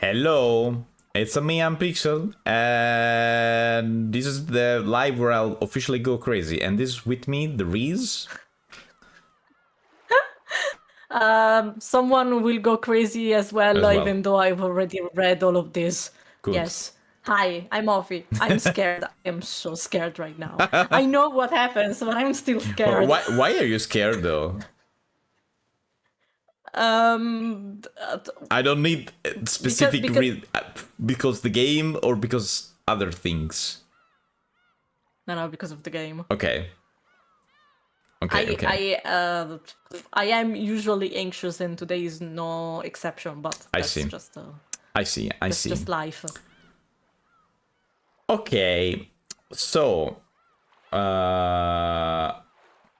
Hello, it's me, I'm Pixel, and this is the live where I'll officially go crazy. And this is with me, the Reese. Someone will go crazy as well, even though I've already read all of this. Good. Yes. Hi, I'm Ovi. I'm scared. I'm so scared right now. I know what happens, but I'm still scared. Why are you scared though? I don't need specific reason. Because the game or because other things? No, because of the game. Okay. Okay. I am usually anxious, and today is no exception. But that's just. I see. That's just life. Okay. So.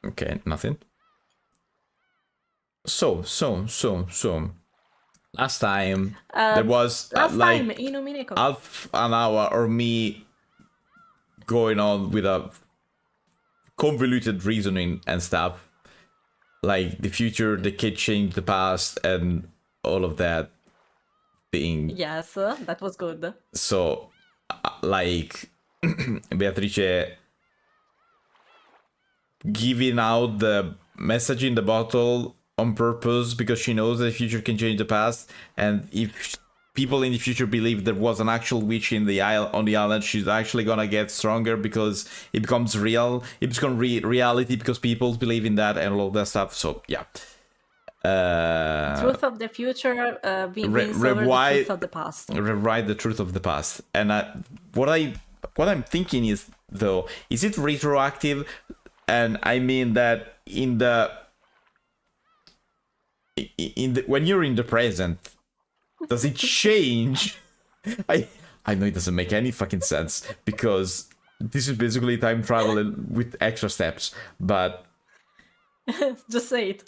Okay. Nothing. So. Last time there was like in Umineko. half an hour of me going on with a convoluted reasoning and stuff, like the future, the kid changed the past, and all of that thing. Yes, that was good. So, like Beatrice giving out the message in the bottle on purpose because she knows that the future can change the past, and if people in the future believe there was an actual witch in the on the island, she's actually gonna get stronger because it becomes real. It becomes reality because people believe in that and all of that stuff. So yeah. Truth of the future wins over the truth of the past. Rewrite the truth of the past. And what I'm thinking is, though, is it retroactive? And I mean that in the when you're in the present, does it change? I know it doesn't make any fucking sense because this is basically time travel with extra steps, but just say it.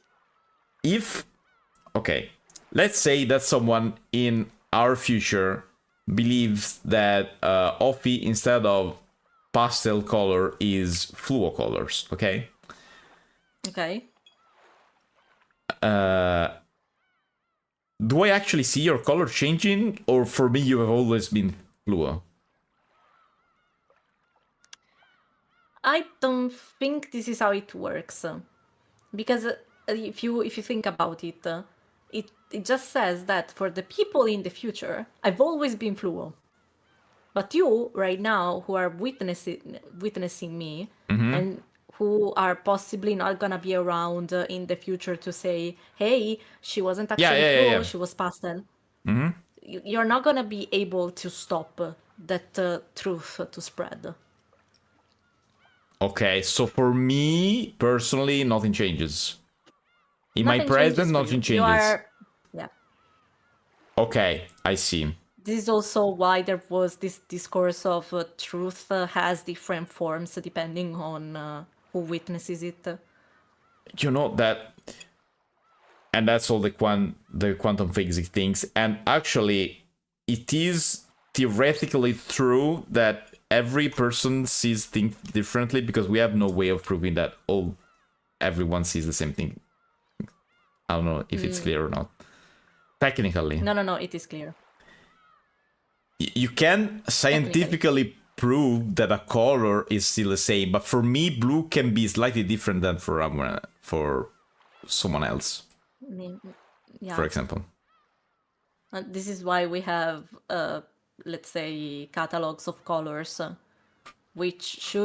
Okay, let's say that someone in our future believes that Offie instead of pastel color is fluo colors, okay? Okay. Do I actually see your color changing, or for me you have always been fluo? I don't think this is how it works, because if you think about it, it just says that for the people in the future, I've always been fluo, but you right now who are witnessing me and who are possibly not gonna be around in the future to say, hey, she wasn't actually fluo, she was pastel. You're not gonna be able to stop that truth to spread. Okay, so for me personally, nothing changes. In my present, nothing changes. Yeah. Okay, I see. This is also why there was this discourse of truth has different forms depending on who witnesses it. You know that, and that's all the quantum physics things. And actually, it is theoretically true that every person sees things differently because we have no way of proving that everyone sees the same thing. I don't know if it's clear or not. Technically. No, it is clear. You can scientifically prove that a color is still the same, but for me, blue can be slightly different than for someone else. Yeah. For example. This is why we have, let's say, catalogs of colors, which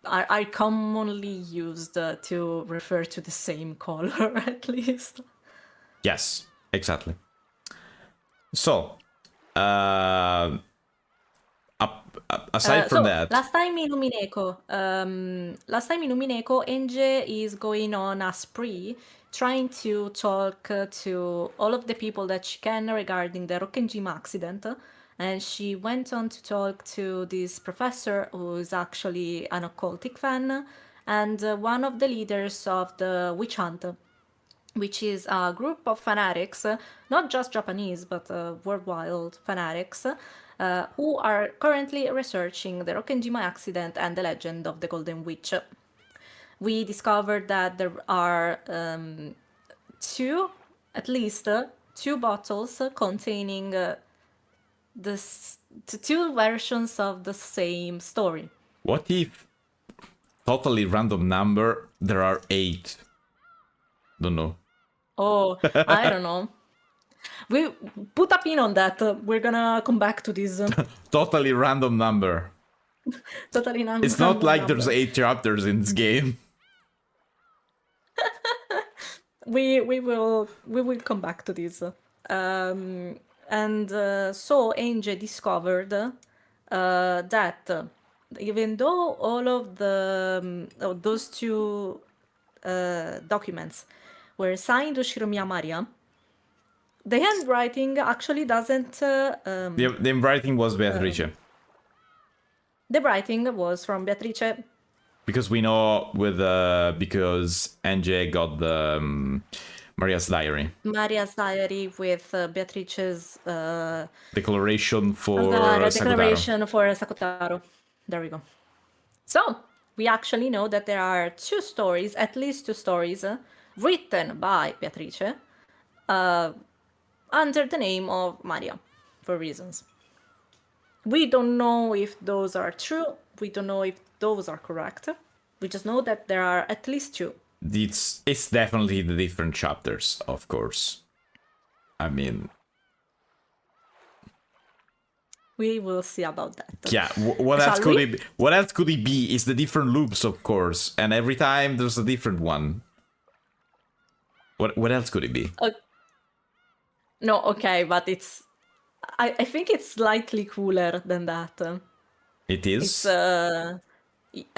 are commonly used to refer to the same color, at least. Yes, exactly. So, aside from that, last time in Umineko, Enge is going on a spree, trying to talk to all of the people that she can regarding the Rokkenjima accident. And she went on to talk to this professor who is actually an occultic fan and one of the leaders of the witch hunt, which is a group of fanatics, not just Japanese, but worldwide fanatics, who are currently researching the Rokkenjima accident and the legend of the Golden Witch. We discovered that there are at least two bottles containing the two versions of the same story. What if totally random number there are 8? Don't know. Oh, I don't know. We put a pin on that. We're gonna come back to this. Totally random number. Totally It's not random like number. there's 8 chapters in this game. We will come back to this. So Ange discovered that even though all of those two documents were signed to Shiromiya Maria, the handwriting actually doesn't. The handwriting was Beatrice. The writing was from Beatrice. Because we know because NJ got the Maria's diary. Maria's diary with Beatrice's Declaration for declaration for Sakutaro. There we go. So we actually know that there are two stories, at least two stories, written by Beatrice under the name of Maria, for reasons. We don't know if those are true. We don't know if those are correct. We just know that there are at least two. It's definitely the different chapters, of course. I mean, we will see about that. Yeah, what else could it be? What else could it be? It's the different loops, of course, and every time there's a different one. What else could it be? No, okay, but it's. I think it's slightly cooler than that. It is. I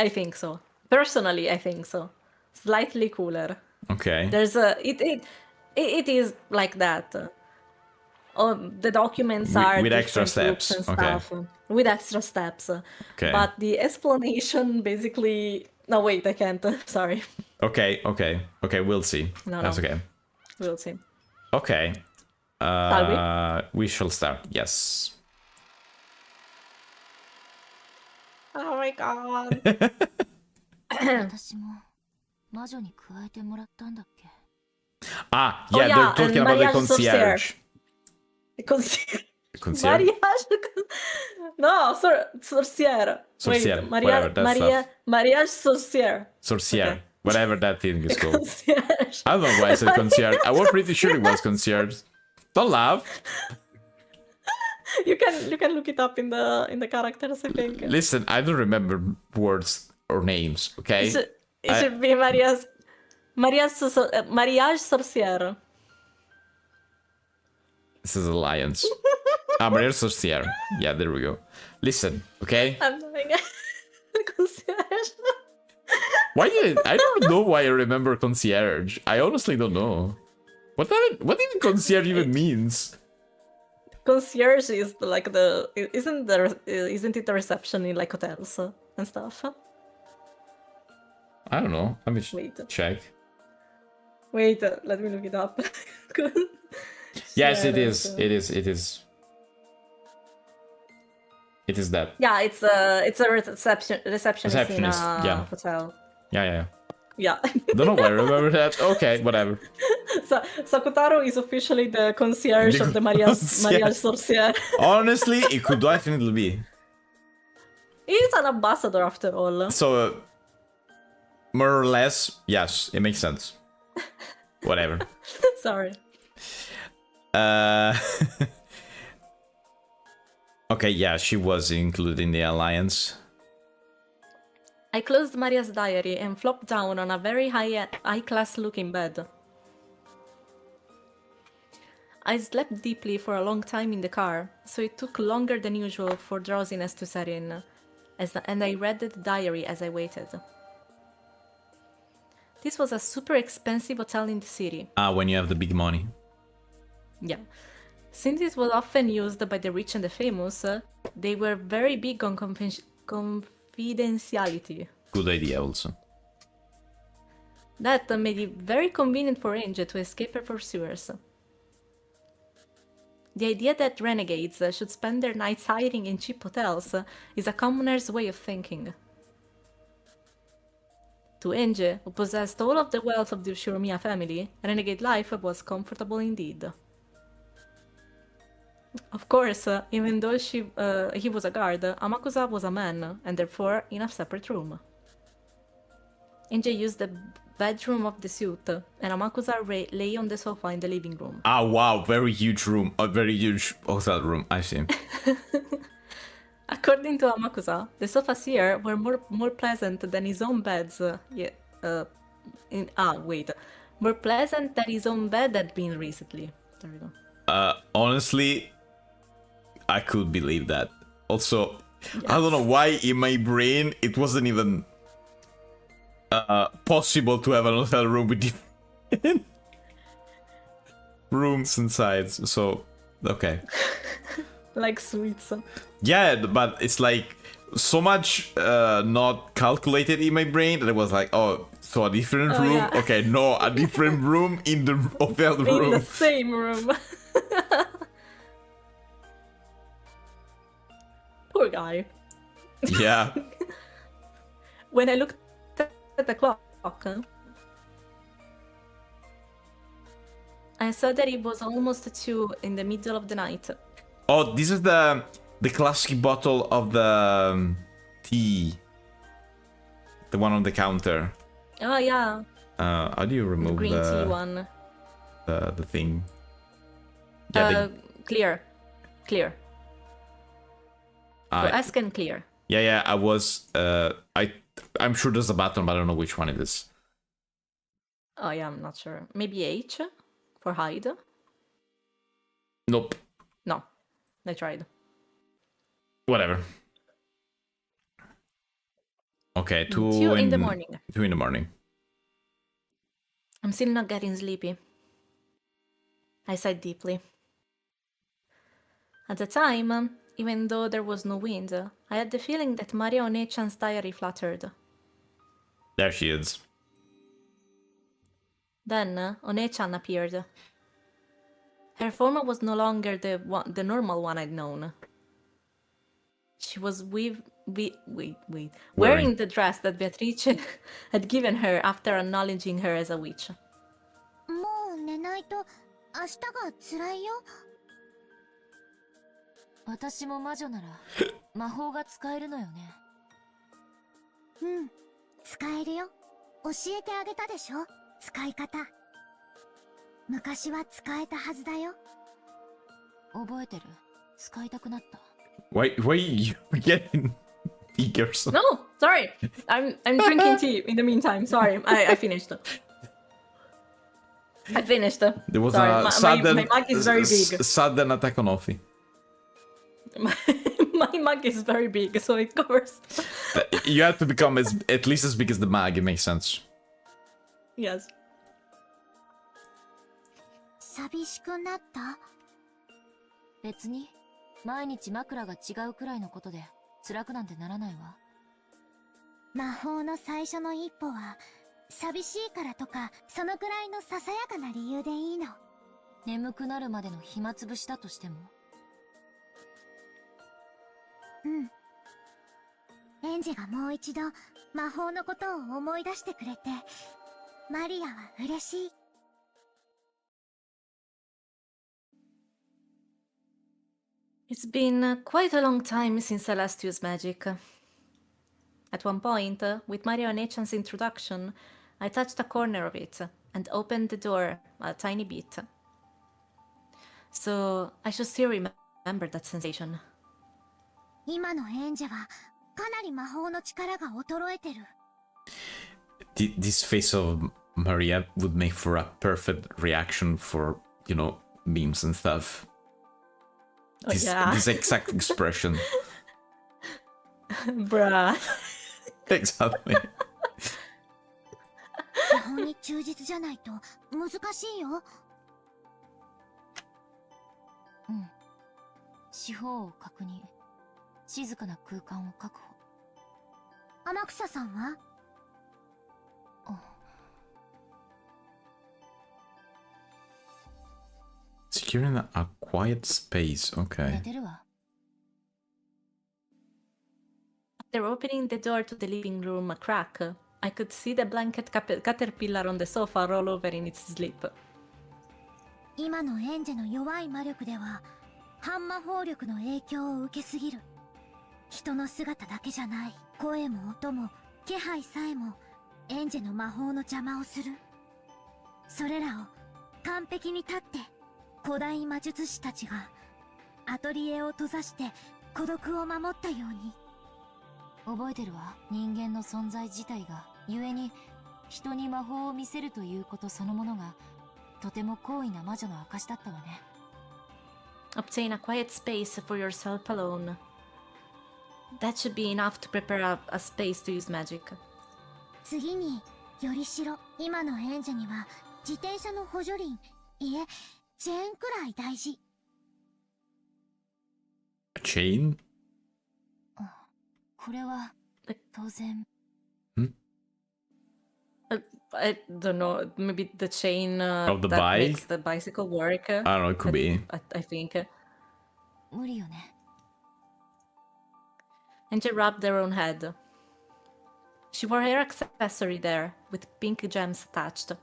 think so. Personally, I think so. Slightly cooler. Okay. There's it is like that. The documents are with extra different steps. loops and stuff. With extra steps. Okay. But the explanation basically. No, wait, I can't. Sorry. Okay. We'll see. That's okay. We'll see. Okay. Shall we shall start. Yes. Oh my god. 私も魔女に加えてもらったんだっけ Ah, Oh, yeah, yeah, they're talking and about the mariage concierge. Concierge. No, sorcière. Sorcière, Wait, whatever, that's stuff. mariage sorcière. Sorcière, Okay. whatever that thing is called. Concierge. I don't know why I said concierge. I was pretty sure it was concierge. Don't laugh. You can look it up in the characters, I think. Listen, I don't remember words or names, okay? It should be mariage sorcière. This is Alliance. Mariage Sorcière. Yeah, there we go. Listen, okay? I'm doing concierge. I don't know why I remember concierge. I honestly don't know. What even concierge even means? Concierge is like isn't it the reception in like hotels and stuff? I don't know. Let me Wait. check. Wait, let me look it up. Yes, Yeah, it is. It is. It is that. Yeah, it's a receptionist in a Receptionist, yeah. hotel. Yeah. Yeah. Don't know why I remember that. Okay, whatever. So Sakutaro is officially the concierge of the mariage sorcière. Honestly, it could definitely be. He's an ambassador after all. So, more or less, yes, it makes sense. Whatever. Sorry. Okay, yeah, she was included in the alliance. I closed Maria's diary and flopped down on a very high-class looking bed. I slept deeply for a long time in the car, so it took longer than usual for drowsiness to set in, and I read the diary as I waited. This was a super expensive hotel in the city. When you have the big money. Yeah. Since it was often used by the rich and the famous, they were very big on confidentiality. Good idea, also. That made it very convenient for Angel to escape her pursuers. The idea that renegades should spend their nights hiding in cheap hotels is a commoner's way of thinking. To Angel, who possessed all of the wealth of the Shiromiya family, renegade life was comfortable indeed. Of course, even though he was a guard, Amakusa was a man, and therefore in a separate room. NJ used the bedroom of the suit, and Amakusa lay on the sofa in the living room. Ah, wow, very huge room. A very huge hotel room, I see. According to Amakusa, the sofas here were more pleasant than his own beds. More pleasant than his own bed had been recently. There we go. Honestly, I could believe that. Also, I don't know why in my brain it wasn't even possible to have an hotel room with different rooms and sides. So, okay. Like suites. Yeah, but it's like so much not calculated in my brain that it was like, oh, so a different room? Yeah. Okay, no, a different room in the hotel In room. the same room. Poor guy. Yeah. When I looked at the clock, I saw that it was almost 2 in the middle of the night. Oh, this is the classic bottle of the tea. The one on the counter. Oh yeah, How do you the remove green tea one. the thing? Yeah, Clear. Ask and clear. yeah. I was. I'm sure there's a button, but I don't know which one it is. Oh yeah, I'm not sure. Maybe H for hide? Nope. No, I tried. Whatever. Okay, 2 in the morning. 2 in the morning. I'm still not getting sleepy. I sighed deeply. At the time, even though there was no wind, I had the feeling that Maria Onechan's diary fluttered. There she is. Then Onechan appeared. Her form was no longer the normal one I'd known. She was wearing the dress that Beatrice had given her after acknowledging her as a witch. もう寝ないと明日が辛いよ。私も魔女なら魔法が使えるのよね。うん、使えるよ。教えてあげたでしょ、使い方。昔は使えたはずだよ。覚えてる。使いたくなった。Why you getting figures? No, sorry. I'm drinking tea in the meantime. Sorry, I finished. I finished. There was sorry, a sudden my mug is very big. Sudden attack on Offie. My mug is very big, so it covers. You have to become at least as big as the mug. It makes sense. Yes. 寂しくなった？別に毎日枕が違うくらいのことで辛くなんてならないわ。魔法の最初の一歩は寂しいからとかそのくらいのささやかな理由でいいの。眠くなるまでの暇つぶしだとしても。うん。エンジがもう一度魔法のことを思い出してくれてマリアは嬉しい。It's been quite a long time since I last used magic. At one point, with Maria Onechan's introduction, I touched a corner of it and opened the door a tiny bit. So I should still remember that sensation. 今のエンジェはかなり魔法の力が衰えてる。This face of Maria would make for a perfect reaction for, you know, memes and stuff. This exact expression. Bruh. Exactly. 魔法に忠実じゃないと難しいよ。うん。四方を確認。静かな空間を確保。天草さんは？Securing a quiet space, okay. 寝てるわ。After opening the door to the living room a crack, I could see the blanket caterpillar on the sofa roll over in its sleep. 今のエンジェの弱い魔力では半魔法力の影響を受けすぎる。人の姿だけじゃない。声も音も気配さえもエンジェの魔法の邪魔をする。それらを完璧に立って古代魔術師たちがアトリエを閉ざして孤独を守ったように。覚えてるわ。人間の存在自体が故に人に魔法を見せるということそのものがとても高位な魔女の証だったわね。Obtain a quiet space for yourself alone. That should be enough to prepare a space to use magic. 次によりしろ。今のエンジェには自転車の補助輪、いえチェーンくらい大事。Chain? これは当然。I don't know, maybe the chain Of the that bike? makes the bicycle work. I don't know, it could be. I think. 無理よね。 And she rubbed their own head. She wore her accessory there, with pink gems attached.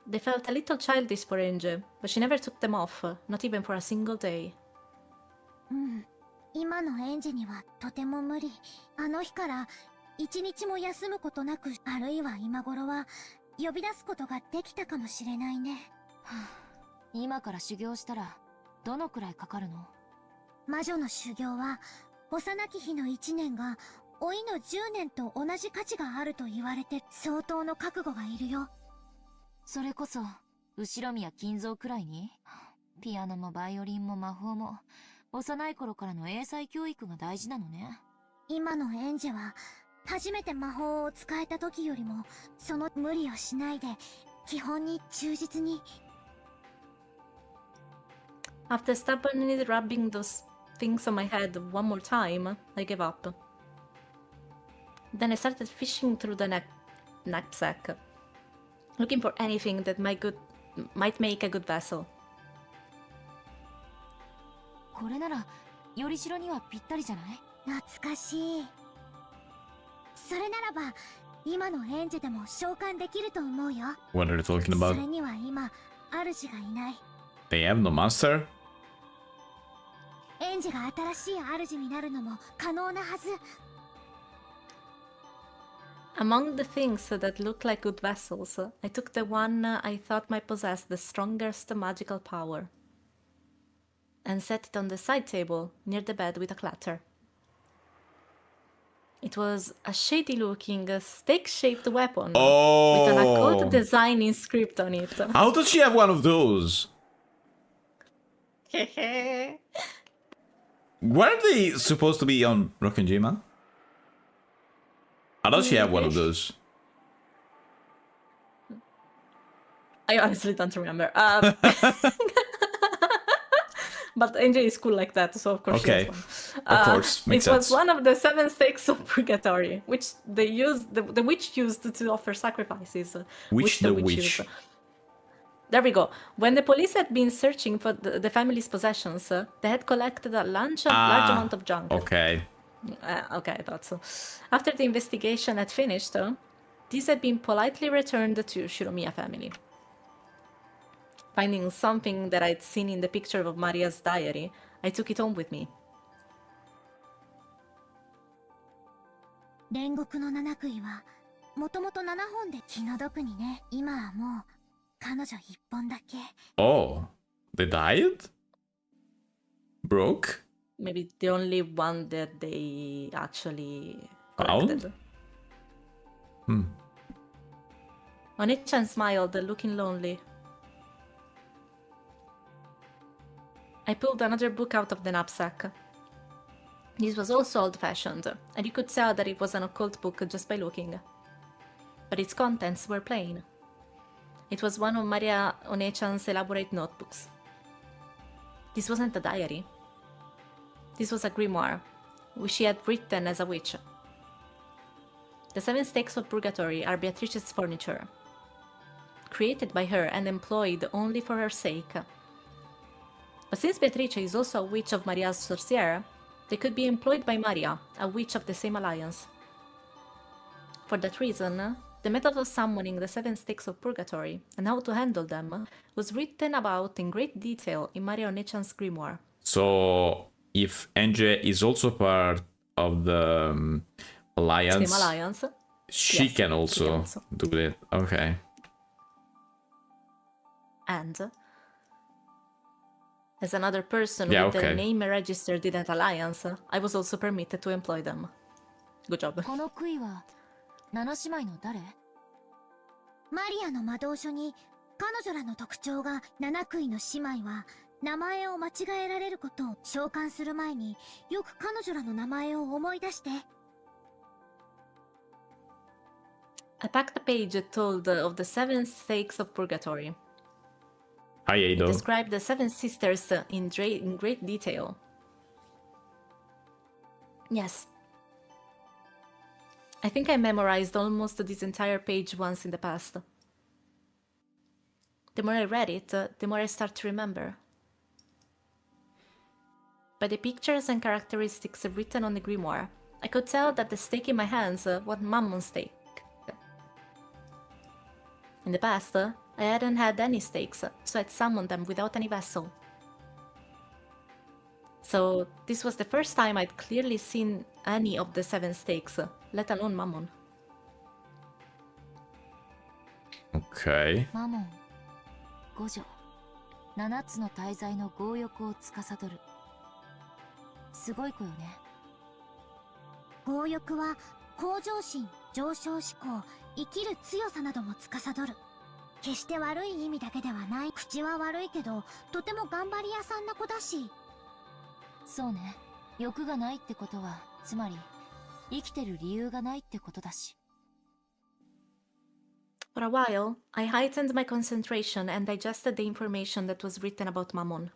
They felt a little childish for Ange, but she never took them off, not even for a single day. 今のエンジェにはとても無理。あの日から一日も休むことなく、あるいは今頃は呼び出すことができたかもしれないね。今から修行したらどのくらいかかるの？魔女の修行は幼き日の1年が老いの10年と同じ価値があると言われて相当の覚悟がいるよ。それこそ後ろ宮金蔵くらいに？ピアノもバイオリンも魔法も幼い頃からの英才教育が大事なのね。今のエンジェは初めて魔法を使えた時よりもその無理をしないで基本に忠実に。 After stubbornly rubbing those things on my head one more time, I gave up. Then I started fishing through the knapsack, looking for anything that might make a good vessel. これならよりしろにはぴったりじゃない？懐かしい。それならば今のエンジェでも召喚できると思うよ。 What are they talking そ about? れには今主がいない。 They have no monster? エンジェが新しい主になるのも可能なはず。 Among the things that looked like good vessels, I took the one I thought might possess the strongest magical power, and set it on the side table near the bed with a clatter. It was a shady-looking, stake-shaped weapon with an occult design inscribed on it. How does she have one of those? Weren't they supposed to be on Rokkenjima? How does she have one of those? I honestly don't remember. But NJ is cool like that, so of course Okay. she has one. Of course, makes it was sense. one of the 7 stakes of Purgatory, which they used, the witch used to offer sacrifices. Which the witch? used. There we go. When the police had been searching for the family's possessions, they had collected a large amount of junk. Okay. Okay, I thought so. After the investigation had finished, these had been politely returned to Shiromiya family. Finding something that I'd seen in the picture of Maria's diary, I took it home with me. 煉獄の七杭はもともと7本で気の毒にね。今はもう彼女1本だけ。 Oh, they died? Broke? Maybe the only one that they actually Found? collected. Onichan smiled, looking lonely. I pulled another book out of the knapsack. This was also old-fashioned, and you could tell that it was an occult book just by looking. But its contents were plain. It was one of Maria Onechan's elaborate notebooks. This wasn't a diary. This was a grimoire, which she had written as a witch. The 7 stakes of Purgatory are Beatrice's furniture, created by her and employed only for her sake. But since Beatrice is also a witch of Maria's sorcière, they could be employed by Maria, a witch of the same alliance. For that reason, The method of summoning the 7 stakes of purgatory and how to handle them was written about in great detail in Maria Onechan's grimoire. So if NJ is also part of the alliance, Steam Alliance. she Yes, can also also. do it. Okay. And as another person Yeah, with their okay. name registered in that alliance, I was also permitted to employ them. Good job. この杭は7姉妹の誰？マリアの魔導書に彼女らの特徴が7杭の姉妹は名前を間違えられることを召喚する前によく彼女らの名前を思い出して。 I packed a page told of the 7 stakes of purgatory. Hi, It Ado. described the 7 sisters in great detail. Yes. I think I memorized almost this entire page once in the past. The more I read it, the more I start to remember. By the pictures and characteristics written on the grimoire, I could tell that the stake in my hands was Mammon's stake. In the past, I hadn't had any stakes, so I'd summoned them without any vessel. So this was the first time I'd clearly seen any of the 7 stakes, let alone Mammon. Okay. マモン、五女、7つの大罪の強欲を司る。すごい子よね。強欲は向上心、上昇志向、生きる強さなども司る。決して悪い意味だけではない。口は悪いけど、とても頑張り屋さんな子だし。そうね。欲がないってことは、つまり生きてる理由がないってことだし。For a while, I heightened my concentration and digested the information that was written about Mammon.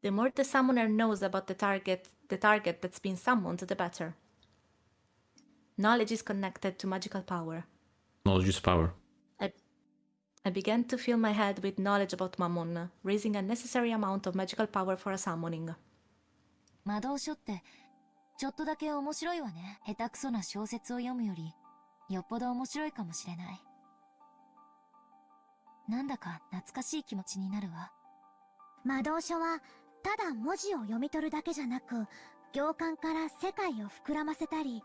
The more the summoner knows about the target that's been summoned, the better. Knowledge is connected to magical power. Knowledge is power. I began to fill my head with knowledge about Mammon, raising a necessary amount of magical power for a summoning. 魔導書ってちょっとだけ面白いわね。下手くそな小説を読むよりよっぽど面白いかもしれない。なんだか懐かしい気持ちになるわ。魔導書はただ文字を読み取るだけじゃなく、行間から世界を膨らませたり。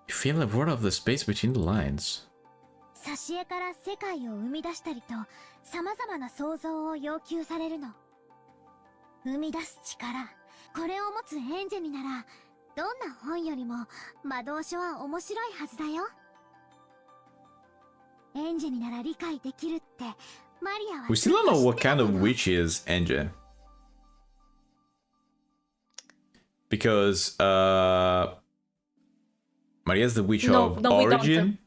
You feel a word of the space between the lines. 挿絵から世界を生み出したりと、様々な想像を要求されるの。生み出す力、これを持つエンジェになら、どんな本よりも魔導書は面白いはずだよ。エンジェになら理解できるって、マリアは。 We still don't know what kind of witch is Enje. Because Maria's the witch of we don't. origin.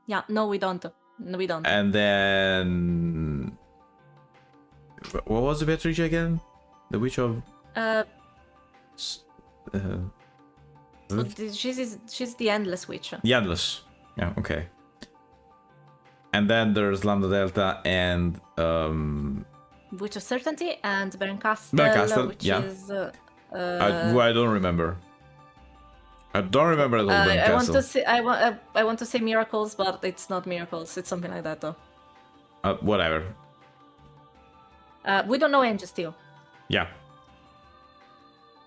Yeah, no, we don't. No, we don't. And then what was the Beatrice again? The witch of She's the endless witch. the Endless. Yeah, okay. And then there's Lambda Delta and Witch of Certainty and Bernkastel, Bernkastel, which yeah. is I don't remember. I don't remember the little I want castle. to say I want to say miracles, but it's not miracles. It's something like that though. Whatever. We don't know Angel still. Yeah.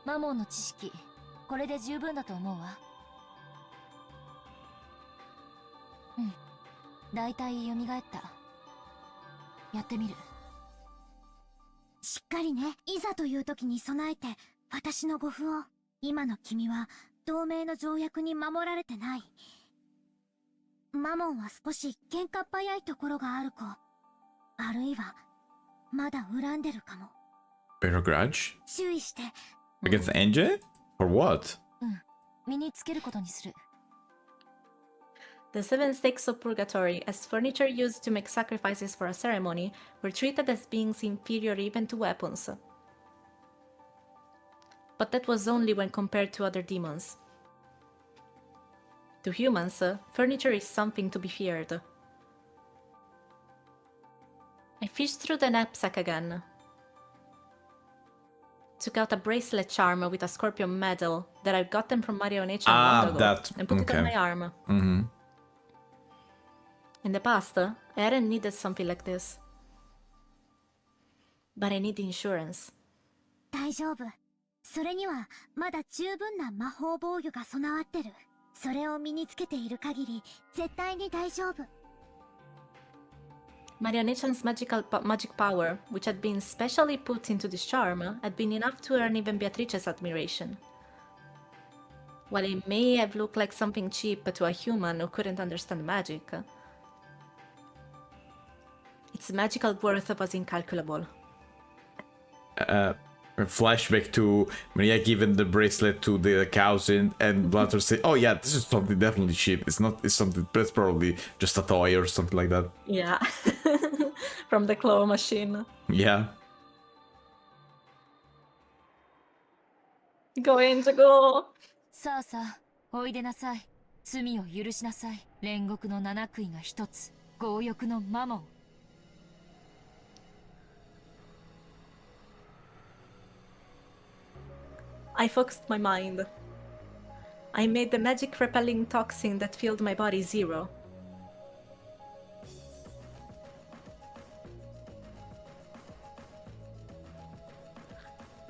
マモンの知識、これで十分だと思うわ。うん、だいたい蘇った。やってみる。しっかりね。いざという時に備えて、私の護符を。今の君は同盟の条約に守られてない。マモンは少し喧嘩っ早いところがある子。あるいはまだ恨んでるかも。Better grudge? 注意して。 Against Enje? For what? うん、身につけることにする。The 7 stakes of purgatory, as furniture used to make sacrifices for a ceremony, were treated as beings inferior even to weapons. But that was only when compared to other demons. To humans, furniture is something to be feared. I fished through the knapsack again. took out a bracelet charm with a scorpion medal that I'd gotten from Marionette long ago that. and put it on Okay. my arm. Mm-hmm. In the past, I hadn't needed something like this. But I need insurance. 大丈夫。それにはまだ十分な魔法防御が備わってる。それを身につけている限り絶対に大丈夫。Marionette's magic power, which had been specially put into this charm, had been enough to earn even Beatrice's admiration. While it may have looked like something cheap to a human who couldn't understand magic, its magical worth was incalculable. A flashback to Maria giving the bracelet to the cousin and Blatter say, "Oh yeah, this is something definitely cheap. It's something that's probably just a toy or something like that." Yeah. From the claw machine. Yeah. Go in to go! さあさあ、おいでなさい。罪を許しなさい。煉獄の七杭が一つ。強欲のマモン。I focused my mind. I made the magic repelling toxin that filled my body 0.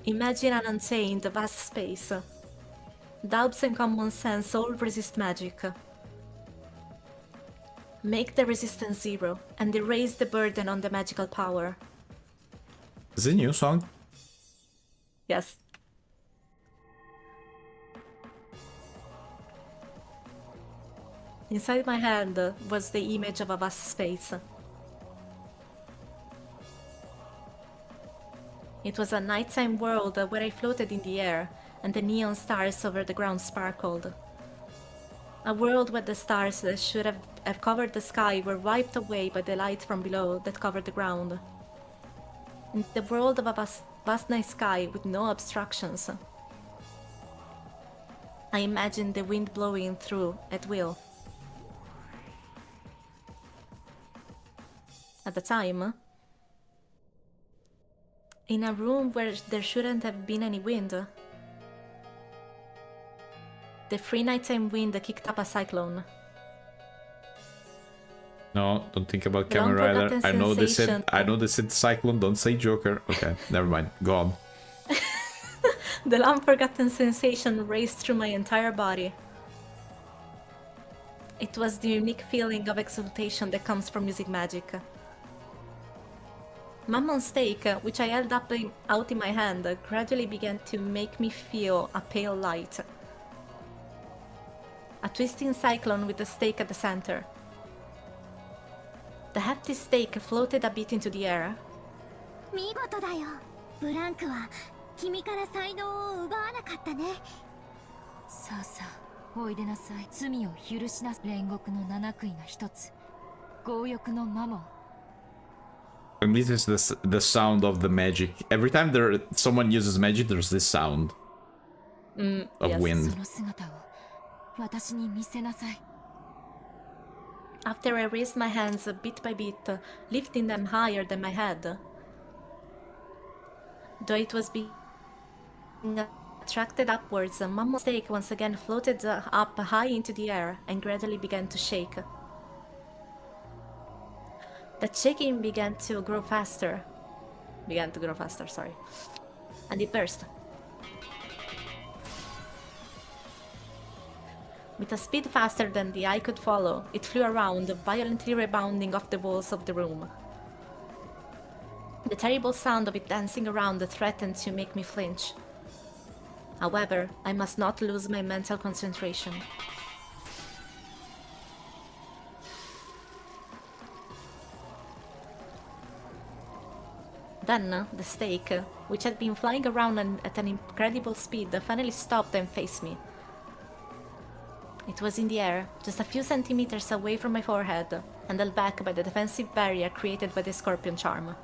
Imagine an untamed, vast space. Doubts and common sense all resist magic. Make the resistance 0 and erase the burden on the magical power. Is it a new song? Yes. Inside my hand was the image of a vast space. It was a nighttime world where I floated in the air and the neon stars over the ground sparkled. A world where the stars that should have covered the sky were wiped away by the light from below that covered the ground. In the world of a vast night sky with no obstructions, I imagined the wind blowing through at will. At the time, in a room where there shouldn't have been any wind, the free nighttime wind kicked up a cyclone. No, don't think about The Kamen Rider. long-forgotten I know they said Cyclone, don't say Joker. Okay, never mind. Go on. The long-forgotten sensation raced through my entire body. It was the unique feeling of exultation that comes from using magic. Mammon's stake, which I held up out in my hand, gradually began to make me feel a pale light. A twisting cyclone with the stake at the center. The hefty stake floated a bit into the air. 見事だよ。ブランクは君から才能を奪わなかったね。さあさあ、おいでなさい。罪を許しな。煉獄の七杭が一つ。強欲のマモン。And this is the sound of the magic. Every time someone uses magic, there's this sound of yes. wind. その姿を私に見せなさい。 After I raised my hands bit by bit, lifting them higher than my head, though it was being attracted upwards, Mammo's stake once again floated up high into the air and gradually began to shake. That shaking began to grow faster, and it burst. With a speed faster than the eye could follow, it flew around, violently rebounding off the walls of the room. The terrible sound of it dancing around threatened to make me flinch. However, I must not lose my mental concentration. Then, the stake, which had been flying around at an incredible speed, finally stopped and faced me. It was in the air, just a few centimeters away from my forehead, and held back by the defensive barrier created by the scorpion charm.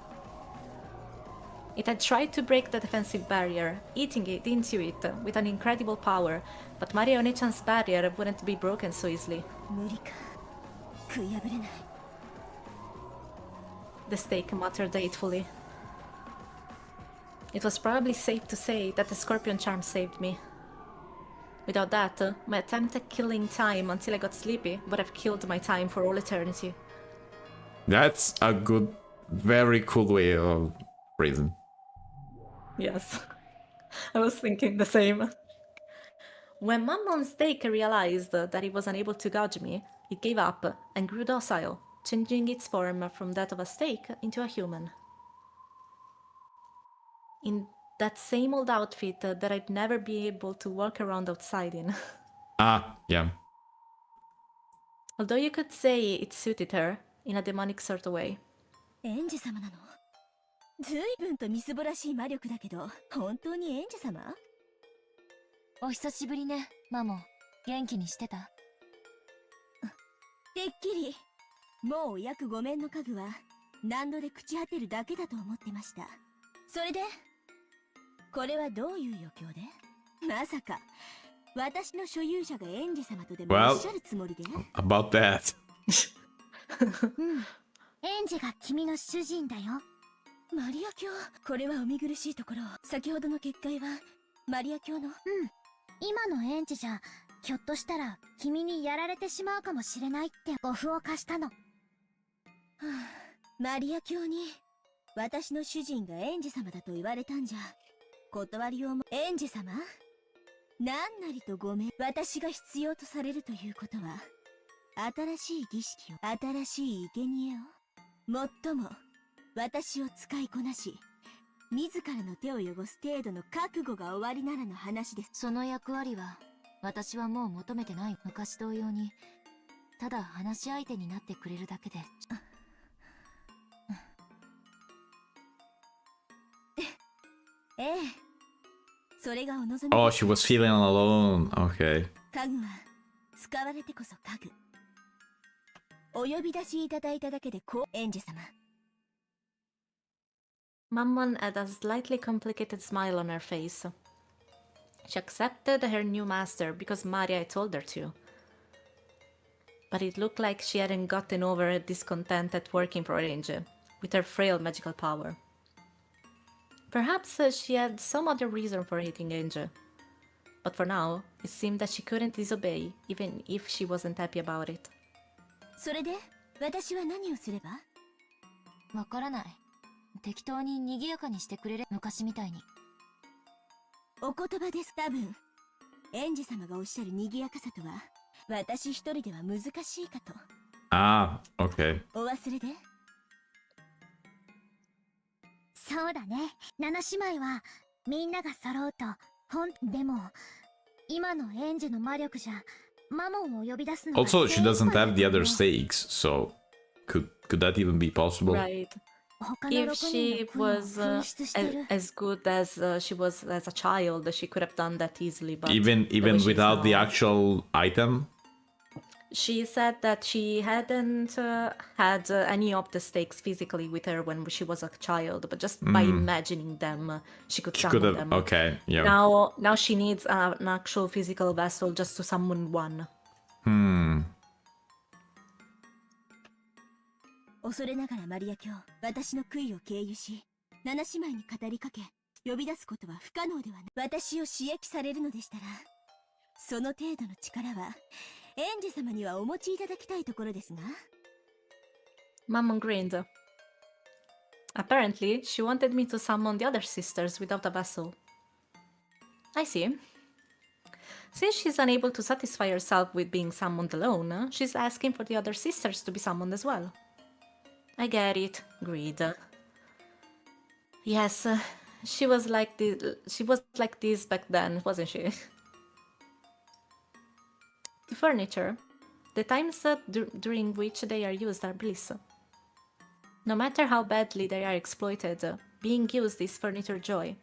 It had tried to break the defensive barrier, eating it into it with an incredible power, but Marionette-chan's barrier wouldn't be broken so easily. 無理か。食い破れない。 The stake muttered hatefully. It was probably safe to say that the scorpion charm saved me. Without that, my attempt at killing time until I got sleepy would have killed my time for all eternity. That's a good, very cool way of phrasing. Yes, I was thinking the same. When Mammon's steak realized that it was unable to gouge me, it gave up and grew docile, changing its form from that of a steak into a human. In that same old outfit that I'd never be able to walk around outside in. Ah, yeah. Although you could say it suited her, in a demonic sort of way. エンジ様なの？随分とみすぼらしい魔力だけど、本当にエンジ様？お久しぶりね、マモ。元気にしてた？てっきり、もう約5面の家具は何度で朽ち果てるだけだと思ってました。それで、これはどういう余興で？まさか、私の所有者がエンジ様とでもおっしゃるつもりで？ About that. うん、エンジが君の主人だよ。マリア教、これはお見苦しいところ。先ほどの結界はマリア教の。うん、今のエンジじゃひょっとしたら君にやられてしまうかもしれないってご符を貸したの。はあ、マリア教に私の主人がエンジ様だと言われたんじゃ断りようも。エンジ様、なんなりとごめん。私が必要とされるということは新しい儀式を、新しい生贄を、もっとも私を使いこなし、自らの手を汚す程度の覚悟が終わりならの話です。その役割は私はもう求めてない。昔同様にただ話し相手になってくれるだけで。ええ、それがお望み。 Oh, she was feeling alone. Okay. 家具は使われてこそ家具。お呼び出しいただいただけでこう、エンジ様。Mammon had a slightly complicated smile on her face. She accepted her new master because Maria had told her to. But it looked like she hadn't gotten over her discontent at working for Angel, with her frail magical power. Perhaps she had some other reason for hating Angel. But for now, it seemed that she couldn't disobey, even if she wasn't happy about it. それで私は何をすれば？わからない。適当に賑やかにしてくれれ、昔みたいに。お言葉です。多分エンジ様がおっしゃる賑やかさとは私一人では難しいかと。Ah, okay. お忘れで？そうだね。7姉妹はみんなが揃うとでも今のエンジの魔力じゃマモンを呼び出すのが。 Also, she doesn't have the other stakes, so could that even be possible? Right. If she was as good as she was as a child, she could have done that easily. But Even without the actual item? She said that she hadn't had any of the stakes physically with her when she was a child, but just by imagining them, she could summon them. Okay, yeah. Now she needs an actual physical vessel just to summon one. 恐れながらマリア教、私の杭を経由し、7姉妹に語りかけ、呼び出すことは不可能ではない。私を刺激されるのでしたら、その程度の力は、エンジ様にはお持ちいただきたいところですが。Mammon grinned. Apparently, she wanted me to summon the other sisters without a vessel. I see. Since she's unable to satisfy herself with being summoned alone, she's asking for the other sisters to be summoned as well. I get it, agreed. Yes, she was like this back then, wasn't she? The furniture, the times during which they are used are bliss. No matter how badly they are exploited, being used is furniture joy.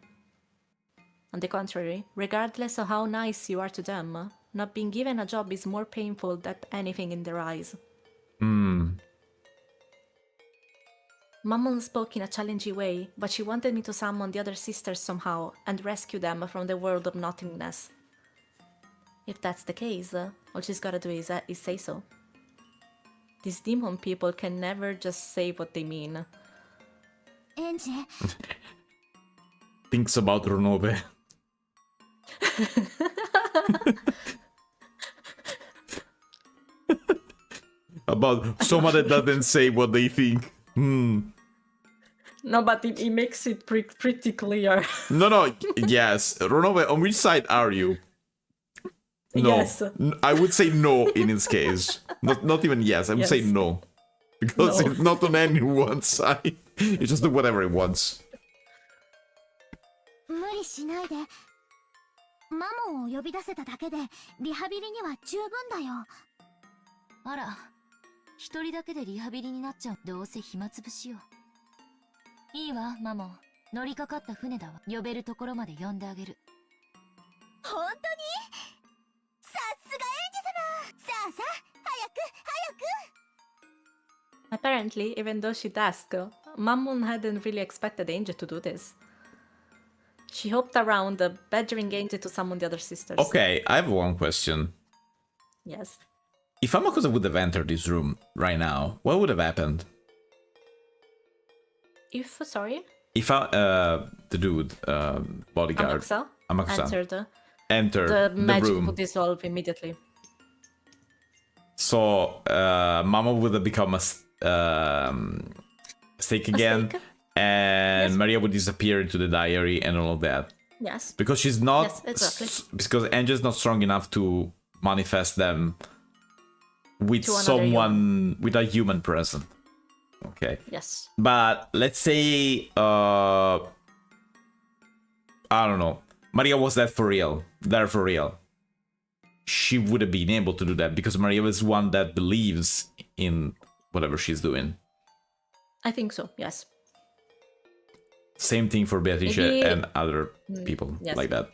On the contrary, regardless of how nice you are to them, not being given a job is more painful than anything in their eyes. Mammon spoke in a challenging way, but she wanted me to summon the other sisters somehow and rescue them from the world of nothingness. If that's the case, all she's gotta do is say so. These demon people can never just say what they mean. エンジ thinks about Ronove. About someone that doesn't say what they think. No, but it makes it pretty clear. No, yes. Ronove, on which side are you? No. Yes. I would say no in this case. Not even yes, I would say Yes. no. Because No. it's not on anyone's side. It just do whatever it wants. 無理しないで。マモンを呼び出せただけでリハビリには十分だよ。あら、一人だけでリハビリになっちゃう。どうせ暇つぶしよ。いいわ、マモン。乗りかかった船だわ。呼べるところまで呼んであげる。本当に？さすがエンジ様。さあさあ、早く早く。 Apparently, even though she'd asked, Mammon hadn't really expected Angel to do this. She hopped around, badgering Angel to summon the other sisters. Okay, I have one question. Yes. If Amakusa would have entered this room right now, what would have happened? If, sorry? If the dude, bodyguard, Amakusa entered the the magic room. would dissolve immediately. So Mama would have become a stake again, Stake? and Yes. Maria would disappear into the diary and all of that. Yes. Because she's not, Yes, exactly. Because Angel's not strong enough to manifest them with To another someone, with a human present. Okay. Yes. But let's say, I don't know, Maria was there for real. She would have been able to do that because Maria was one that believes in whatever she's doing. I think so, yes. Same thing for Beatrice Maybe- and other people yes. like that.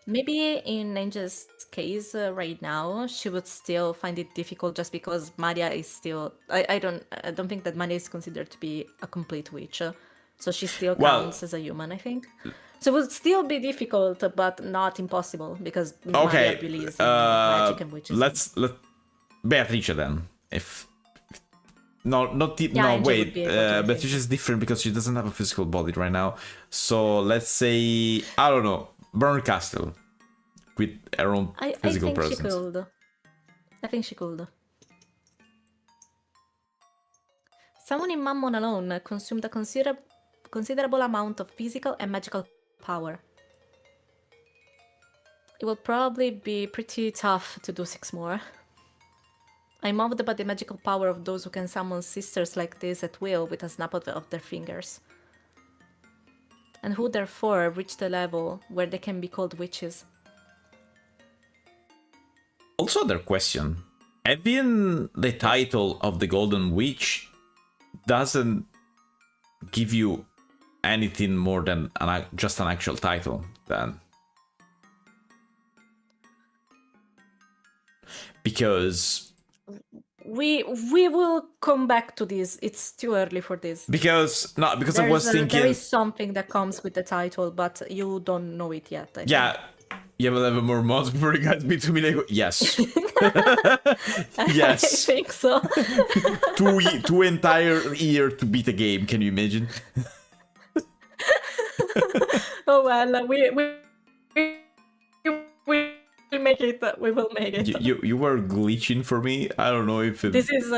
Maybe in Angel's case right now, she would still find it difficult just because Maria is still. I don't think that Maria is considered to be a complete witch, so she still Well- counts as a human. I think. So it would still be difficult, but not impossible because Okay, Maria believes in magic and witches. let Beatrice then. If no, not the, Yeah, no, Angel wait. would be able to, I think. Beatrice is different because she doesn't have a physical body right now. So let's say I don't know, Burn Castle with her own I physical think presence. she could. I think she could. Summoning Mammon alone consumed a considerable amount of physical and magical power. It will probably be pretty tough to do 6 more. I'm moved by the magical power of those who can summon sisters like this at will with a snap of their fingers. And who therefore reach the level where they can be called witches. Also, other question: having the title of the Golden Witch doesn't give you anything more than just an actual title, then. Because We will come back to this. It's too early for this. I was thinking, there is something that comes with the title, but you don't know it yet. I think. yeah, you have 11 more months before you guys beat Umineko. Yes, yes, I think so. two entire year to beat a game. Can you imagine? Oh well, we make it. We will make it. You were glitching for me. I don't know if This is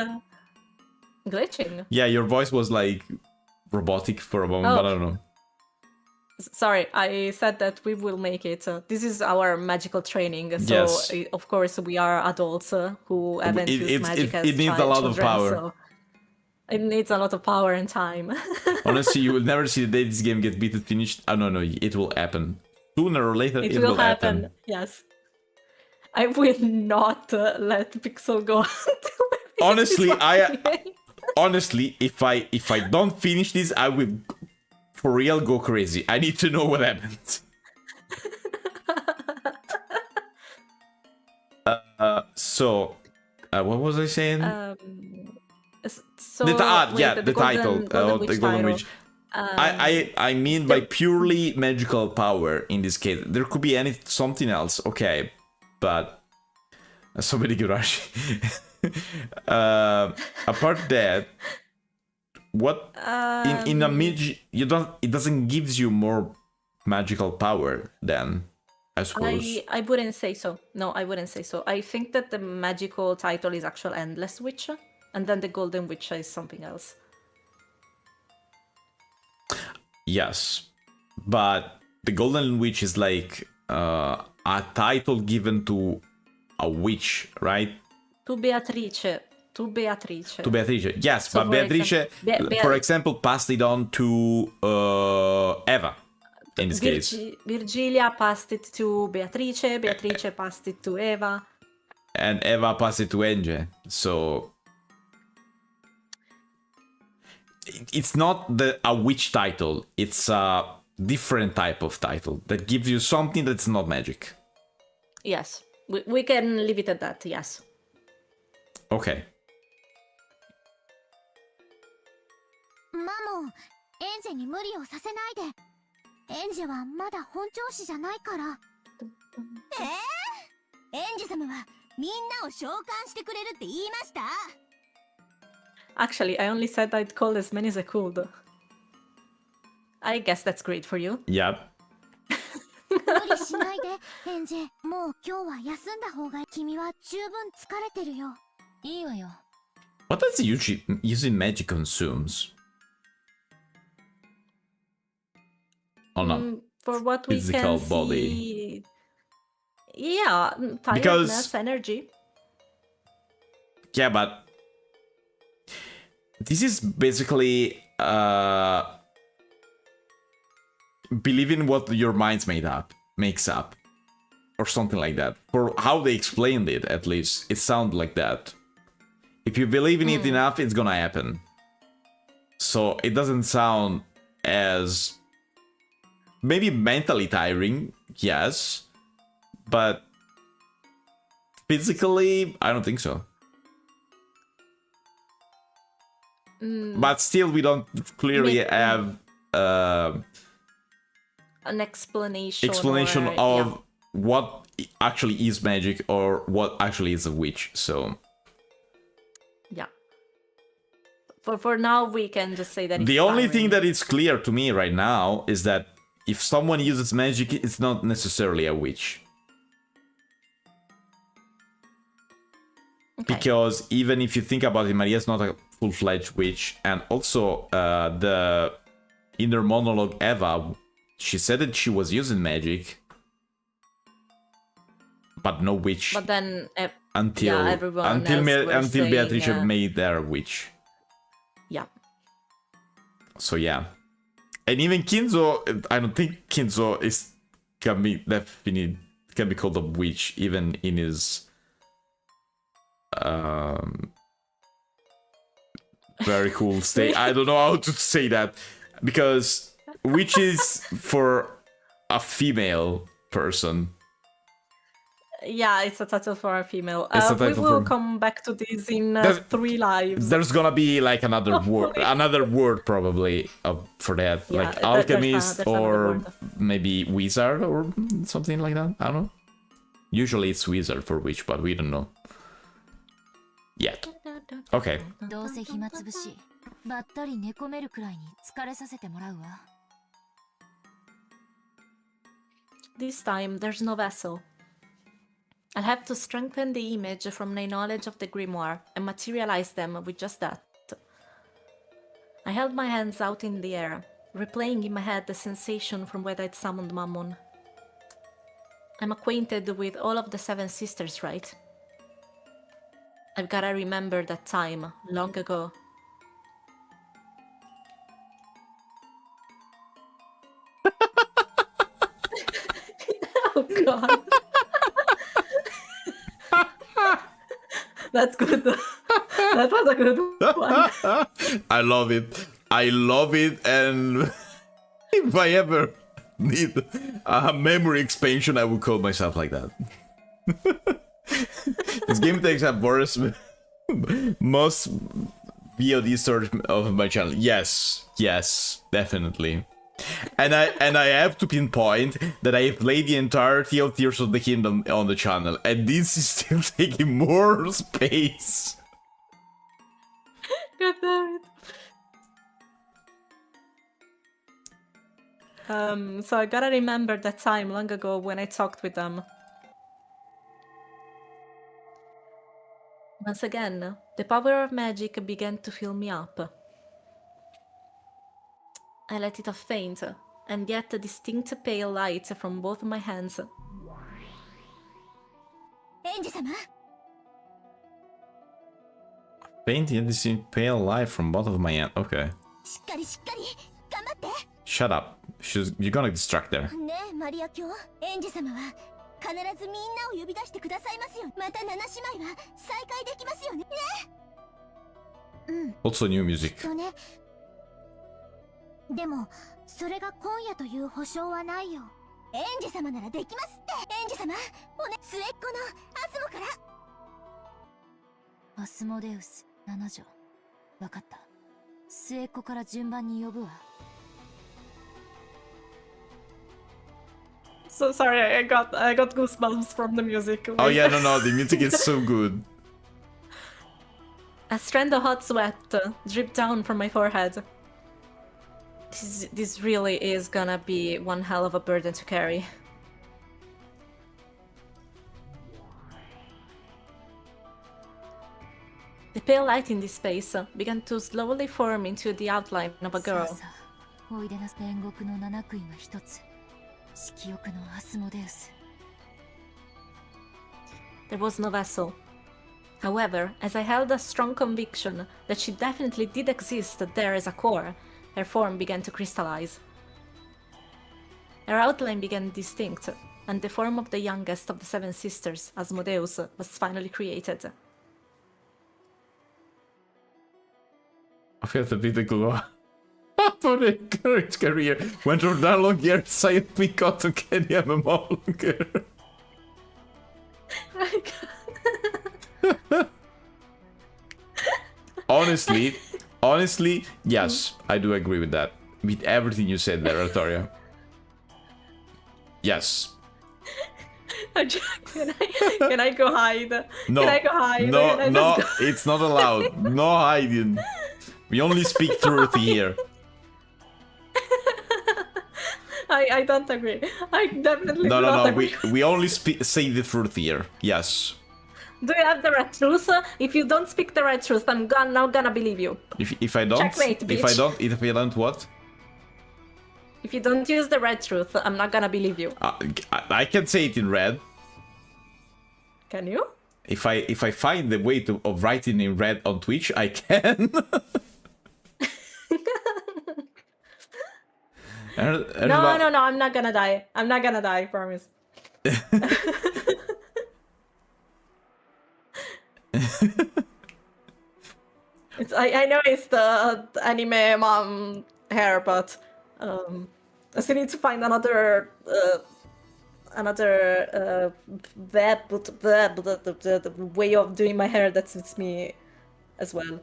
glitching. Yeah, your voice was like robotic for a moment, Oh. but I don't know. Sorry, I said that we will make it. This is our magical training. So Yes. of course we are adults who haven't It- used it- magic it- as it needs a lot of children, power. so it needs a lot of power and time. Honestly, you will never see the day this game gets beaten finished. Oh no, it will happen. Sooner or later, It will happen. Yes. I will not let Pixel go. until we finish Honestly, this fucking game. Honestly, if I don't finish this, I will for real go crazy. I need to know what happened. What was I saying? So the wait, title, Golden the Golden Witch. I mean by purely magical power in this case. There could be something else, okay, but so many Gurashi. Apart that, what in a mage it doesn't gives you more magical power then, I suppose. I wouldn't say so. No, I wouldn't say so. I think that the magical title is actual Endless Witch, and then the Golden Witch is something else. Yes, but the Golden Witch is like a title given to a witch, right? To Beatrice. To Beatrice. To Beatrice, yes, So but for Beatrice, for example, passed it on to Eva, in this case. Virgilia passed it to Beatrice, Beatrice passed it to Eva. And Eva passed it to Enge, so... It's not a witch title, it's a different type of title that gives you something that's not magic. Yes, we can leave it at that, yes. Okay. マモン、エンジェに無理をさせないで。エンジェはまだ本調子じゃないから。エンジェ様はみんなを召喚してくれるって言いました？ Actually, I only said I'd call as many as I could. I guess that's great for you. Yep. 無理しないで、エンジェ。もう今日は休んだ方がいい。君は十分疲れてるよ。いいわよ。What does using magic consumes? On a for what we physical can body. see... Yeah, tiredness, Because... energy. Yeah, but... This is basically... believing what your mind's makes up. Or something like that. For how they explained it, at least. It sounded like that. If you believe in it enough, it's gonna happen. So it doesn't sound as... Maybe mentally tiring, yes. But... physically, I don't think so. But still, we don't clearly have... an explanation or, of what actually is magic or what actually is a witch, so... Yeah. For now, we can just say that it's the only tiring. thing that is clear to me right now is that if someone uses magic, it's not necessarily a witch. Okay. Because even if you think about it, Maria's not a full-fledged witch, and also the inner monologue Eva, she said that she was using magic, but no witch. But then, until yeah, until Beatrice made her a witch. Yeah. So yeah, and even Kinzo, I don't think Kinzo can be called a witch even in his very cool state. I don't know how to say that, because witch is for a female person. Yeah, it's a title for a female. It's a We title will for... come back to this in 3 lives. There's gonna be like another word probably for that, Yeah, like alchemist there's or maybe wizard or something like that. I don't know. Usually it's wizard for witch, but we don't know yet. Okay. どうせ暇つぶし、ばったり寝込めるくらいに疲れさせてもらうわ。 This time, there's no vessel. I'll have to strengthen the image from my knowledge of the grimoire and materialize them with just that. I held my hands out in the air, replaying in my head the sensation from when I'd summoned Mammon. I'm acquainted with all of the 7 sisters, right? I've gotta remember that time, long ago. Oh god. That's good. That was a good one. I love it. I love it, and if I ever need a memory expansion, I would call myself like that. This game takes up most VOD search of my channel. Yes, definitely. And I have to pinpoint that I played the entirety of Tears of the Kingdom on the channel, and this is still taking more space. God damn it. So I gotta remember that time long ago when I talked with them. Once again, the power of magic began to fill me up. I let it off faint, and yet a distinct pale light from both my hands. エンジ様 Painting this in pale light from both of my hands. Okay. しっかりしっかり頑張って Shut up. You're gonna distract there. ねえマリア卿エンジ様は必ずみんなを呼び出してくださいますよまた七姉妹は再会できますよねね Also new music. とねでもそれが今夜という保証はないよエンジ様ならできますってエンジ様おね末っ子のアスモからアスモデウス7女わかった末っ子から順番に呼ぶわ So sorry, I got goosebumps from the music. Oh yeah, no, the music is so good. A strand of hot sweat dripped down from my forehead. This really is gonna be one hell of a burden to carry. The pale light in this space began to slowly form into the outline of a girl. さあおいでな煉獄の七杭の一つ色欲のアスモデウス There was no vessel. However, as I held a strong conviction that she definitely did exist there as a core, her form began to crystallize. Her outline became distinct, and the form of the youngest of the seven sisters, Asmodeus, was finally created. I feel the bit go for the current career. Went from that long year, science we got to Kenya MMO longer. Honestly, yes, I do agree with that. With everything you said there, Artoria. Yes. Can I go hide? No, Can I go hide? no, it's not allowed. No hiding. We only speak truth here. I don't agree. I definitely No, don't agree. we only say the truth here. Yes. Do you have the right truth? If you don't speak the right truth, I'm not gonna believe you. If I don't, Checkmate, if I bitch. don't what? If you don't use the right truth, I'm not gonna believe you. I can say it in red. Can you? If I find the way of writing in red on Twitch, I can. No, I'm not gonna die. I'm not gonna die, promise. I know it's the anime mom hair, but I still need to find another way of doing my hair that suits me as well.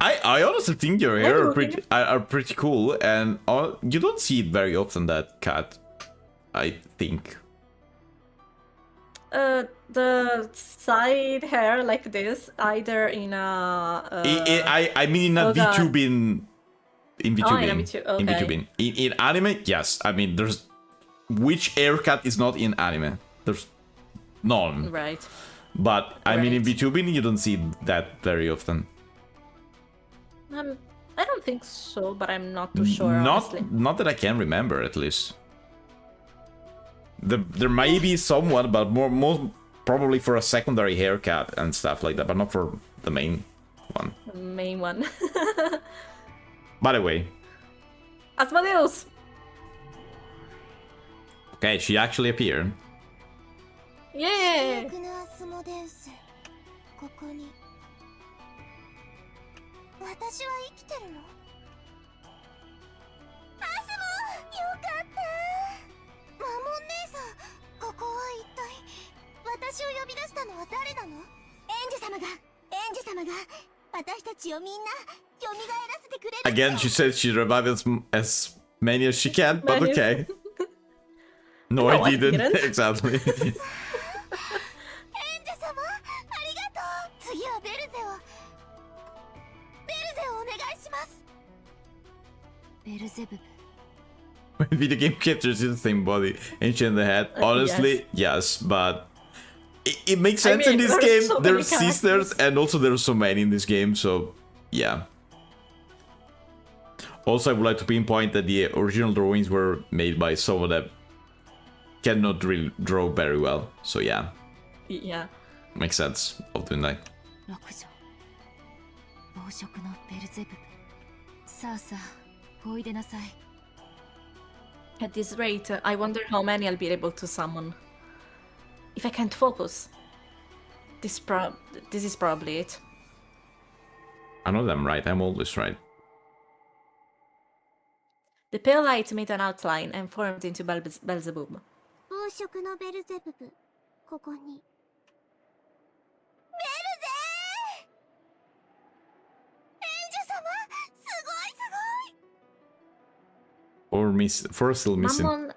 I honestly think your hair are pretty cool, and you don't see it very often, that cat. I think. The side hair like this, either in a. I mean in a VTubing. In VTubing. Oh, in a VTube, okay. In VTubing. In anime, yes. I mean, there's which haircut is not in anime? There's none. Right. But I mean, in Right. VTubing, you don't see that very often. I don't think so, but I'm not too sure. Honestly. Not that I can remember, at least. There may be someone, but more probably for a secondary haircut and stuff like that, but not for the main one. The main one. By the way. Asmodeus! Okay, she actually appeared. Yay! のアスモデウスここに私は生きてるのアスモよかったマモン姉さんここは一体私を呼び出したのは誰なのエンジ様が私たちをみんな蘇らせてくれる Again, she said she revived as many as she can, but okay. No, I didn't. Exactly. エンジ様ありがとう次はベルゼをお願いしますベルゼブブ when video game characters in the same body and shit in the head. Honestly, yes, but it makes sense in this game. So There's sisters, and also there's so many in this game, so yeah. Also, I would like to pinpoint that the original drawings were made by someone that cannot really draw very well, so yeah. Yeah. Makes sense of doing that. 6条暴食のベルゼブブさあさあおいでなさい At this rate, I wonder how many I'll be able to summon. If I can't focus, this is probably it. I know I'm right, I'm always right. The pale light made an outline and formed into Beelzebub. 暴食のベルゼブブここに Four still missing.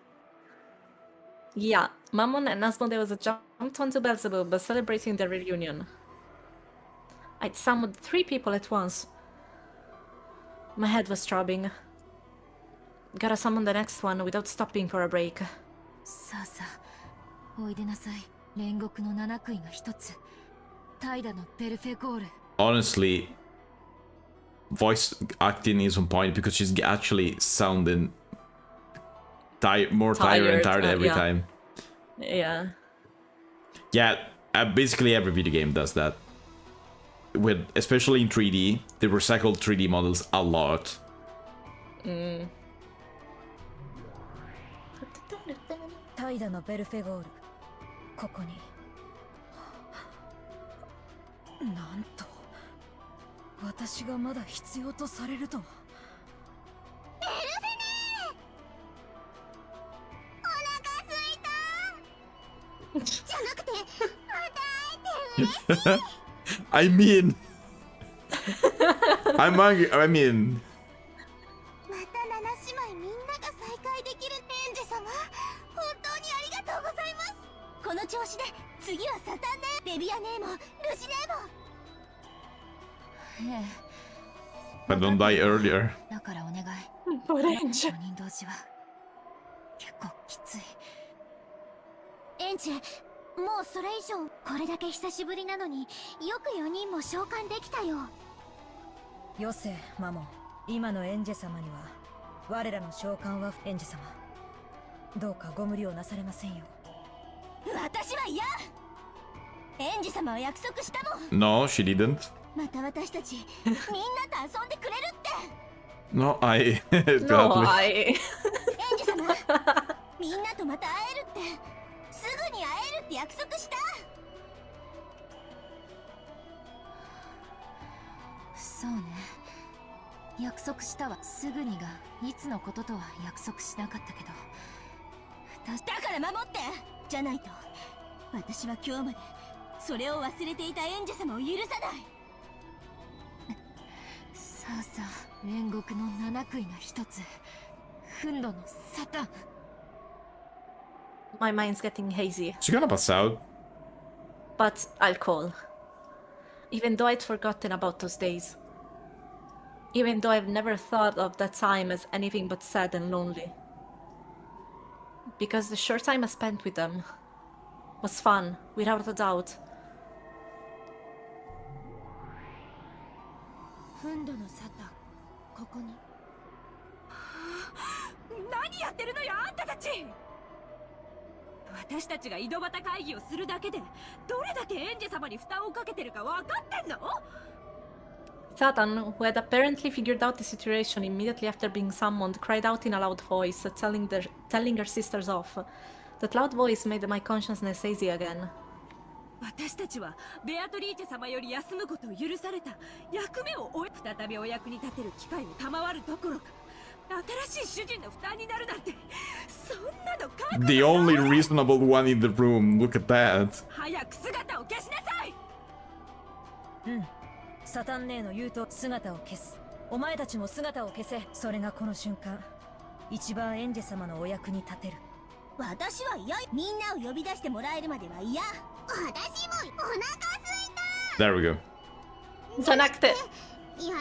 Mammon and Asmodeus jumped onto Beelzebub, celebrating their reunion. I'd summoned 3 people at once. My head was throbbing. Gotta summon the next one without stopping for a break. さあさあおいでなさい煉獄の七杭が一つ怠惰のペルフェゴール Honestly, voice acting is on point because she's actually sounding more tired and tired every time. Yeah. Yeah, basically every video game does that. With especially in 3D, they recycle 3D models a lot. 怠惰のベルフェゴールここになんと私がまだ必要とされるとはベルフェネお腹すいたじゃなくてまた会えて嬉しい I mean, I'm hungry. I mean, また七姉妹みんなが再会できるエンジ様本当にありがとうございますこの調子で次はサタンネレビアネーモルシネーモええ but don't die earlier. だからお願い Poor Angel. 4人同時は結構きついエンジェもうそれ以上これだけ久しぶりなのによく4人も召喚できたよよせマモン今のエンジェ様には我らの召喚はエンジェ様どうかご無理をなされませんよ私は嫌エンジェ様は約束したもん No, she didn't. また私たちみんなと遊んでくれるって No, I. No, gladly. エンジェ様みんなとまた会えるってすぐに会えるって約束したそうね約束したわすぐにがいつのこととは約束しなかったけどだから守ってじゃないと私は今日までそれを忘れていたエンジェ様を許さないさあさあ煉獄の七杭が一つ憤怒のサタン My mind's getting hazy. She's gonna pass out. But I'll call. Even though I'd forgotten about those days. Even though I've never thought of that time as anything but sad and lonely. Because the short time I spent with them was fun, without a doubt. 憤怒のサタンここに何やってるのよあんたたち私たちが井戸端会議をするだけでどれだけエンジェ様に負担をかけてるか分かってんの Satan, who had apparently figured out the situation immediately after being summoned, cried out in a loud voice, telling her sisters off. That loud voice made my consciousness hazy again. 私たちはベアトリーチェ様より休むことを許された役目を終え再びお役に立てる機会を賜るどころか新しい主人の負担になるなんてそんなの覚悟 The only reasonable one in the room. Look at that. 早く姿を消しなさいサタン姉の言うと姿を消すお前たちも姿を消せそれがこの瞬間一番エンジェ様のお役に立てる私は嫌みんなを呼び出してもらえるまでは嫌私もお腹すいた There we go. じゃなくてやっ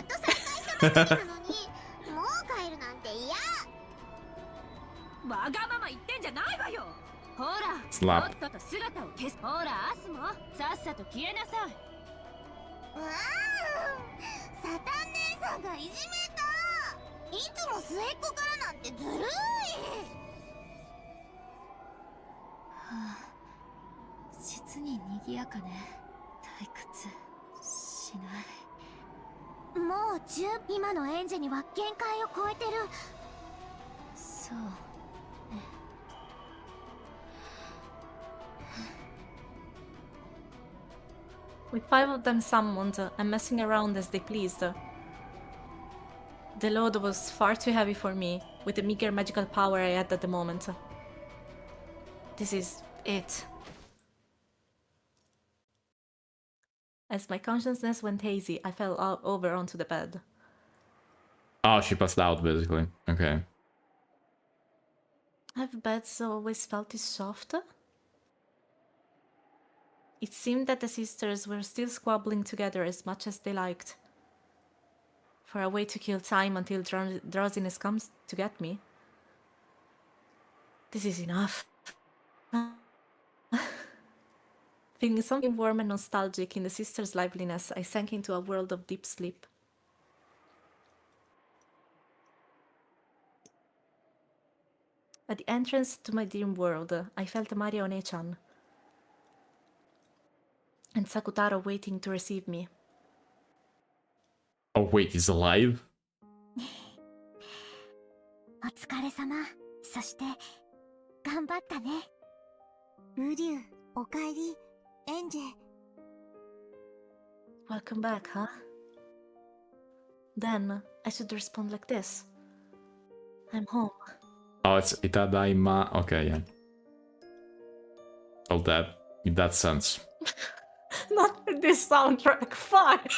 と再会したばかりなのにもう帰るなんて嫌わがまま言ってんじゃないわよ。ほら、 Slap. とっとと姿を消す。ほら、アスもさっさと消えなさい。わー、サタン姉さんがいじめた。いつも末っ子からなんてずるい。はあ、実に賑やかね。退屈しない。もう今のエンジェには限界を超えてる。そうね。With 5 of them summoned and messing around as they pleased, the load was far too heavy for me, with the meager magical power I had at the moment. This is it. As my consciousness went hazy, I fell over onto the bed. Oh, she passed out, basically. Okay. Have beds always felt this soft? It seemed that the sisters were still squabbling together as much as they liked. For a way to kill time until drowsiness comes to get me. This is enough. Feeling something warm and nostalgic in the sisters' liveliness, I sank into a world of deep sleep. At the entrance to my dream world, I felt Maria One-chan and Sakutaro waiting to receive me. Oh, wait, he's alive? お疲れ様。そして頑張ったね。ウリュウ、おかえり。エンジェ。 Welcome back, huh? Then I should respond like this. I'm home. Oh, it's Itadaima. Okay, yeah. Oh, that in that sense. Not with this soundtrack, fuck!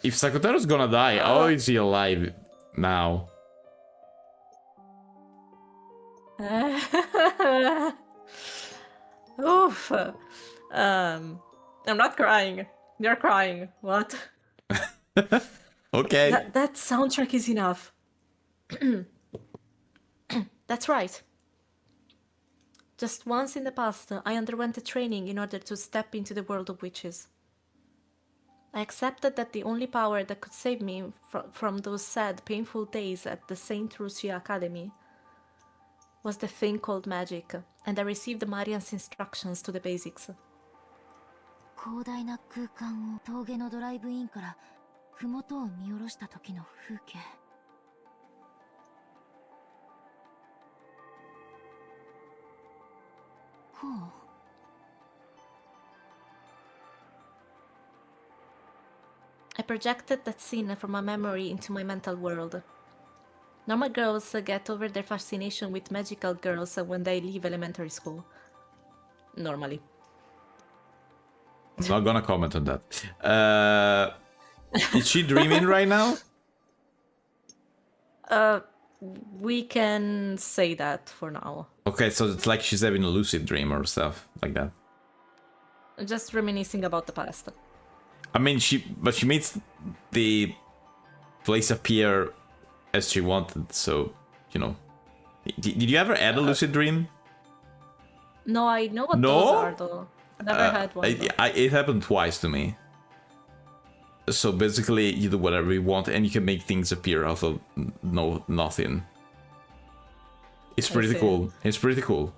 If Sakutaro's gonna die, how is he alive now? Oof. I'm not crying. You're crying. What? Okay. That soundtrack is enough. That's right. Just once in the past, I underwent a training in order to step into the world of witches. I accepted that the only power that could save me from those sad, painful days at the Saint Lucia Academy was the thing called magic, and I received Marian's instructions to the basics. 広大な空間を峠のドライブインから麓を見下ろした時の風景。こう。I projected that scene from my memory into my mental world. Normal girls get over their fascination with magical girls when they leave elementary school. Normally. I'm not gonna comment on that. Is she dreaming right now? We can say that for now. Okay, so it's like she's having a lucid dream or stuff like that. Just reminiscing about the past. I mean, she makes the place appear as she wanted, so, you know. Did you ever add a lucid dream? No, I know what No? those are though. Never had one. It happened twice to me. So basically, you do whatever you want, and you can make things appear out of nothing. It's pretty cool. It's pretty cool.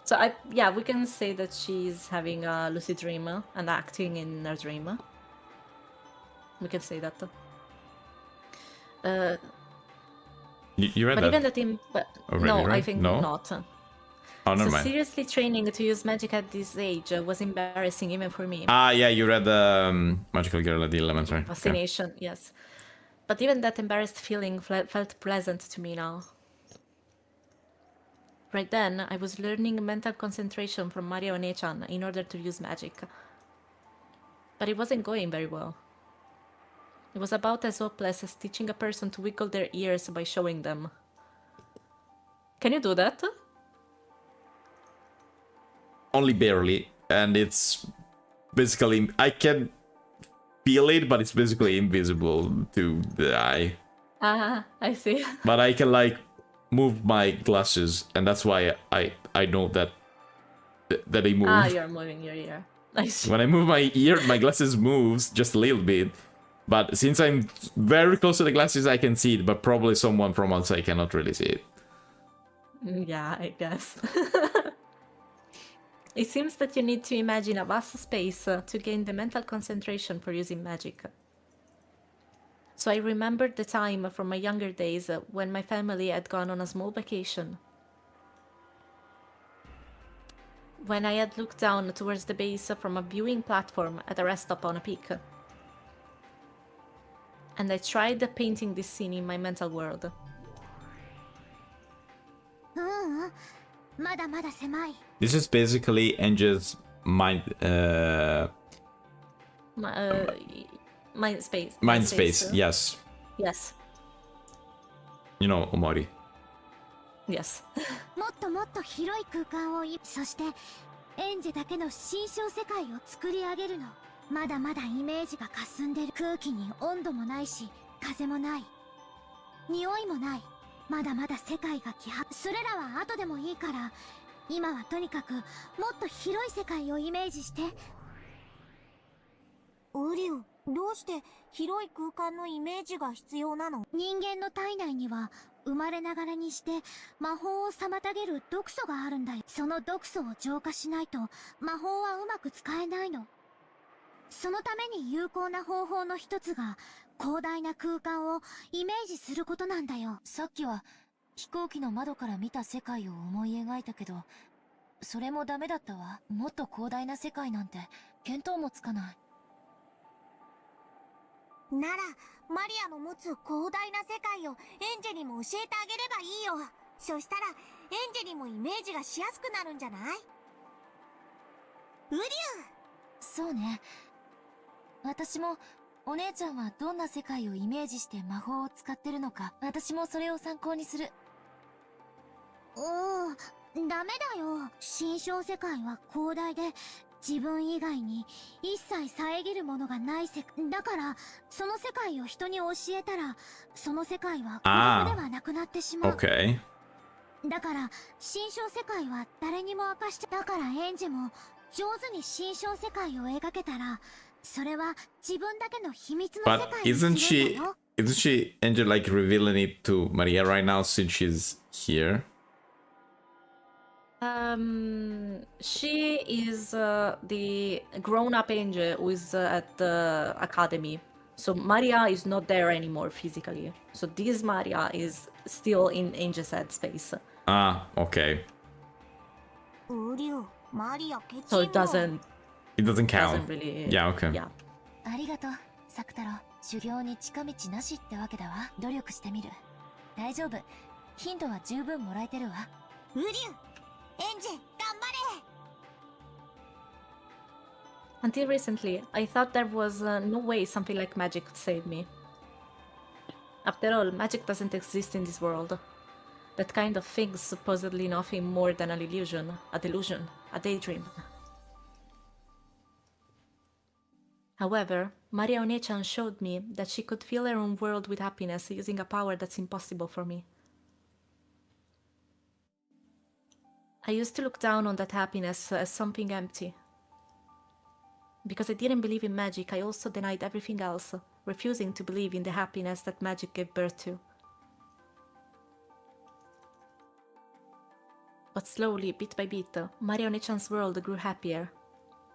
So we can say that she's having a lucid dream and acting in her dream. We can say that. You read but that? even that Already, no, right? I think No? not. Oh, never So mind. seriously training to use magic at this age was embarrassing even for me. Ah, yeah, you read the Magical Girl at the Elementary. Fascination, yes. But even that embarrassed feeling felt pleasant to me now. Right then, I was learning mental concentration from Maria One-chan in order to use magic. But it wasn't going very well. It was about as hopeless as teaching a person to wiggle their ears by showing them. Can you do that? Only barely, and it's basically, I can feel it, but it's basically invisible to the eye. I see. But I can like move my glasses, and that's why I know that they move. You're moving your ear. I see. When I move my ear, my glasses moves just a little bit. But since I'm very close to the glasses, I can see it. But probably someone from outside cannot really see it. Yeah, I guess. It seems that you need to imagine a vast space to gain the mental concentration for using magic. So I remembered the time from my younger days when my family had gone on a small vacation. When I had looked down towards the base from a viewing platform at a rest stop on a peak. And I tried painting this scene in my mental world. まだまだ狭い。 This is basically Angel's mind Mind space. mind space. Yes. Yes. You know, Omori. Yes. もっともっと広い空間をそしてエンジェだけの心象世界を作り上げるの。まだまだイメージが霞んでる。空気に温度もないし風もない匂いもない。まだまだ世界が希薄。それらは後でもいいから今はとにかくもっと広い世界をイメージして。ウリュウ、どうして広い空間のイメージが必要なの？人間の体内には生まれながらにして魔法を妨げる毒素があるんだよ。その毒素を浄化しないと魔法はうまく使えないの。そのために有効な方法の一つが広大な空間をイメージすることなんだよ。さっきは飛行機の窓から見た世界を思い描いたけど、それもダメだったわ。もっと広大な世界なんて見当もつかない。ならマリアの持つ広大な世界をエンジェにも教えてあげればいいよ。そしたらエンジェにもイメージがしやすくなるんじゃない？ウリュウ。そうね。私もお姉ちゃんはどんな世界をイメージして魔法を使ってるのか、私もそれを参考にする。ダメだよ。心象世界は広大で自分以外に一切遮るものがない世界だから、その世界を人に教えたらその世界は孤独ではなくなってしまう。Okay. だから心象世界は誰にも明かして、だからエンジェも上手に心象世界を描けたら、それは自分だけの秘密の世 But 界にするんだよ。 isn't she Angel like revealing it to Maria right now since she's here? She is the grown-up angel who is at the academy. So Maria is not there anymore physically. So this Maria is still in Angel's headspace. Ah, okay. So it doesn't count. really. Yeah, okay. Yeah. ありがとう、サクタロ。修行に近道なしってわけだわ。努力してみる。大丈夫。ヒントは十分もらえてるわ。ウリュウ、エンジェ、頑張れ。 Until recently, I thought there was no way something like magic could save me. After all, magic doesn't exist in this world. That kind of thing's supposedly nothing more than an illusion, a delusion, a daydream. However, Maria Onechan showed me that she could fill her own world with happiness using a power that's impossible for me. I used to look down on that happiness as something empty. Because I didn't believe in magic, I also denied everything else, refusing to believe in the happiness that magic gave birth to. But slowly, bit by bit, Maria Onechan's world grew happier.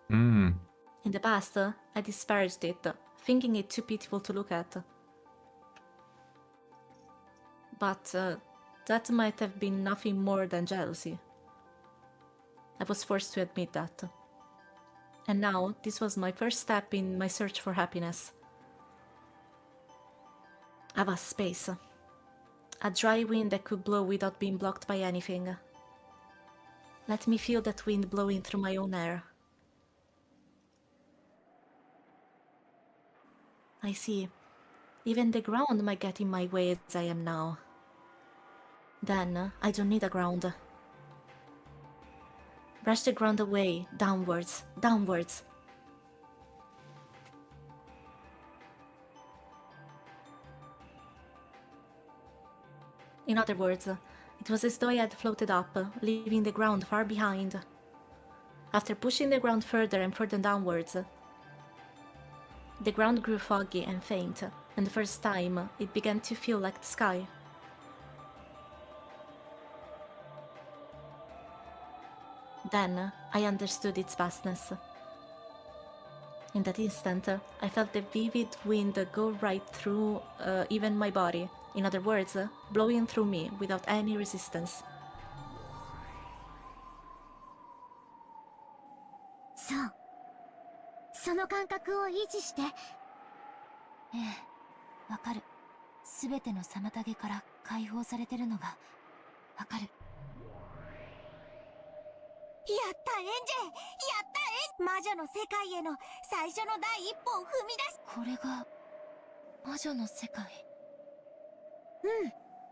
In the past, I disparaged it, thinking it too pitiful to look at. But that might have been nothing more than jealousy. I was forced to admit that. And now, this was my first step in my search for happiness. A vast space. A dry wind that could blow without being blocked by anything. Let me feel that wind blowing through my own air. I see. Even the ground might get in my way as I am now. Then, I don't need a ground. Brush the ground away, downwards, downwards. In other words, it was as though I had floated up, leaving the ground far behind. After pushing the ground further and further downwards, the ground grew foggy and faint, and the first time it began to feel like the sky. Then I understood its vastness. In that instant, I felt the vivid wind go right through even my body. In other words, blowing through me without any resistance. そう。その感覚を維持して。ええ、わかる。すべての妨げから解放されてるのがわかる。やったエンジェ、やった魔女の世界への最初の第一歩を踏み出す。これが魔女の世界。う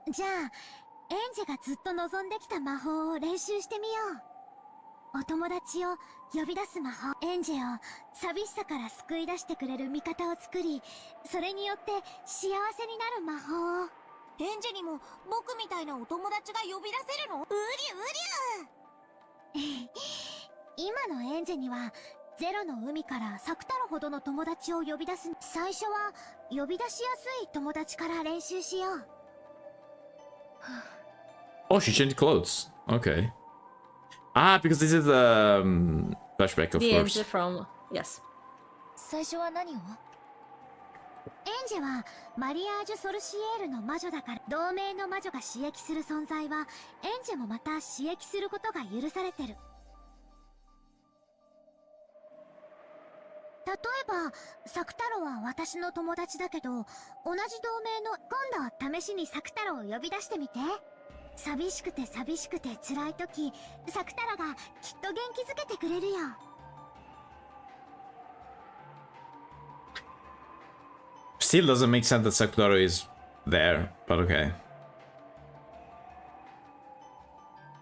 ん。じゃあエンジェがずっと望んできた魔法を練習してみよう。お友達を呼び出す魔法。エンジェを寂しさから救い出してくれる味方を作り、それによって幸せになる魔法を。エンジェにも僕みたいなお友達が呼び出せるの？うりゅうりゅう今のエンジェにはゼロの海からサクタロほどの友達を呼び出す。最初は呼び出しやすい友達から練習しよう。Oh, she changed clothes. Okay. Ah, because this is a flashback, of The course. angel from... yes. 最初は何を？エンジェはマリアージュ・ソルシエールの魔女だから、同盟の魔女が刺激する存在はエンジェもまた刺激することが許されてる。例えばサクタロは私の友達だけど、同じ同盟の今度試しにサクタロを呼び出してみて。寂しくて辛い時、サクタロがきっと元気づけてくれるよ。Still doesn't make sense that Sakutaro is there, but okay.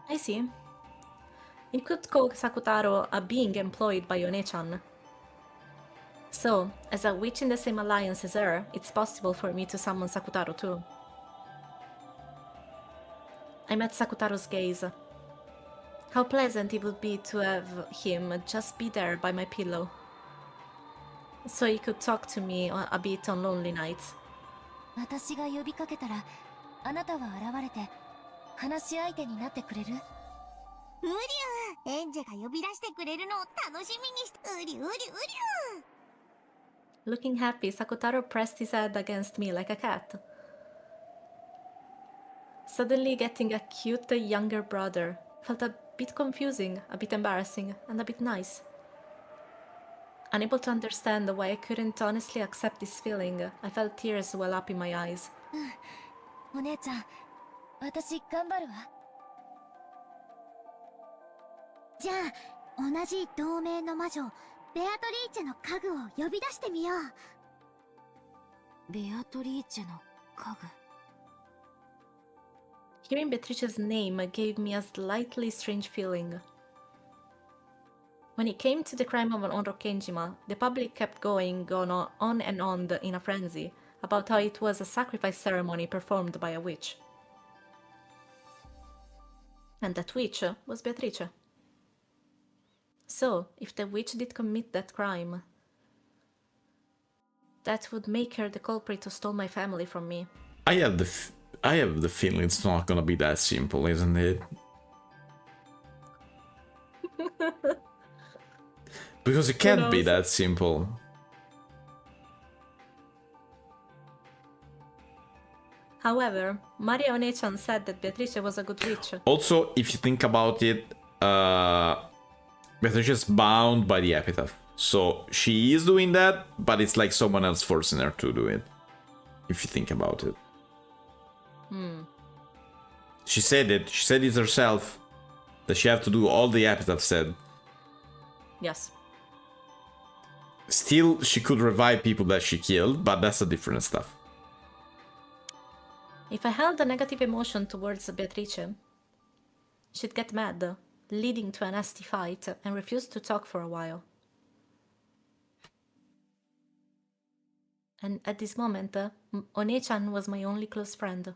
I see. It could call Sakutaro a being employed by One-chan. So, as a witch in the same alliance as her, it's possible for me to summon Sakutaro too. I met Sakutaro's gaze. How pleasant it would be to have him just be there by my pillow. So he could talk to me a bit on lonely nights. 私が呼びかけたら、あなたは現れて話し相手になってくれる？うりゅう、エンジェが呼び出してくれるのを楽しみにして。うりゅうりゅうりゅう。 Looking happy, Sakutaro pressed his head against me like a cat. Suddenly getting a cute younger brother felt a bit confusing, a bit embarrassing, and a bit nice. Unable to understand why I couldn't honestly accept this feeling, I felt tears well up in my eyes. お姉ちゃん、私頑張るわ。じゃあ、同じ同盟の魔女、ベアトリーチェの家具を呼び出してみよう。ベアトリーチェの家具。Hearing Beatrice's name gave me a slightly strange feeling. When it came to the crime of Onro Kenjima, the public kept going on and on in a frenzy about how it was a sacrifice ceremony performed by a witch. And that witch was Beatrice. So, if the witch did commit that crime, that would make her the culprit who stole my family from me. I have the feeling it's not gonna be that simple, isn't it? Because it can't be that simple. However, Maria One-chan said that Beatrice was a good witch. Also, if you think about it, Beatrice is bound by the epitaph. So she is doing that, but it's like someone else forcing her to do it. If you think about it. She said it herself, that she had to do all the epitaph said. Yes. Still, she could revive people that she killed, but that's a different stuff. If I held a negative emotion towards Beatrice, she'd get mad, leading to a nasty fight, and refuse to talk for a while. And at this moment, One-chan was my only close friend.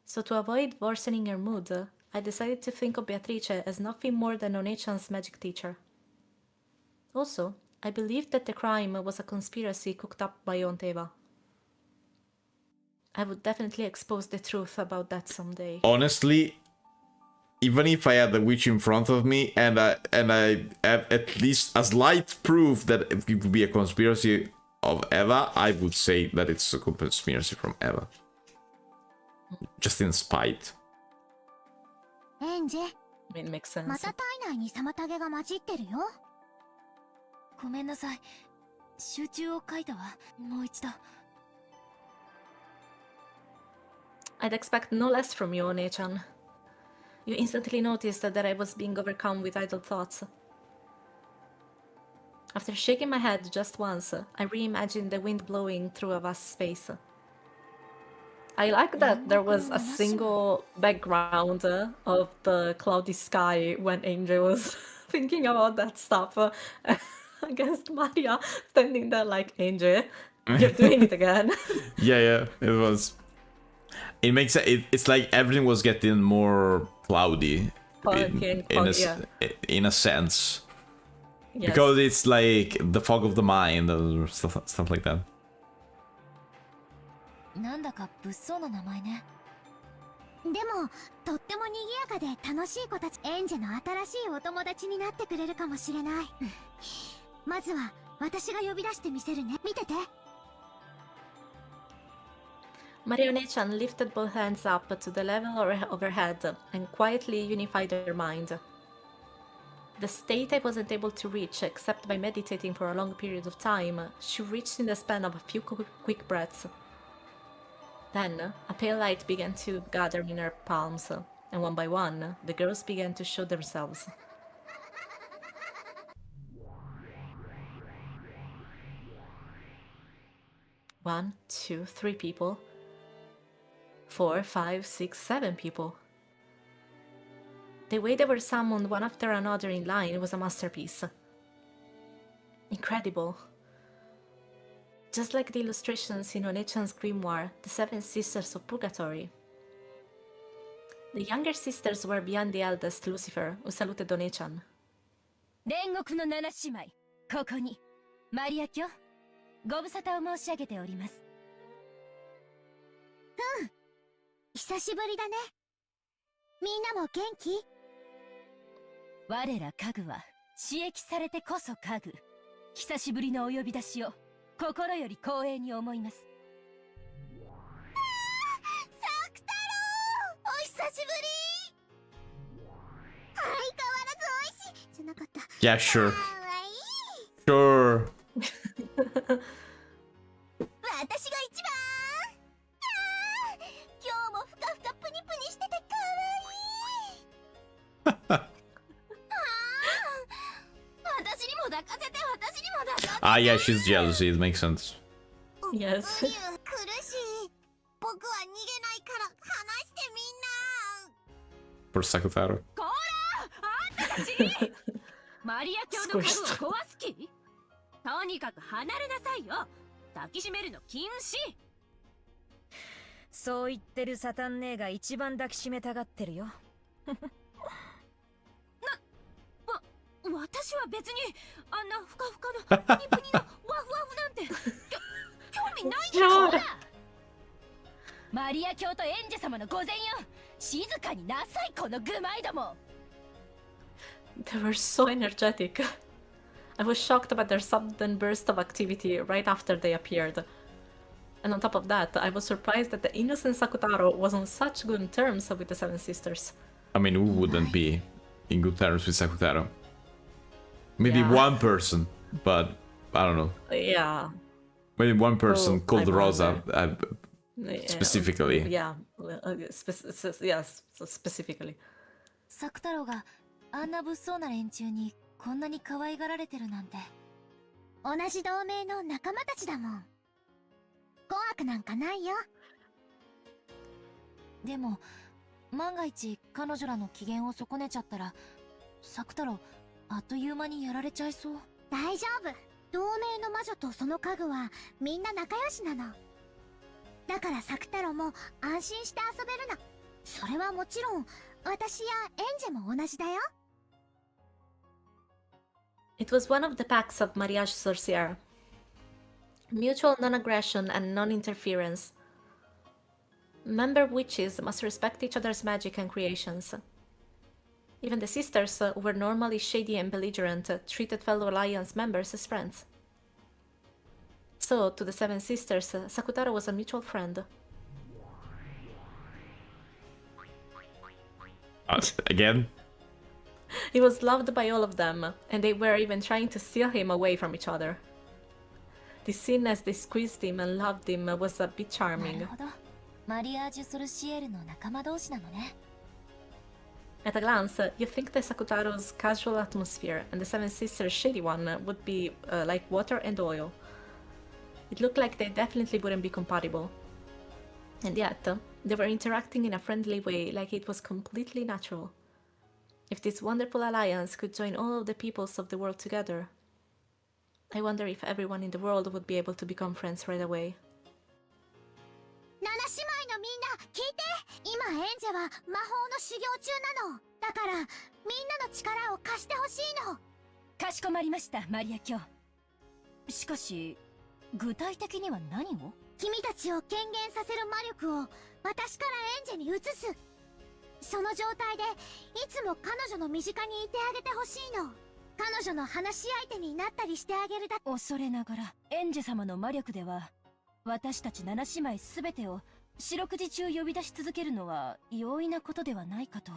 So to avoid worsening her mood, I decided to think of Beatrice as nothing more than Onechan's magic teacher. Also, I believed that the crime was a conspiracy cooked up by Onteva. I would definitely expose the truth about that someday. Honestly, even if I had the witch in front of me and I have at least a slight proof that it could be a conspiracy of Eva, I would say that it's a conspiracy from Eva. Just in spite. エンジェ、 I mean, it makes ま sense. た体内に妨げが混じってるよ。ごめんなさい。集中を解いたわ。もう一度。I'd expect no less from you, Onechan. You instantly noticed that I was being overcome with idle thoughts. After shaking my head just once, I reimagined the wind blowing through a vast space. I like that there was a single background of the cloudy sky when Angel was thinking about that stuff against Maria, standing there like, Angel, you're doing it again. Yeah, it was. It makes it's like everything was getting more cloudy in a sense. Yes. Because it's like the fog of the mind or stuff like that. なんだか物騒な名前ね。でもとっても賑やかで楽しい子たち。エンジェの新しいお友達になってくれるかもしれない。まずは私が呼び出してみせるね。見てて。Marionette-chan lifted both hands up to the level of her head and quietly unified her mind. The state I wasn't able to reach except by meditating for a long period of time, she reached in the span of a few quick breaths. Then, a pale light began to gather in her palms, and one by one, the girls began to show themselves. One, two, three people. 4, 5, 6, 7 people. The way they were summoned one after another in line was a masterpiece. Incredible. Just like the illustrations in Onechan's grimoire, the Seven Sisters of Purgatory. The younger sisters were beyond the eldest, Lucifer, who saluted Onechan. 煉獄の七姉妹、ここにマリア卿、ご無沙汰を申し上げております。久しぶりだね。みんなも元気？我ら家具は刺激されてこそ家具。久しぶりのお呼び出しを心より光栄に思います。サク太郎、お久しぶり。相変わらず美味しいじゃなかった。 Yeah, sure. かわいい。 Sure. 私が一番。今日もふかふかプニプニしててかわいい。私にも抱かせて、私にも抱かせて。Ah, yeah, she's jealous. It makes sense. Yes. 苦しい。僕は逃げないから話してみんな。 For Sakutaro. こら、あんたたちマリア卿の家具を壊す気？とにかく離れなさいよ。抱きしめるの禁止。そう言ってるサタン姉が一番抱きしめたがってるよ。私は別にあんなふかふかのプニプニのワフワフなんて興味ないでほら。マリア卿とエンジェ様の御前よ。静かになさい、この愚昧ども。 They were so energetic. I was shocked by their sudden burst of activity right after they appeared. And on top of that, I was surprised that the innocent Sakutaro was on such good terms with the Seven Sisters. I mean, who wouldn't be in good terms with Sakutaro? Maybe Yeah. one person, but I don't know. Yeah. Maybe one person Oh, called I Rosa Yeah. specifically. Yeah. Yes, specifically. サク太郎があんな物騒な連中にこんなに可愛がられてるなんて。同じ同盟の仲間たちだもん。怖くなんかないよ。でも万が一彼女らの機嫌を損ねちゃったら、サク太郎あっという間にやられちゃいそう。大丈夫。同盟の魔女とその家具はみんな仲良しなの。だからサク太郎も安心して遊べるの。それはもちろん私やエンジェも同じだよ。 It was one of the pacts of Mariage Sorcière. Mutual non-aggression and non-interference. Member witches must respect each other's magic and creations. Even the sisters, who were normally shady and belligerent, treated fellow Alliance members as friends. So, to the Seven Sisters, Sakutaro was a mutual friend. Again? He was loved by all of them, and they were even trying to steal him away from each other. The scene as they squeezed him and loved him was a bit な charming. るほど。マリアージュ・ソルシエールの仲間同士なのね。 At a glance, you think that Sakutaro's casual atmosphere and the Seven Sisters' shady one would be like water and oil. It looked like they definitely wouldn't be compatible. And yet, they were interacting in a friendly way like it was completely natural. If this wonderful alliance could join all of the peoples of the world together, I wonder if everyone in the world would be able to become friends right away. 七姉妹のみんな聞いて。今エンジェは魔法の修行中なの。だからみんなの力を貸してほしいの。かしこまりました、マリア卿。しかし、具体的には何を？君たちを権限させる魔力を私からエンジェに移す。その状態でいつも彼女の身近にいてあげてほしいの。彼女の話し相手になったりしてあげるだ。恐れながら、エンジェ様の魔力では、私たち七姉妹すべてを四六時中呼び出し続けるのは容易なことではないかと。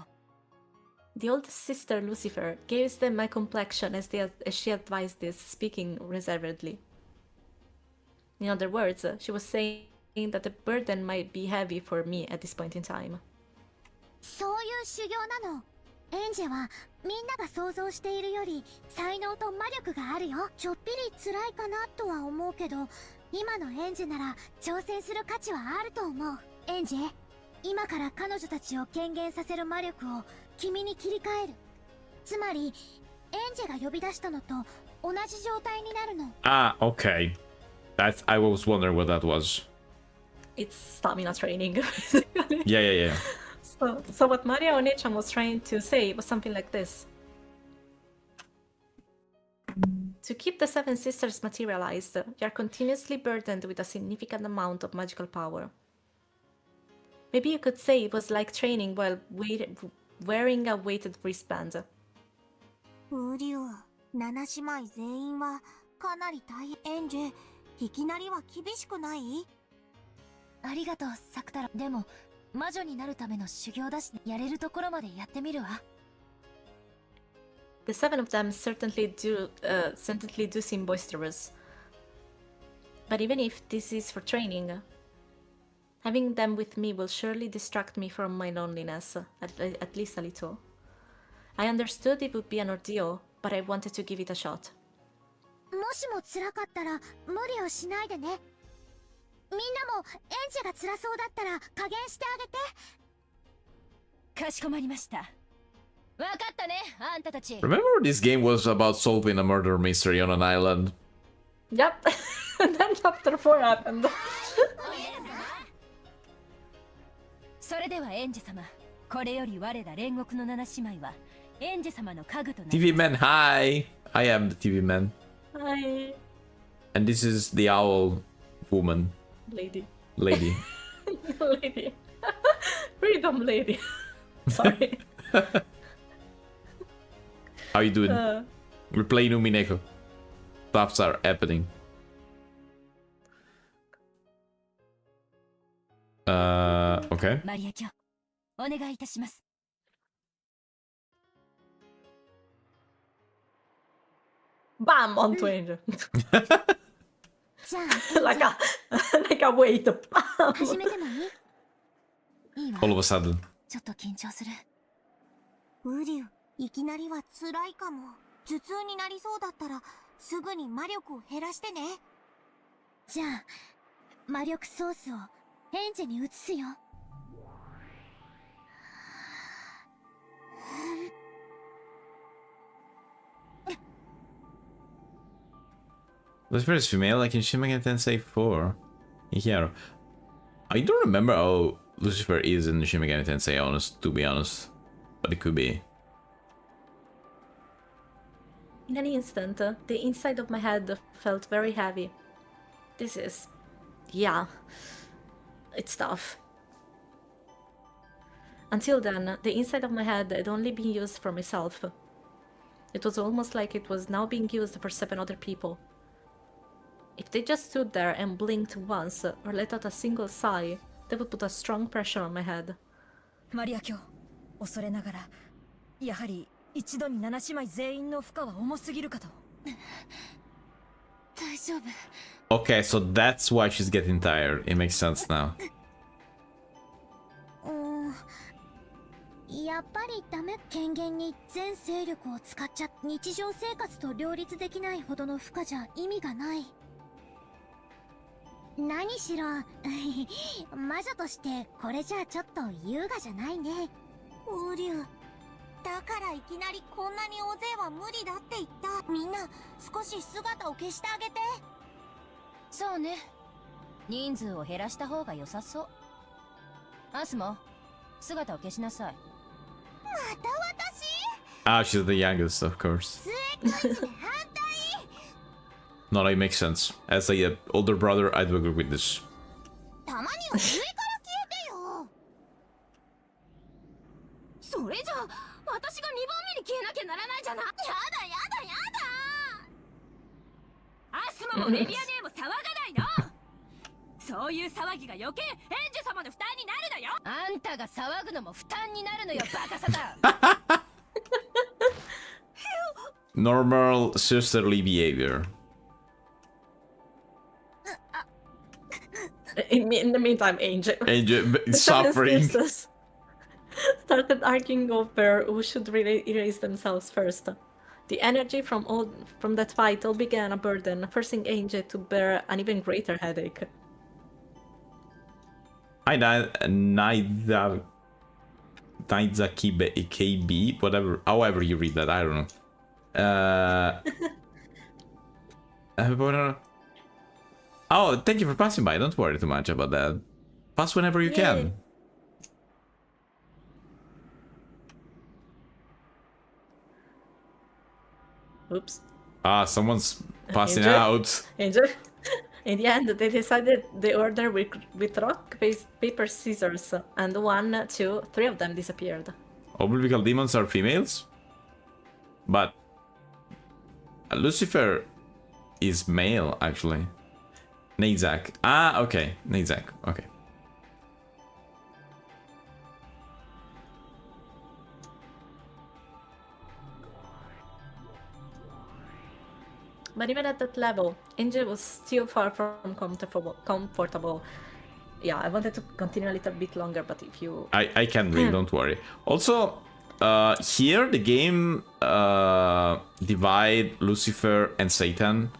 The oldest sister, Lucifer, gazed them my complexion as she advised this, speaking reservedly. In other words, she was saying that the burden might be heavy for me at this point in time. そういう修行なの。エンジェはみんなが想像しているより才能と魔力があるよ。ちょっぴり辛いかなとは思うけど、今のエンジェなら挑戦する価値はあると思う。エンジェ、今から彼女たちを権限させる魔力を君に切り替える。つまりエンジェが呼び出したのと同じ状態になるの。 Ah, okay. I was wondering what that was. It's stamina training, basically. Yeah. So what Maria Onechan was trying to say was something like this. To keep the Seven Sisters materialized, you are continuously burdened with a significant amount of magical power. Maybe you could say it was like training while wearing a weighted wristband. ウリュウ、七姉妹全員はかなり大変。エンジェ、いきなりは厳しくない？ありがとう、サクタラ。でも魔女になるための修行だし、やれるところまでやってみるわ。The seven of them certainly do seem boisterous. But even if this is for training, having them with me will surely distract me from my loneliness, at least a little. I understood it would be an ordeal, but I wanted to give it a shot. もしも辛かったら無理をしないでね。みんなもエンジェが辛そうだったら加減してあげて。かしこまりました。わかったね、あんたたち。 Remember this game was about solving a murder mystery on an island? Yep. And then chapter 4 happened. それではエンジェ様、これより我ら煉獄の七姉妹はエンジェ様の家具となり TV man, hi! I am the TV man. Hi, And this is the owl woman. lady. Lady. Lady. Very dumb lady. Sorry. How you doing? We're playing Umineko. Stuffs are happening. Okay. マリア卿、お願いいたします。 Bam! Onto Angel. じゃあ like a weight. Bam! 始めてもいい？いいわ。 All of a sudden. ちょっと緊張する。ウリュウ、いきなりは辛いかも。頭痛になりそうだったらすぐに魔力を減らしてね。じゃあ魔力ソースをエンジェに移すよ。 This first female like in Shin Megami Tensei 4. Hikaru. I don't remember how Lucifer is in Shin Megami Tensei, honest, to be honest. But it could be. In an instant, the inside of my head felt very heavy. This is... yeah, it's tough. Until then, the inside of my head had only been used for myself. It was almost like it was now being used for 7 other people. If they just stood there and blinked once, or let out a single sigh, they would put a strong pressure on my head. マリア卿、恐れながら、やはり一度に7姉妹全員の負荷は重すぎるかと。大丈夫。Okay, so that's why she's getting tired. It makes sense now. やっぱりダメ。権限に全勢力を使っちゃ日常生活と両立できないほどの負荷じゃ意味がない。何しろ魔女としてこれじゃちょっと優雅じゃないね。ウリュウ、だからいきなりこんなに大勢は無理だって言った。みんな少し姿を消してあげて。そうね、人数を減らした方が良さそう。アスモ、姿を消しなさい。また私？ Ah, she's the youngest, of course. 末っ子いじめ反対。No, it makes sense. As a older brother, I do agree with this. たまには上から消えてよ。それじゃあ私が2番目に消えなきゃならないじゃない。やだやだやだ。アスモもレビアネーも騒がないの。そういう騒ぎが余計エンジェ様の負担になるのよ。あんたが騒ぐのも負担になるのよ、バカサタ。Normal sisterly behavior. In the meantime, Angel And suffering. started arguing over who should really erase themselves first. The energy from that fight all began a burden, forcing Angel to bear an even greater headache. Naida KB, whatever, however you read that, I don't know. Oh, thank you for passing by. Don't worry too much about that. Pass whenever you can. Oops. Ah, someone's passing Angel? out. Angel? In the end, they decided the order with rock, paper, scissors, and 1, 2, 3 of them disappeared. Oblivical demons are females? But Lucifer is male, actually. Nazak. Ah, okay. Nazak. Okay. But even at that level, Angel was still far from comfortable. Yeah, I wanted to continue a little bit longer, but if you... I can read, don't worry. Also, here the game divide Lucifer and Satan,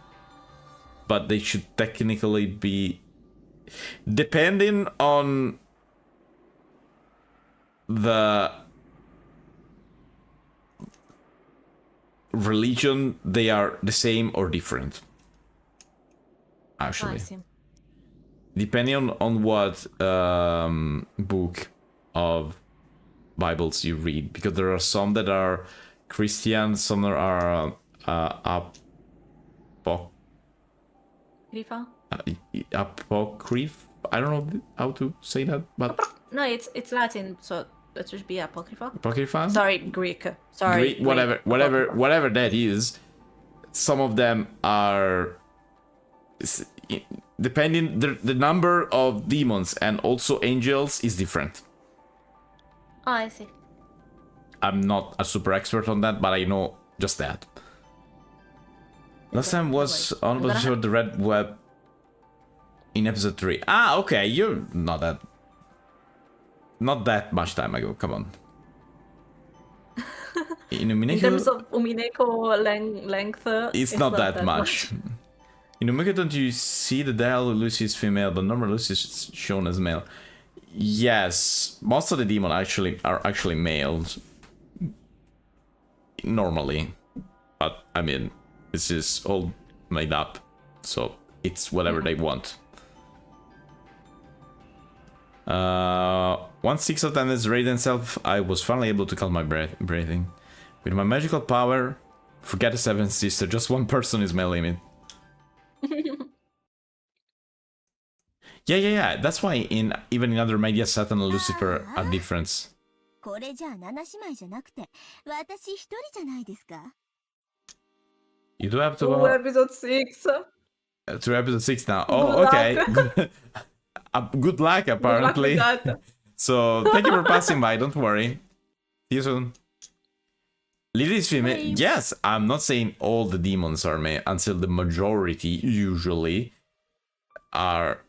but they should technically be... Depending on the religion, they are the same or different. Actually. I see. Depending on what book of Bibles you read, because there are some that are Christian, some that are apocryph. I don't know how to say that, but no, it's Latin, so that should be apocrypha. Apocrypha? Sorry, Greek. Sorry, Greek, whatever that is. Some of them are depending the number of demons and also angels is different. Oh, I see. I'm not a super expert on that, but I know just that. Last time was on the red web in episode 3. Ah, okay, you're not that much time ago. Come on. In Umineko, in terms of Umineko length, it's not that much. In Umineko, don't you see the dial Lucy is female, but normal Lucy is shown as male? Yes, most of the demons are actually males. Normally, but I mean, this is all made up, so it's whatever they want. Once 6 of them is radiant self, I was finally able to calm my breathing. With my magical power, forget the 7th sister, just one person is my limit. Yeah. That's why even in other media, Satan and Lucifer are different. これじゃあ7姉妹じゃなくて私一人じゃないですか You do have to Oh, episode 6. to episode 6 now. Good Oh, okay. luck. Good luck, apparently. Good luck with that. So, thank you for passing by, don't worry. See you soon. Lily is female. Bye. Yes, I'm not saying all the demons are male, until the majority, usually, are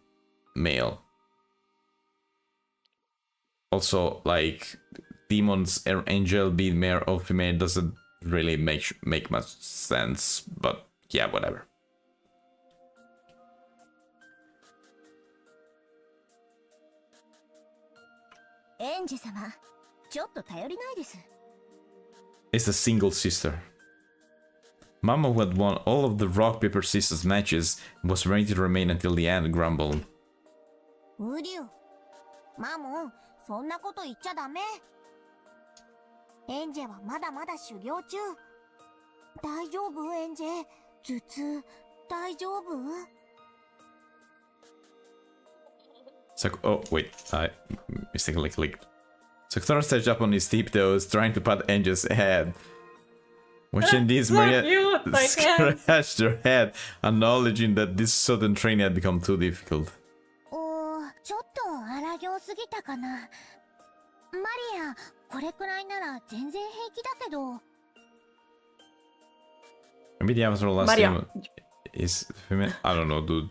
male. Also, like, demons, angel being male or female doesn't really make much sense, but yeah, whatever. It's a single sister. Mama, who had won all of the rock paper scissors matches, was ready to remain until the end, grumbled. ウリュウマモンそんなこと言っちゃダメエンジェはまだまだ修行中大丈夫エンジェ頭痛大丈夫 Oh, wait, I mistakenly clicked. Sakura stepped up on his tiptoes, trying to pat Angel's head. Watching this, So Maria cute, my cat. scratched her head, acknowledging that this sudden training had become too difficult. ちょっと荒行すぎたかなマリアこれくらいなら全然平気だけど Maybe the avatar last Maria. name is female. I don't know, dude.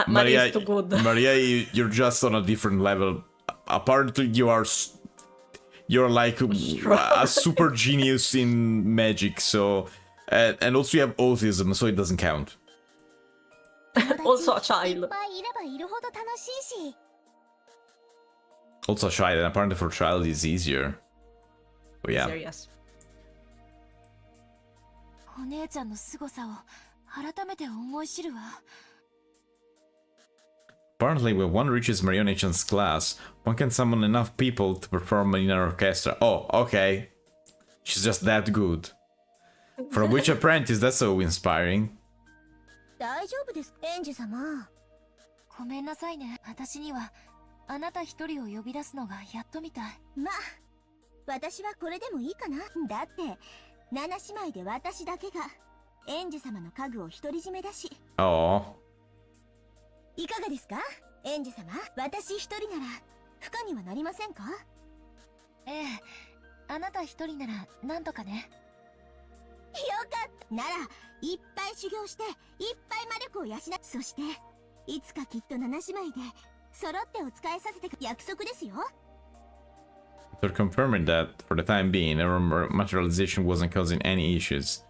Maria is too good. Maria, you're just on a different level. Apparently, you're like a super genius in magic. So, and also you have autism, so it doesn't count. Also a いっ child. ぱいいればいるほど楽しいし Also a child, and apparently for a child is easier. But yeah. Serious. お姉ちゃんの凄さを改めて思い知るわ。 Apparently, when one reaches Marionette's class, one can summon enough people to perform in an orchestra. Oh, okay. She's just that good. For a witch apprentice, that's so inspiring. 大丈夫ですエンジェ様ごめんなさいね。私にはあなた一人を呼び出すのがやっとみたい。まあ私はこれでもいいかなだって7姉妹で私だけがエンジェ様の家具を独り占めだし Oh. いかがですかエンジェ様私一人なら不可にはなりませんかええ、あなた一人ならなんとかね。よかったならいっぱい修行していっぱい魔力を養っそしていつかきっと7姉妹で揃ってお仕えさせて約束ですよ They're confirming that, for the time being, her materialization wasn't causing any issues.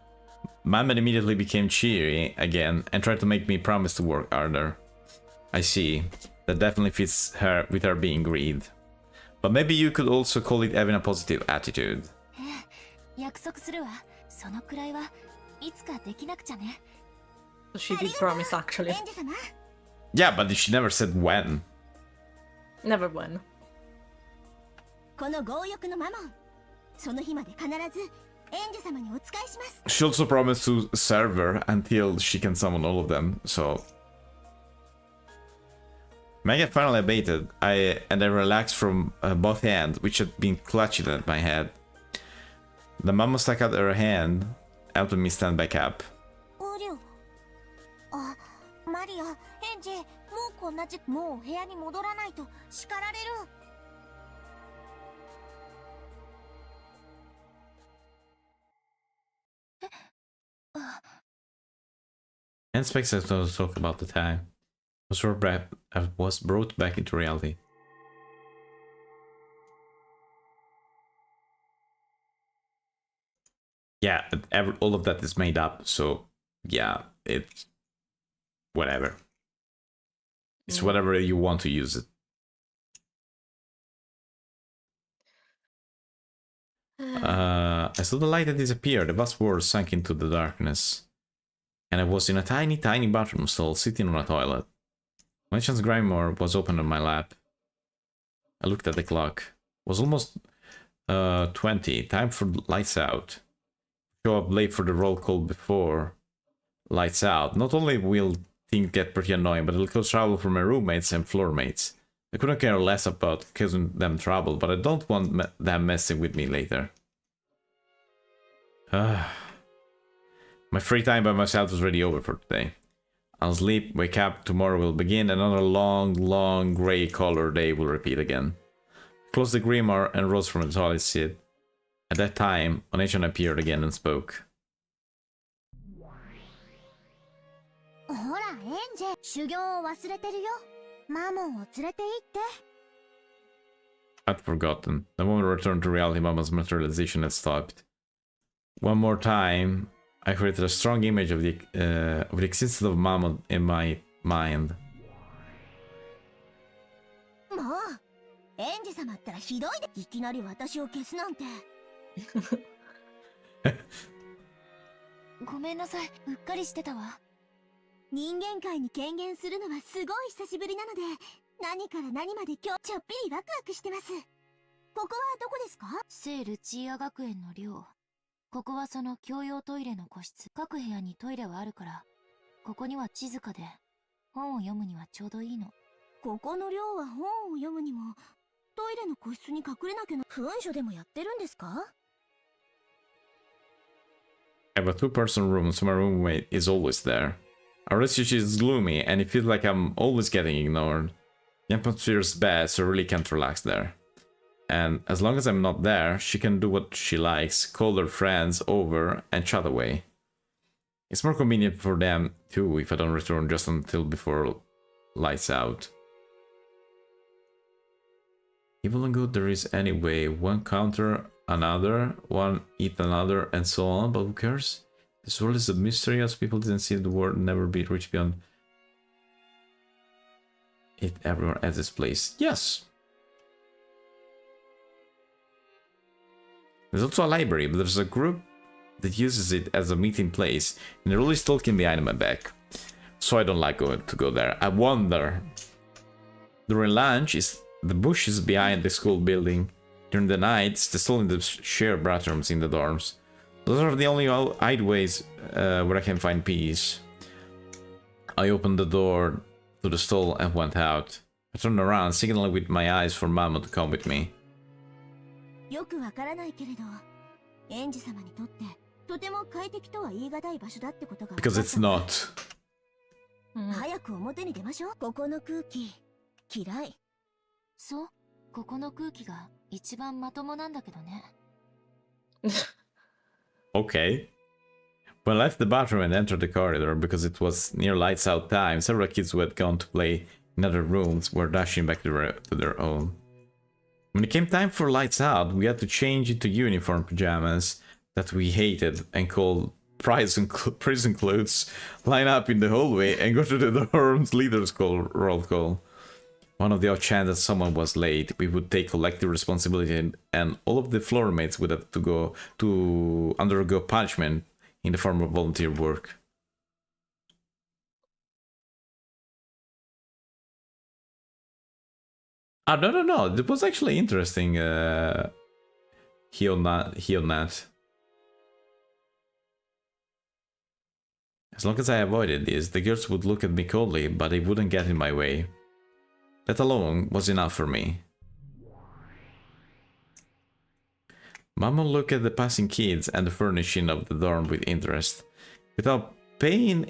Mama immediately became cheery again and tried to make me promise to work harder. I see. That definitely fits her with her being greed. But maybe you could also call it having a positive attitude. 約束するわ。そのくらいはいつかできなくちゃね。 She did promise, actually. エンジェ様 Yeah, but she never said when. Never won. この強欲のマモンその日まで必ずエンジェ様にお仕えします She also promised to serve her until she can summon all of them, so... Mega finally abated, and I relaxed from both hands, which had been clutching at my head. The mama stuck out her hand, helping me stand back up. ウリュウあマリアエンジェもうこんなもう部屋に戻らないと叱られる And Specs has to talk about the time. Was brought back into reality. Yeah, all of that is made up, so yeah, it's whatever. It's whatever you want to use it. I saw the light that disappeared, the vast world sank into the darkness. And I was in a tiny, tiny bathroom stall, sitting on a toilet. Mansion's Grimoire was open on my lap. I looked at the clock. It was almost 20. Time for lights out. Show up late for the roll call before lights out. Not only will things get pretty annoying, but it'll cause trouble for my roommates and floor mates. I couldn't care less about causing them trouble, but I don't want them messing with me later. My free time by myself is already over for today. I'll sleep, wake up, tomorrow will begin, another long grey color day will repeat again. Closed the grimoire and rose from the toilet seat. At that time, Onechan appeared again and spoke. ほら、エンジェ、修行を忘れてるよ。マモンを連れて行って。 I'd forgotten. The moment I returned to reality, Mama's materialization had stopped. One more time, I created a strong image of the existence of Mama in my mind. もう、エンジ様ったらひどいで。いきなり私を消すなんて。ごめんなさい、うっかりしてたわ。人間界に権限するのはすごい久しぶりなので、何から何まで今日ちょっぴりワクワクしてます。ここはどこですか？聖ルチア学園の寮。ここはその共用トイレの個室。各部屋にトイレはあるから、ここには静かで、本を読むにはちょうどいいの。ここの寮は本を読むにも、トイレの個室に隠れなきゃな。文書でもやってるんですか？ I have a two-person room, so my roommate is always there. Our relationship is gloomy, and it feels like I'm always getting ignored. The atmosphere is bad, so I really can't relax there. And as long as I'm not there, she can do what she likes, call her friends over, and chat away. It's more convenient for them, too, if I don't return just until before lights out. Evil and good there is anyway. One counter another, one eat another, and so on, but who cares? This world is a mystery, as people didn't see the world never be reached beyond it. Everyone has its place. Yes! There's also a library, but there's a group that uses it as a meeting place, and they're always talking behind my back. So I don't like to go there. I wonder. During lunch, the bushes behind the school building. During the nights, the stall in the shared bathrooms in the dorms. Those are the only hideaways where I can find peace. I opened the door to the stall and went out. I turned around, signaling with my eyes for Mama to come with me. よくわからないけれど、エンジ様にとってとても快適とは言い難い場所だってことが。Because it's not. 早く表に出ましょう。ここの空気嫌い。そう、ここの空気が一番まともなんだけどね。Okay. When I left the bathroom and entered the corridor, because it was near lights out time, several kids who had gone to play in other rooms were dashing back to their own. When it came time for lights out, we had to change into uniform pajamas that we hated and called prison clothes, line up in the hallway and go to the dorm's leader's roll call. One of the odd chance that someone was late, we would take collective responsibility, and all of the floor mates would have to undergo punishment in the form of volunteer work. No. It was actually interesting. Heonat. As long as I avoided this, the girls would look at me coldly, but they wouldn't get in my way. That alone was enough for me. Mama looked at the passing kids and the furnishing of the dorm with interest. Without paying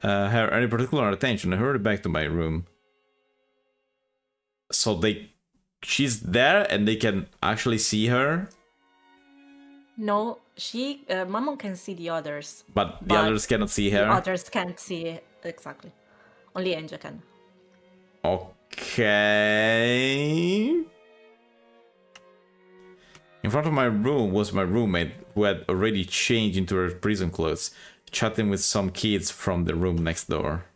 her any particular attention, I hurried back to my room. So she's there and they can actually see her? No, Mammon can see the others. But the others cannot see her? The others can't see, exactly. Only Angel can. Okay. In front of my room was my roommate, who had already changed into her prison clothes, chatting with some kids from the room next door.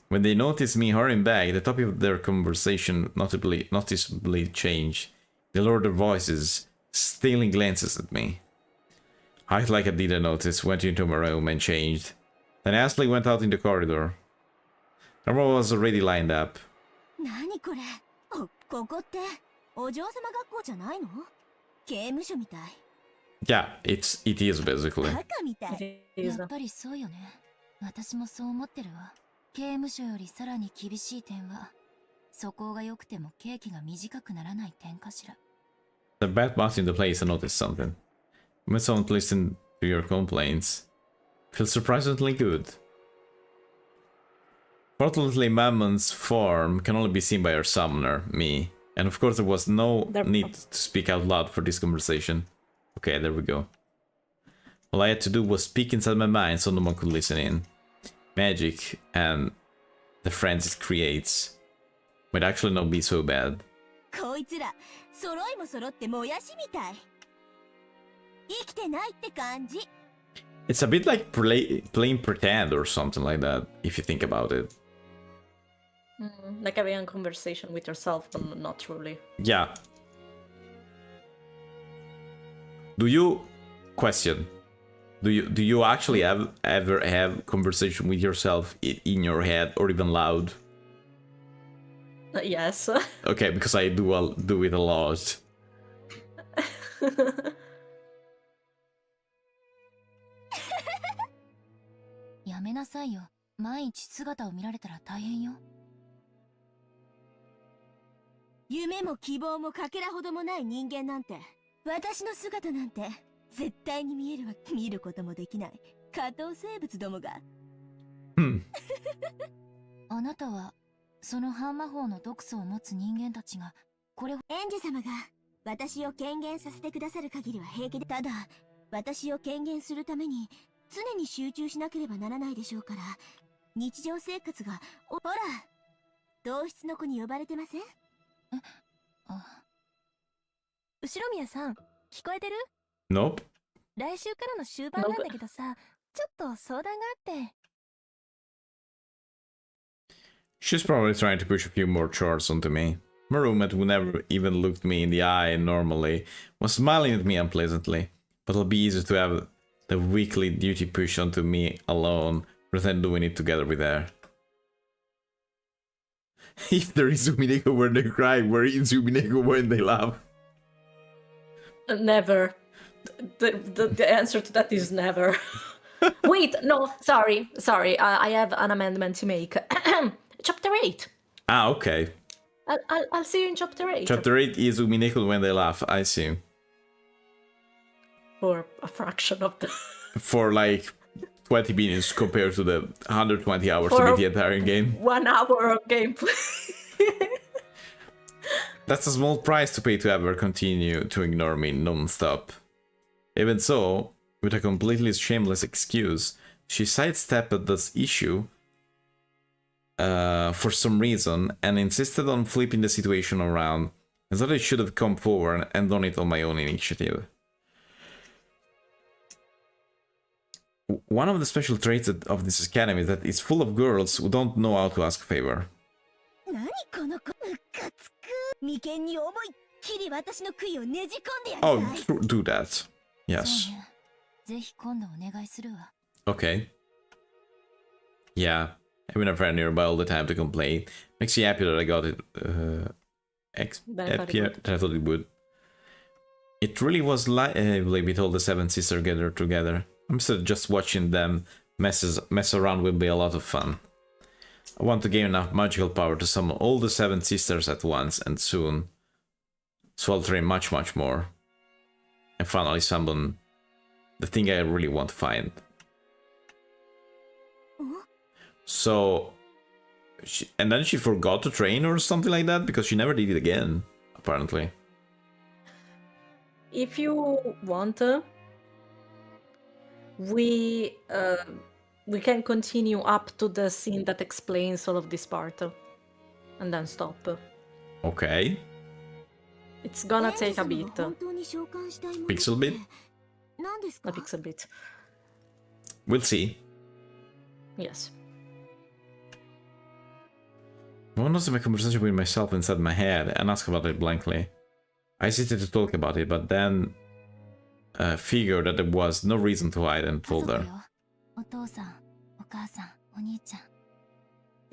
When they noticed me hurrying back, the topic of their conversation noticeably changed. They lowered their voices, stealing glances at me. I acted like I didn't notice, went into my room and changed. Then I hastily went out in the corridor. Everyone was already lined up. 何これ。ここってお嬢様学校じゃないの？刑務所みたい。Yeah, it is basically. バカみたい。 It is. やっぱりそうよね。私もそう思ってるわ。刑務所よりさらに厳しい点は、素行が良くても刑期が短くならない点かしら。The bad boss in the place and noticed something. When someone listen to your complaints, feels surprisingly good. Fortunately, Mammon's form can only be seen by our summoner, me. And of course there was no need to speak out loud for this conversation. Okay, there we go. All I had to do was speak inside my mind so no one could listen in. Magic and the friends it creates might actually not be so bad. こいつら、揃いも揃ってもやしみたい。生きてないって感じ。It's a bit like playing pretend or something like that, if you think about it. Like having a conversation with yourself, but not truly. Yeah. Do you question? Do you actually ever have conversation with yourself in your head or even loud? Yes. Okay, because I do it a lot. やめなさいよ。毎日姿を見られたら大変よ。夢も希望もかけらほどもない人間なんて、私の姿なんて絶対に見えるわ。見ることもできない下等生物どもが。あなたはその半魔法の毒素を持つ人間たちがこれをエンジェ様が私を権限させてくださる限りは平気で、ただ私を権限するために常に集中しなければならないでしょうから、日常生活がほら同室の子に呼ばれてません？後ろ宮さん、聞こえてる？ Nope. 来週からの終盤なんだけどさ、ちょっと相談があって。She's probably trying to push a few more chores onto me. My roommate, who never even looked me in the eye normally, was smiling at me unpleasantly. But it'll be easier to have the weekly duty push onto me alone rather than doing it together with her. If there is Umineko when they cry, where is Umineko when they laugh? Never. The answer to that is never. Wait, no, sorry. I have an amendment to make. Chapter 8. Ah, okay. I'll see you in Chapter 8. Chapter 8 is Umineko when they laugh, I see. For a fraction of the... For like 20 minutes compared to the 120 hours to beat the entire game. 1 hour of gameplay. That's a small price to pay to ever continue to ignore me non-stop. Even so, with a completely shameless excuse, she sidestepped this issue for some reason and insisted on flipping the situation around, and thought I should have come forward and done it on my own initiative. One of the special traits of this academy is that it's full of girls who don't know how to ask a favor. Oh, do that. Yes. Okay. Yeah, having a friend nearby all the time to complain makes me happy that I got it. Happier than I thought it would. It really was lively with all the seven sisters gathered together. I'm still just watching them mess around will be a lot of fun. I want to gain enough magical power to summon all the seven sisters at once and soon. So I'll train much more. And finally summon the thing I really want to find. So, and then she forgot to train or something like that, because she never did it again, apparently. If you want, we can continue up to the scene that explains all of this part, and then stop. Okay. It's gonna take a bit. PixelBit? A PixelBit. We'll see. Yes. I want to have a conversation with myself inside my head and ask about it blankly. I hesitated to talk about it, but then figured that there was no reason to hide and told her.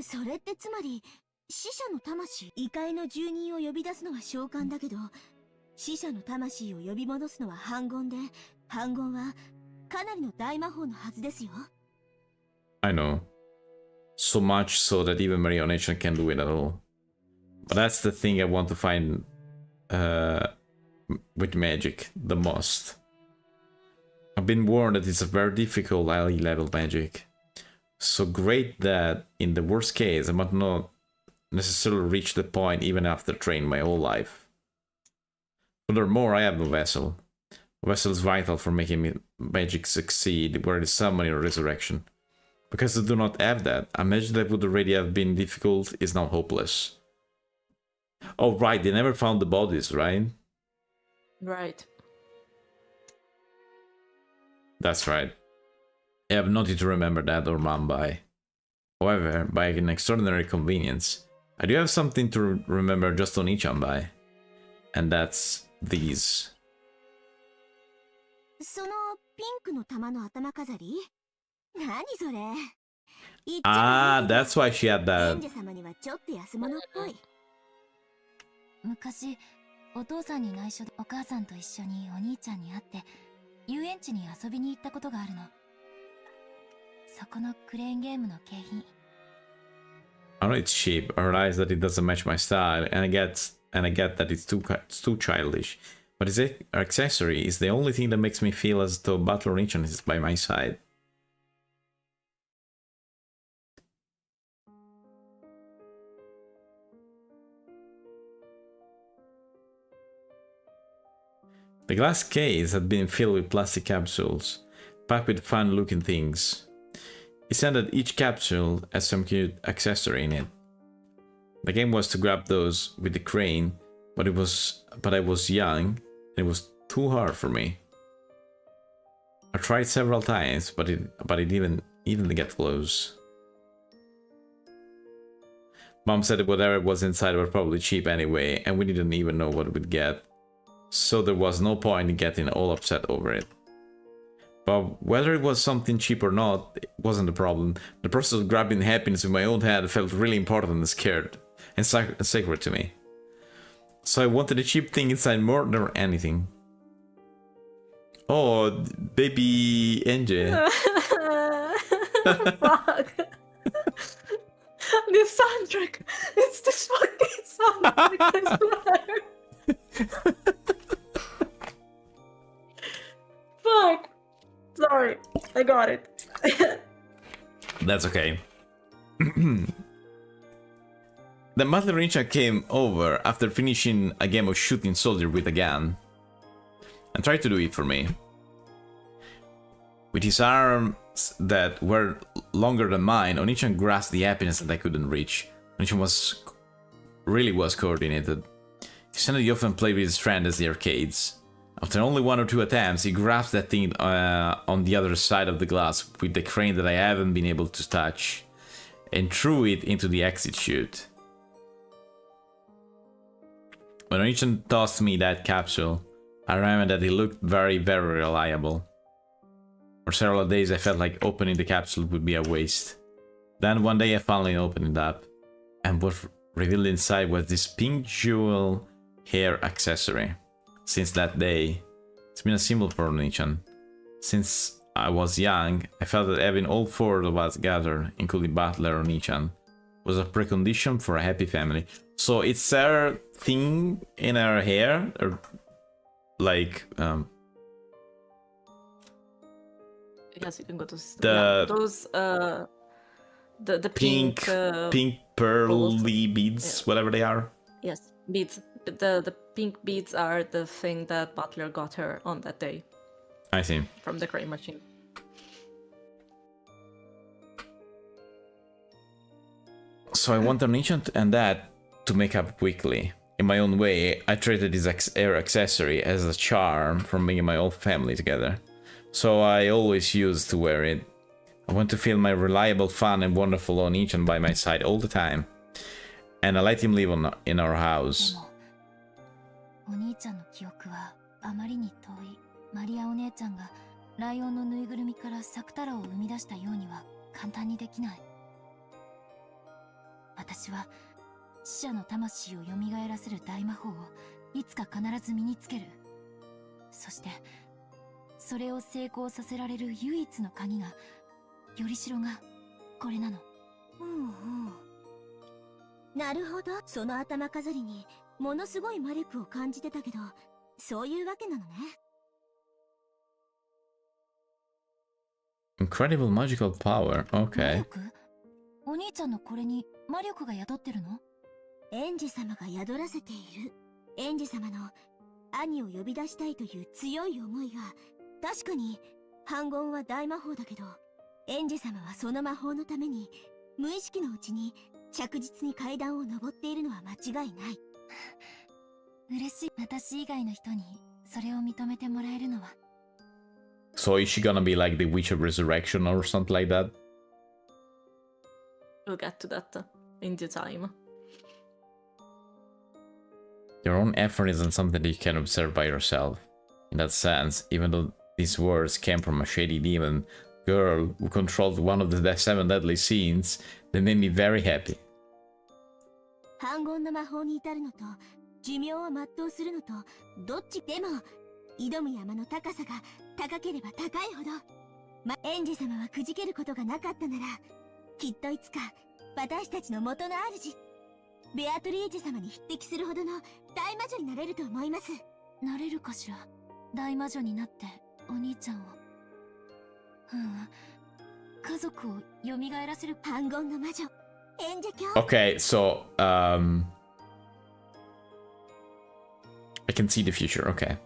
それってつまり、死者の魂、異界の住人を呼び出すのは召喚だけど、死者の魂を呼び戻すのは反言で、反言はかなりの大魔法のはずですよ。I know. So much so that even Marionation can't do it at all. But that's the thing I want to find with magic the most. I've been warned that it's a very difficult high level magic. So great that in the worst case I might not necessarily reach the point even after training my whole life. Furthermore, I have no vessel. A vessel is vital for making magic succeed, whether it's summoning or resurrection. Because I do not have that, a magic that would already have been difficult is now hopeless. Oh right, they never found the bodies, right? Right. That's right. I have nothing to remember that or mom by. However, by an extraordinary convenience, I do have something to remember just on each by. And that's these. そのピンクの玉の頭飾り？何それ？ Ah, that's why she had エ that. ンジェ様にはちょっと安物っぽい。昔お父さんに内緒でお母さんと一緒にお兄ちゃんに会って遊園地に遊びに行ったことがあるの。そこのクレーンゲームの景品。I know it's cheap. I realize that it doesn't match my style, and I get that it's too childish. But its accessory is the only thing that makes me feel as though Butler Nichan is by my side. The glass case had been filled with plastic capsules, packed with fun-looking things. He said that each capsule has some cute accessory in it. The game was to grab those with the crane, but I was young and it was too hard for me. I tried several times, but it didn't even get close. Mom said that whatever was inside was probably cheap anyway, and we didn't even know what we'd get. So there was no point in getting all upset over it. But whether it was something cheap or not, it wasn't the problem. The process of grabbing happiness with my own hand felt really important and scared, and sacred to me. So I wanted a cheap thing inside more than anything. Oh, baby Enje. Fuck. This soundtrack. It's this fucking soundtrack. I swear. Fuck. Sorry. I got it. That's okay. The Mother Ninja came over after finishing a game of shooting soldier with a gun and tried to do it for me. With his arms that were longer than mine, Onichan grasped the happiness that I couldn't reach. Onichan was coordinated. He said that he often played with his friend at the arcades. After only 1 or 2 attempts, he grasped that thing on the other side of the glass with the crane that I haven't been able to touch, and threw it into the exit chute. When Onichan tossed me that capsule, I remember that it looked very, very reliable. For several days I felt like opening the capsule would be a waste. Then one day I finally opened it up, and what revealed inside was this pink jewel hair accessory. Since that day, it's been a symbol for Onichan. Since I was young, I felt that having all 4 of us gathered, including Butler Onichan, was a precondition for a happy family. So it's her thing in her hair, or like Yes, you can go to the those the pink pearly beads, whatever they are. Yes, beads. The pink beads are the thing that Butler got her on that day I see. from the crane machine. So I want an ancient and that to make up quickly. In my own way, I treated this hair accessory as a charm for me and my whole family together. So I always used to wear it. I want to feel my reliable, fun and wonderful Onichan by my side all the time. And I let him live in our house. お兄ちゃんの記憶はあまりに遠い。マリアお姉ちゃんがライオンのぬいぐるみからサクタラを生み出したようには簡単にできない。私は死者の魂を蘇らせる大魔法をいつか必ず身につける。そしてそれを成功させられる唯一の鍵が、よりしろがこれなの。なるほど。その頭飾りにものすごい魔力を感じてたけど、そういうわけなのね。Incredible magical power. 魔 Okay. 力？お兄ちゃんのこれに魔力が宿ってるの？エンジ様が宿らせている。エンジ様の兄を呼び出したいという強い思いが、確かに反言は大魔法だけど、エンジ様はその魔法のために無意識のうちに着実に階段を登っているのは間違いない。嬉しい。私以外の人にそれを認めてもらえるのは。So is she gonna be like the Witch of Resurrection or something like that? We'll get to that in due time. Your own effort isn't something that you can observe by yourself. In that sense, even though these words came from a shady demon girl who controlled one of the 7 deadly sins, they made me very happy. 反言の魔法に至るのと寿命を全うするのとどっちでも挑む山の高さが高ければ高いほど、エンジ様はくじけることがなかったなら、きっといつか私たちの元の主ベアトリーチェ様に匹敵するほどの大魔女になれると思います。なれるかしら。大魔女になってお兄ちゃんを。家族を蘇らせる。反言の魔女演者教。 Okay, so I can see the future. Okay.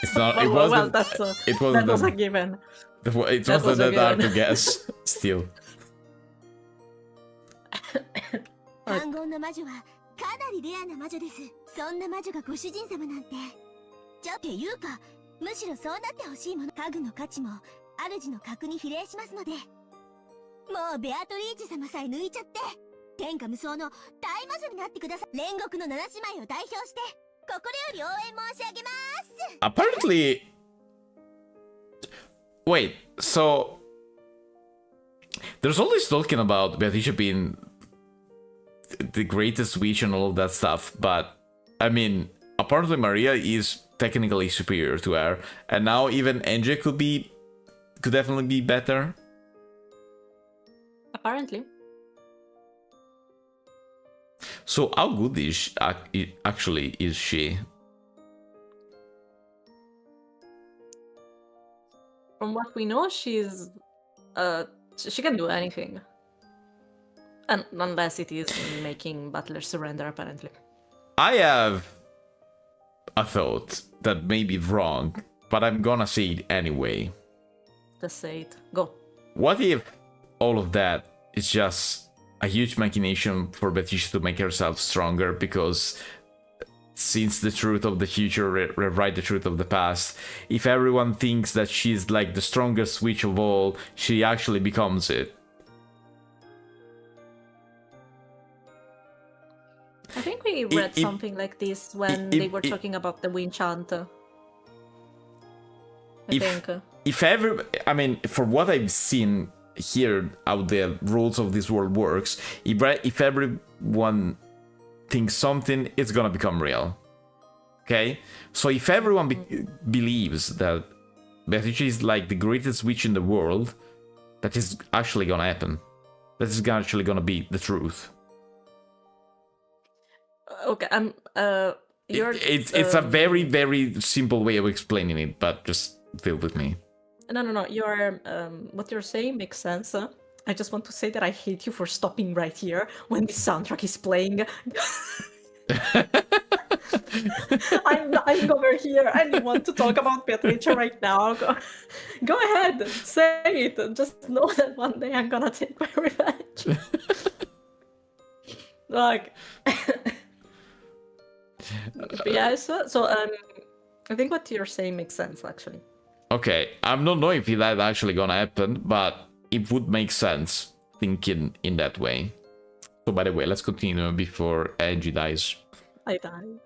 It's not. It Well, wasn't. It wasn't. that was a given. It that wasn't was a that hard to given. guess. Still. 反言の魔女はかなりレアな魔女です。そんな魔女がご主人様なんて。っていうか、むしろそうなってほしいもの。家具の価値も主の格に比例しますので、もうベアトリーチェ様さえ抜いちゃって、天下無双の大魔女になってください。煉獄の7姉妹を代表して心より応援申し上げます。 Apparently. Wait. So there's all this talking about Beatrice being the greatest witch and all of that stuff, but I mean, apparently Maria is technically superior to her, and now even Angie could definitely be better. Apparently. So how good actually is she? From what we know, she's she can do anything. And unless it is making Butler surrender, apparently. I have a thought that may be wrong, but I'm gonna say it anyway. Just say it. Go. What if all of that is just a huge machination for Beatrice to make herself stronger, because since the truth of the future rewrite the truth of the past, if everyone thinks that she's like the strongest witch of all, she actually becomes it. I think we read something like this when they were talking about the wind chant. I think. I mean, for what I've seen here, how the rules of this world works, if everyone thinks something, it's gonna become real. Okay? So if everyone believes that Beatrice is like the greatest witch in the world, that is actually gonna happen. That is actually gonna be the truth. Okay, it's a very, very simple way of explaining it, but just deal with me. No. You're what you're saying makes sense. I just want to say that I hate you for stopping right here when the soundtrack is playing. I'm dying over here. I want to talk about Beatrice right now. Go ahead, say it. Just know that one day I'm gonna take my revenge. Like. Yes, so I think what you're saying makes sense, actually. Okay, I don't know if that actually gonna happen, but it would make sense thinking in that way. So by the way, let's continue before Angie dies. I die.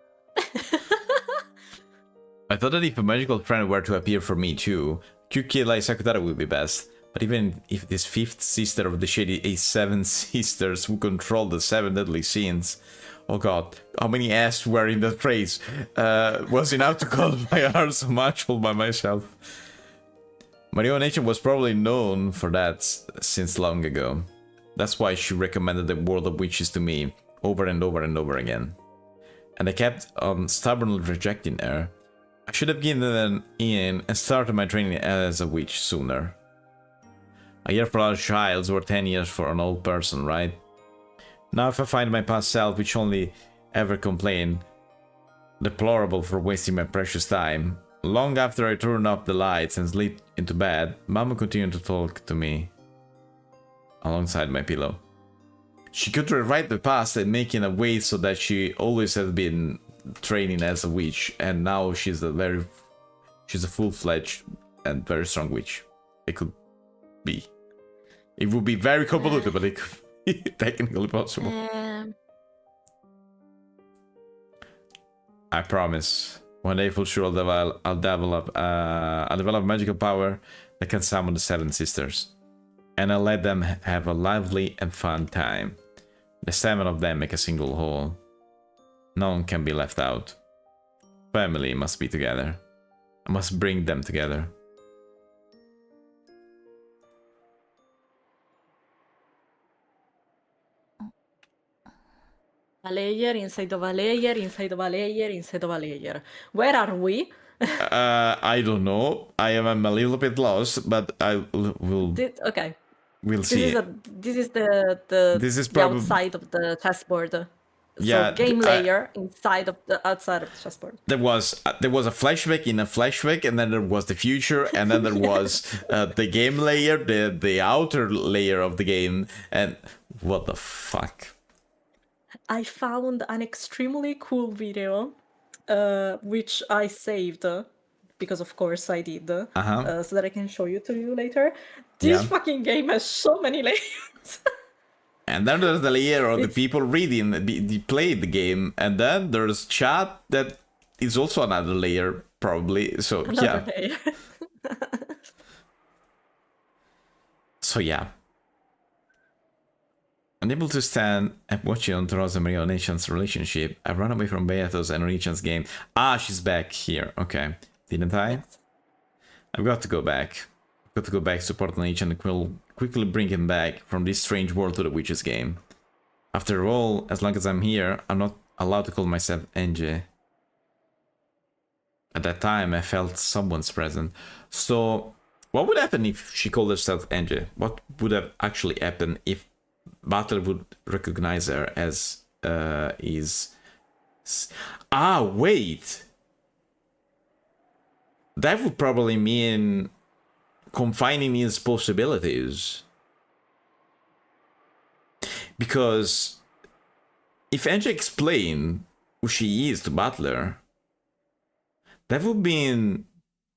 I thought that if a magical friend were to appear for me too, Kyukila Sakutara would be best. But even if this fifth sister of the shady is 7 sisters who control the 7 deadly sins, oh god, how many S were in that phrase? Was enough to call my heart so much all by myself. Mario Nation was probably known for that since long ago. That's why she recommended the World of Witches to me over and over and over again. And I kept on stubbornly rejecting her. I should have given in and started my training as a witch sooner. A year for a child is worth 10 years for an old person, right? Now if I find my past self, which only ever complained, deplorable for wasting my precious time, long after I turned off the lights and slid into bed, Mama continued to talk to me alongside my pillow. She could rewrite the past and make it a way so that she always has been training as a witch, and now she's a full-fledged and very strong witch. It could be. It would be very convoluted, but it could be technically possible. I promise. One day for sure I'll develop magical power that can summon the 7 sisters. And I'll let them have a lively and fun time. The 7 of them make a single whole. No one can be left out. Family must be together. I must bring them together. A layer inside of a layer inside of a layer inside of a layer. Where are we? I don't know. I am a little bit lost, but I will. Okay. We'll see. This is the outside of the chessboard. Yeah, so game layer inside of the outside of the chessboard. There was a flashback in a flashback, and then there was the future, and then there was the game layer, the outer layer of the game, and what the fuck? I found an extremely cool video, which I saved, because of course I did, so that I can show you to you later. This fucking game has so many layers. And then there's the layer of the people reading, they played the game, and then there's chat that is also another layer, probably. So Another layer. So yeah. Unable to stand and watching on Rosa Maria Nation's relationship, I ran away from Beato's and Onichan's game. Ah, she's back here. Okay. Didn't I? Yes. I've got to go back. I've got to go back, support Onichan, and will quickly bring him back from this strange world to the witches game. After all, as long as I'm here, I'm not allowed to call myself NJ. At that time, I felt someone's present. So, what would happen if she called herself NJ? What would have actually happened if Butler would recognize her as is... Ah, wait! That would probably mean confining his possibilities. Because if NJ explained who she is to Butler, that would mean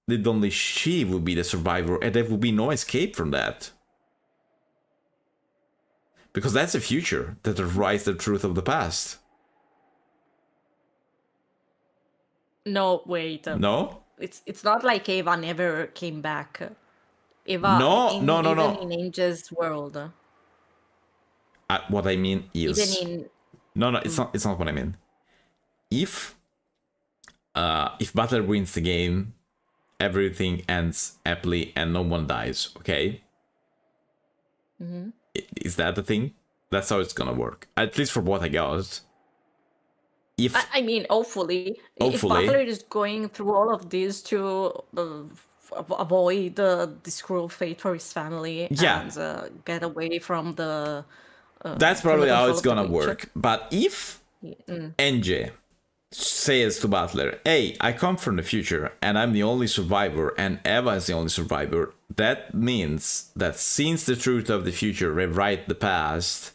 that only she would be the survivor, and there would be no escape from that. Because that's the future that writes the truth of the past. No, wait. No? It's not like Eva never came back. Eva, No. Even in Angel's world. What I mean is... Even in... No, it's not what I mean. If Butler wins the game, everything ends happily and no one dies, okay? Mm-hmm. Is that the thing? That's how it's gonna work. At least for what I got. If I mean, hopefully. If Butler is going through all of this to avoid this cruel fate for his family and get away from the... that's probably how it's gonna work. But if NJ says to Butler, hey, I come from the future and I'm the only survivor and Eva is the only survivor, that means that since the truth of the future rewrite the past,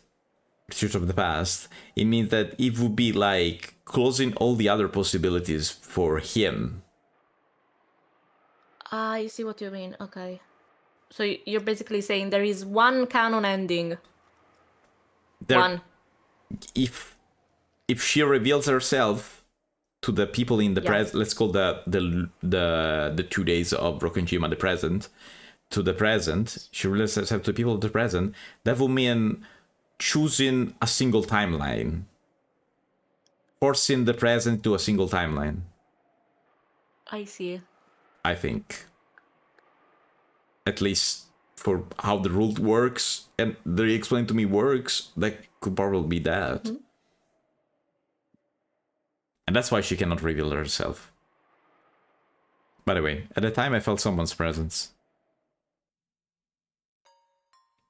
it means that it would be like closing all the other possibilities for him. I see what you mean. Okay. So you're basically saying there is one canon ending. One. If she reveals herself to the people in the present, let's call the 2 days of Rokkenjima the present, to the present, she relates herself to people of the present, that would mean choosing a single timeline. Forcing the present to a single timeline. I see. I think. At least for how the rule works, and they explained to me works, that could probably be that. Mm-hmm. And that's why she cannot reveal herself. By the way, at the time I felt someone's presence.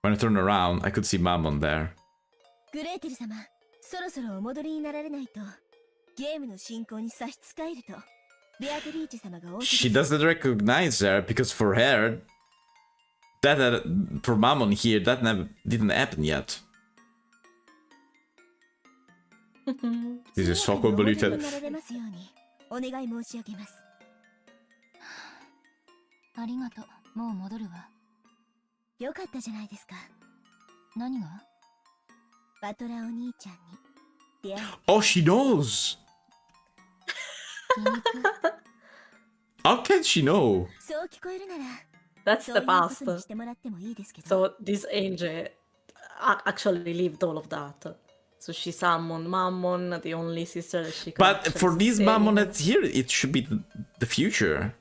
When I turned around, I could see Mammon there. グレーテル様、そろそろお戻りになられないと、ゲームの進行に差し支えると、ベアトリーチェ様がお She doesn't recognize her because for her, for Mammon here, that didn't happen yet. This is so convoluted. なられますようにお願い申し上げます。ありがとう。もう戻るわ。よかったじゃないですか。何が？バトラお兄ちゃんに出会い。Oh, she knows! 皮肉？ How can she know? そう聞こえるなら、 That's そう the いうことに past. してもらってもいいですけど。 So this angel actually lived all of that. So she summoned Mammon, the only sister that she could But actually for this sustain. Mammon that's here, it should be the future.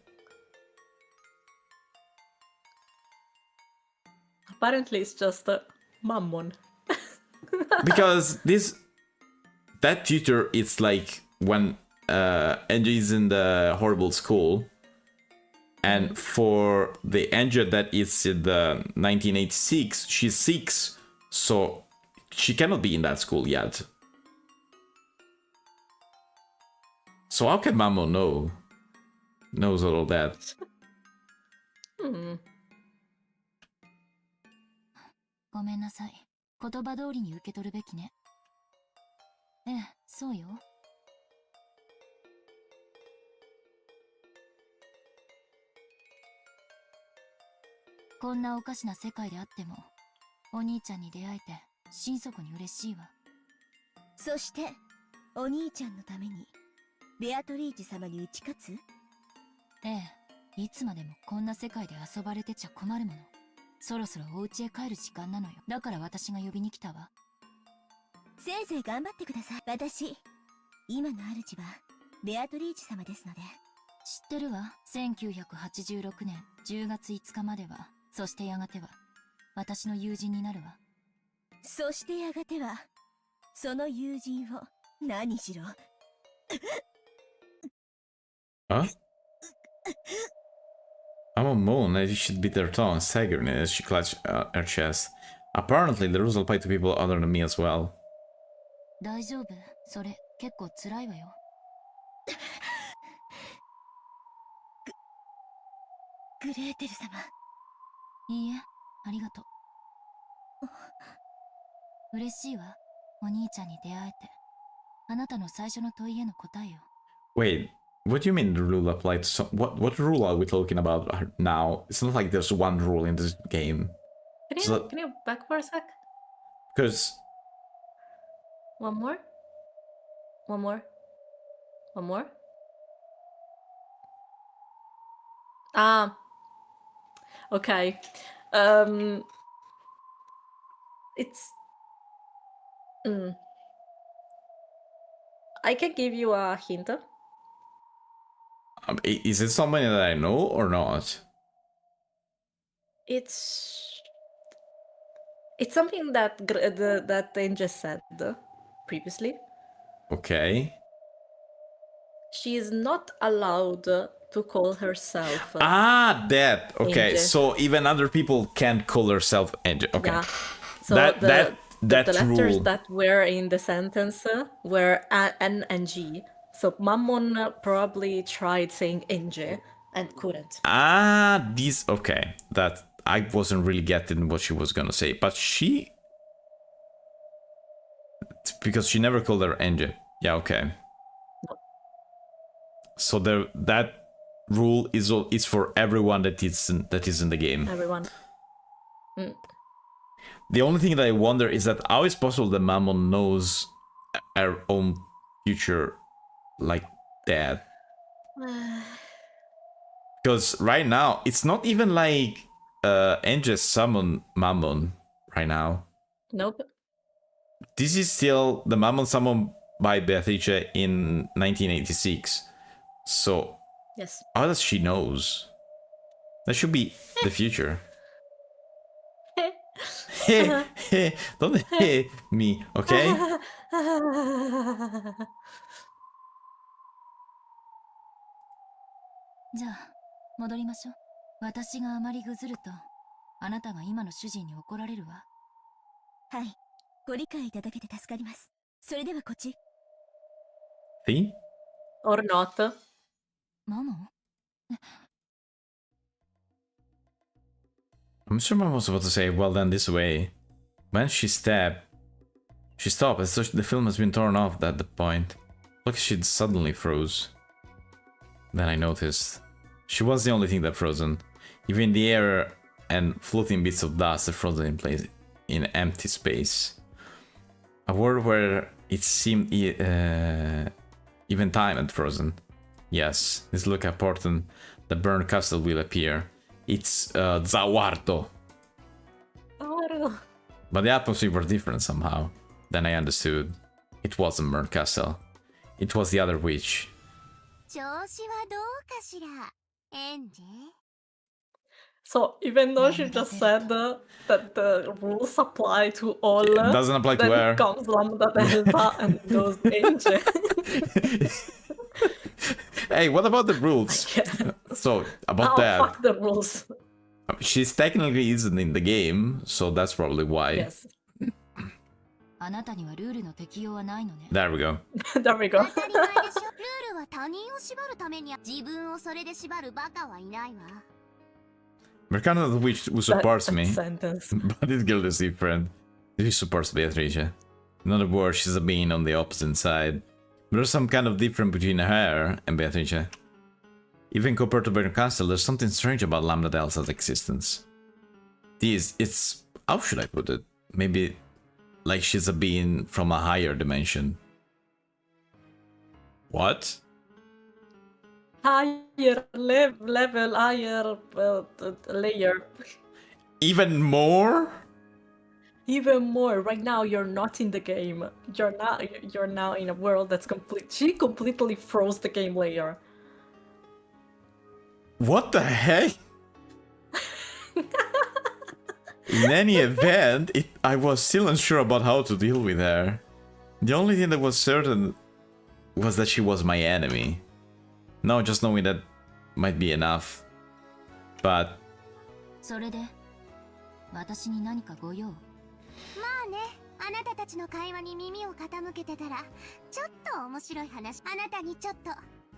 Apparently it's just Mammon. Because that tutor is like when Angie is in the horrible school, and for the Angie that is in the 1986, she's 6, so she cannot be in that school yet. So how can Mamo knows all of that? ごめんなさい。言葉通りに受け取るべきね。ええ、そうよ。こんなおかしな世界であっても、お兄ちゃんに出会えて心底に嬉しいわ。そして、お兄ちゃんのために、ベアトリーチェ様に打ち勝つ？ええ、いつまでもこんな世界で遊ばれてちゃ困るもの。そろそろお家へ帰る時間なのよ。だから私が呼びに来たわ。せいぜい頑張ってください。私、今の主は、ベアトリーチェ様ですので。知ってるわ。1986年10月5日までは、そしてやがては、私の友人になるわ。そしてやがては、その友人を、何しろ。Huh? I'm on moon, I should beat their tongue, staggering as she clutched her chest. Apparently, the rules apply to people other than me as well. 大丈夫？それ、結構辛いわよ。グレーテル様。いいえ、ありがとう。嬉しいわ。お兄ちゃんに出会えて。あなたの最初の問いへの答えよ。Wait, what do you mean the rule applied to some... What rule are we talking about now? It's not like there's one rule in this game. Can you back for a sec? Because... One more? One more? One more? Okay. It's... I can give you a hint. Is it somebody that I know or not? It's something that that Angel said previously. Okay. She is not allowed to call herself. Ah, that. Okay, Angel. so even other people can't call herself Angel. Okay. Yeah. So that the letters rule. that were in the sentence were N and G. So Mammon probably tried saying Angel and couldn't. Ah, these. Okay, that I wasn't really getting what she was gonna say, but she, because she never called her Angel. Yeah, okay. So that rule is for everyone that is in the game. Everyone. The only thing that I wonder is that how is possible that Mammon knows her own future like that? Because right now it's not even like Angel summon Mammon right now. Nope. This is still the Mammon summoned by Beatrice in 1986. So Yes. how does she knows? That should be the future. Don't hit me, okay? じゃあ戻りましょう。私があまりぐずるとあなたが今の主人に怒られるわ。はい。ご理解いただけて助かります。それではこっち。See? Or not. ママ I'm sure Mom was about to say, well done this way. When she stopped, as though the film has been torn off at the point. Like she suddenly froze. Then I noticed. She was the only thing that frozen. Even the air and floating bits of dust are frozen in place in empty space. A world where it seemed even time had frozen. Yes, this look important. The burned castle will appear. It's Zawarto. Oh, But the atmosphere was different somehow. Then I understood. It wasn't burned castle. It was the other witch. 調子はどうかしら、エンジ。 so even though she just said that the rules apply to all, It doesn't apply to then her. comes Lambda Delta and goes Angel. Hey, what about the rules? So, about Oh, that. fuck the rules. She's technically isn't in the game, so that's probably why. Yes. あなたにはルールの適用はないのね。 There we go. There we go. 当たり前でしょ。ルールは他人を縛るために自分をそれで縛るバカはいないわ。 Mercano the witch who supports That me, sentence. but this girl is different. She supports Beatrice. In other words, she's a being on the opposite side. There's some kind of difference between her and Beatrice. Even compared to Baron Castle, there's something strange about Lambda Delta's existence. It's... how should I put it? Maybe like she's a being from a higher dimension. What? Higher level, higher layer. Even more? Even more. Right now, you're not in the game. You're now in a world that's complete. She completely froze the game layer. What the heck? In any event, I was still unsure about how to deal with her. The only thing that was certain was that she was my enemy. Now just knowing that might be enough. But... それで私に何かご用？まあね、あなたたちの会話に耳を傾けてたら、ちょっと面白い話、あなたにちょっと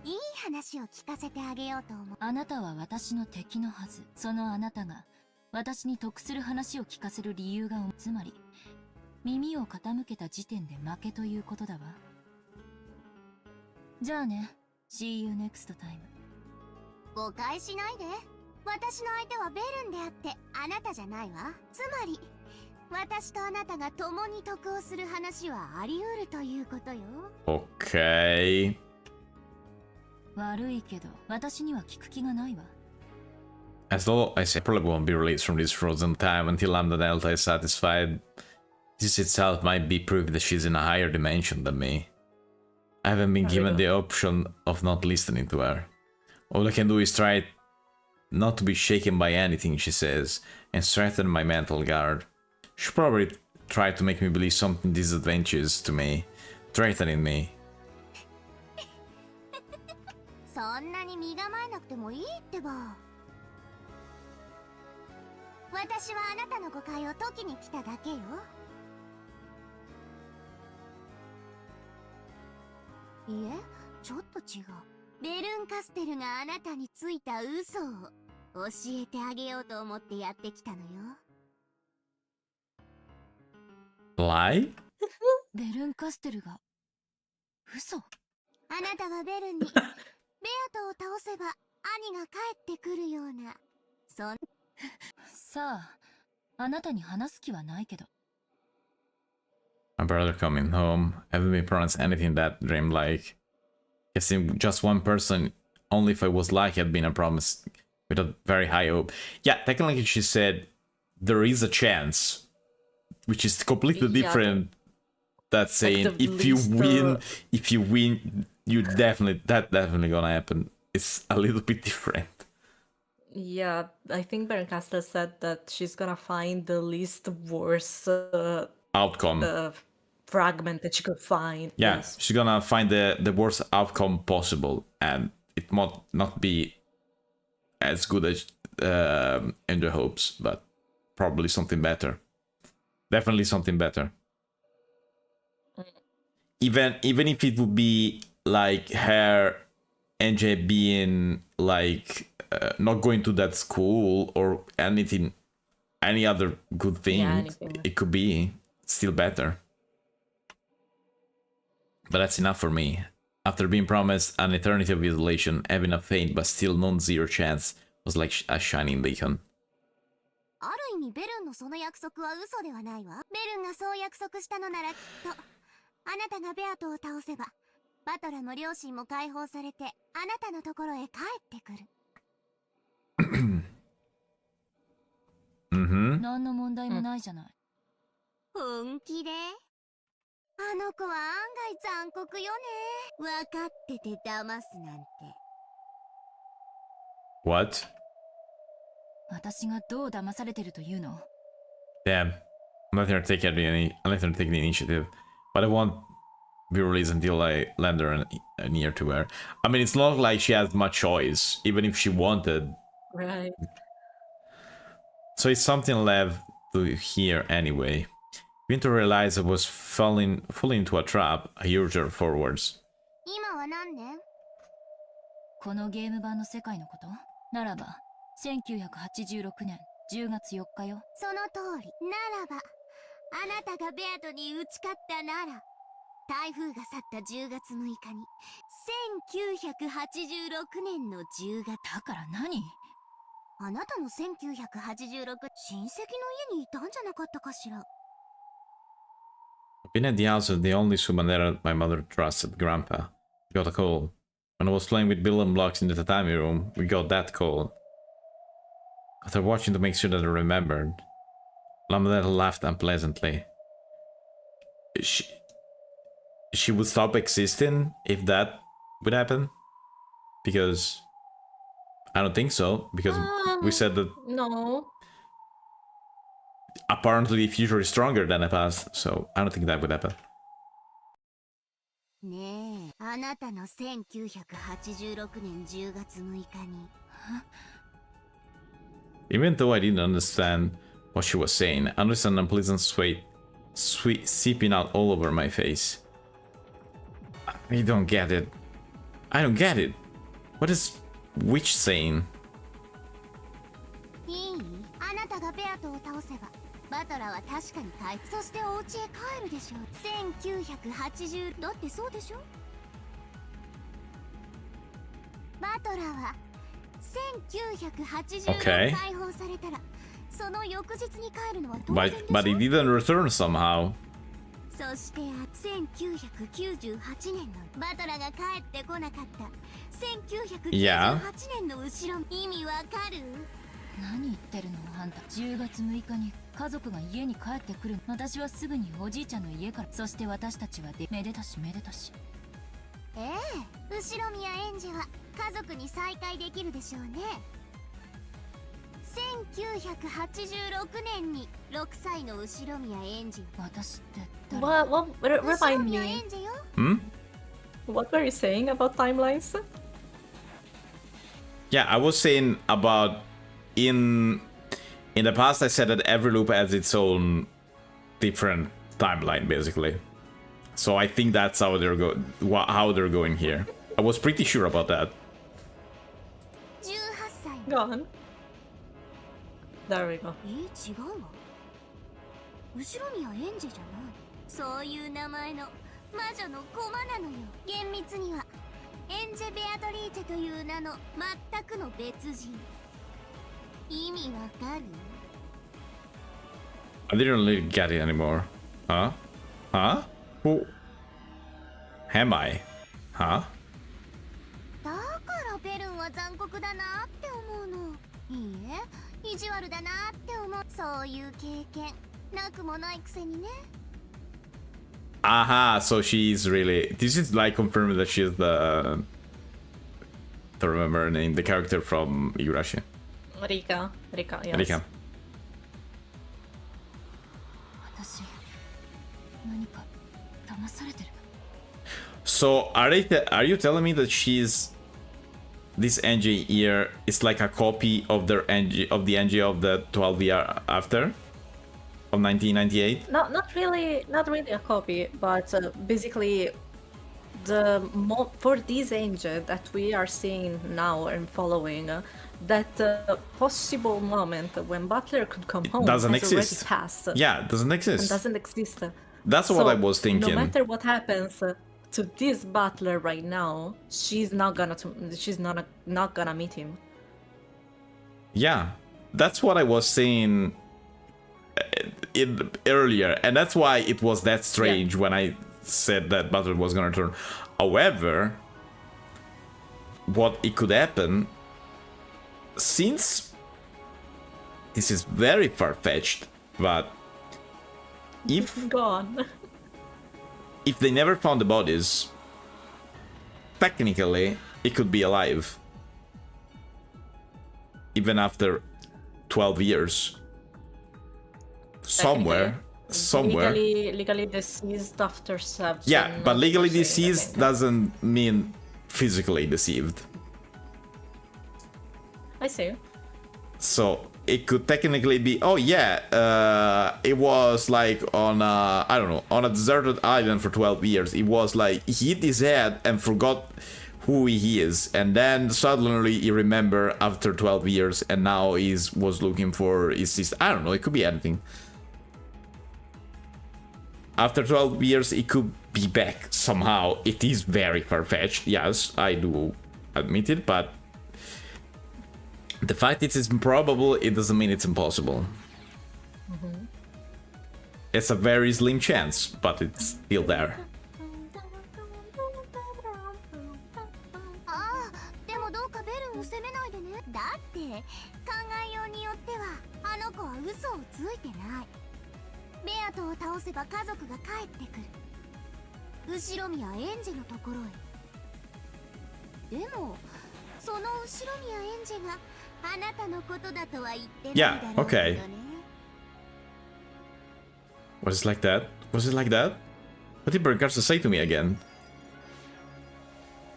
いい話を聞かせてあげようと思う。あなたは私の敵のはず。そのあなたが私に得する話を聞かせる理由がつまり耳を傾けた時点で負けということだわ。じゃあね。See you next time. 誤解しないで。私の相手はベルンであってあなたじゃないわ。つまり私とあなたが共に得をする話はあり得るということよ。okay. 悪いけど私には聞く気がないわ。As though I say, probably won't be released from this frozen time until Lambda Delta is satisfied. This itself might be proof that she's in a higher dimension than me. I haven't been given the option of not listening to her. All I can do is try not to be shaken by anything she says and strengthen my mental guard. She probably tried to make me believe something disadvantageous to me, threatening me. そんなに身構えなくてもいいってば。私はあなたの誤解を解きに来ただけよ。いえ、ちょっと違う。ベルンカステルがあなたについた嘘を教えてあげようと思ってやってきたのよ。Lie? ベルンカステルが嘘？あなたがベルンにベアトを倒せば兄が帰ってくるような。さあ、あなたに話す気はないけど。My brother coming home. Haven't been promised anything that dreamlike. Guessing just one person, only if I was lucky, had been a promise. with a very high hope. Yeah, technically she said there is a chance, which is completely Yeah, different. That's saying the if you least, win, you definitely gonna happen. It's a little bit different. Yeah, I think Berncastel said that she's gonna find the least worst Outcome. fragment that she could find. Yeah, Yes. she's gonna find the worst outcome possible, and it might not be as good as Andrew hopes, but probably something better. Definitely something better. Even if it would be like her NJ being like not going to that school or anything, any other good thing, Yeah, anything. it could be still better. But that's enough for me. After being promised an eternity of isolation, having a faint but still non-zero chance was like a shining beacon. ある意味ベルンのその約束は嘘ではないわ。ベルンがそう約束したのならきっとあなたがベアトを倒せばバトラも両親も解放されてあなたのところへ帰ってくる。何の問題もないじゃない。本気であの子は案外残酷よね。分かってて騙すなんて。What? 私がどう騙されてるというの？ Damn. I'm not gonna take the initiative, but I won't be released until I land her near to her. I mean, it's not like she has much choice, even if she wanted. Right. So it's something left to hear anyway. Even to realize I was falling into a trap, I urged her forwards. 今は何年？このゲーム版の世界のこと？ならば、1986年10月4日よ。その通り。ならば、あなたがベアトに打ち勝ったなら、台風が去った10月6日に、1986年の10月。だから何？あなたの1986、親戚の家にいたんじゃなかったかしら。I've been at the house of the only Sumanera my mother trusted, Grandpa. We got a call. When I was playing with building blocks in the tatami room, we got that call. After watching to make sure that I remembered, Lamadera laughed unpleasantly. She would stop existing if that would happen? Because I don't think so, because we said that No. apparently the future is stronger than the past, so I don't think that would happen. ねえ、あなたの1986年10月6日に。Even though I didn't understand what she was saying, I noticed an unpleasant sweat seeping out all over my face. I don't get it. I don't get it. What is Witch saying? いい？あなたがベアトを倒せば、バトラは確かに帰そしてお家へ帰るでしょう。1980だってそうでしょ。バトラは1980年解放されたら、その翌日に帰るのは当然でしょ。But he didn't return somehow. そして1998年のバトラが帰ってこなかった1998年の後ろ、意味わかる？何言ってるのあんた。10月6日に家族が家に帰ってくる。私はすぐにおじいちゃんの家から。そして私たちはめでたしめでたし。ええ、後ろ宮園児は家族に再会できるでしょうね。1986年に6歳の後ろ宮園児。私ってWhat remind me. Hmm? What were you saying about timelines? Yeah, I was saying about in the past I said that every loop has its own different timeline basically. So I think that's how they're going here. I was pretty sure about that. 18歳。 Gone. There we go. 違うわ。後ろ宮園児じゃない。そういう名前の魔女の駒なのよ。厳密にはエンジェ・ベアトリーチェという名の全くの別人。意味わかる？ I didn't really get it anymore. Huh? Huh? Who am I? Huh? だからベルンは残酷だなって思うの。意地悪だなって思う。そういう経験なくもないくせにね。 Aha, so she's really... This is like confirming that she's the... To remember her name, the character from Igarashi. Rika, yes. Rika. 私何か騙されてる。 So are you telling me that she's... This NG here is like a copy of the NG of the 12 year after? Of 1998? Not really a copy, but basically for this engine that we are seeing now and following, that possible moment when Butler could come home doesn't has exist. already passed. Yeah, it doesn't exist. And doesn't exist. That's what I was thinking. No matter what happens to this Butler right now, she's not gonna meet him. Yeah, that's what I was saying earlier, and that's why it was that strange when I said that Butler was gonna return. However, what it could happen, since this is very far-fetched, but if Gone. if they never found the bodies, technically it could be alive even after 12 years. Somewhere. Legally deceased after 7. Yeah, but legally saying, deceased doesn't mean physically deceived. I see. So it could technically be, oh yeah, it was like on a, I don't know, on a deserted island for 12 years. It was like he hit his head and forgot who he is, and then suddenly he remembered after 12 years, and now was looking for his sister. I don't know, it could be anything. After 12 years, it could be back somehow. It is very far-fetched, yes, I do admit it, but the fact it is improbable, it doesn't mean it's impossible. Mm-hmm. It's a very slim chance, but it's still there. ああ、でもどうかベルンを責めないでね。だって考えようによってはあの子は嘘をついてない。ベアトを倒せば家族が帰ってくる。後ろ宮エンジェのところへ。でもその後ろ宮エンジェがあなたのことだとは言ってないだろうけどね。 Was it like that? Was it like that? What did Bergarza say to me again?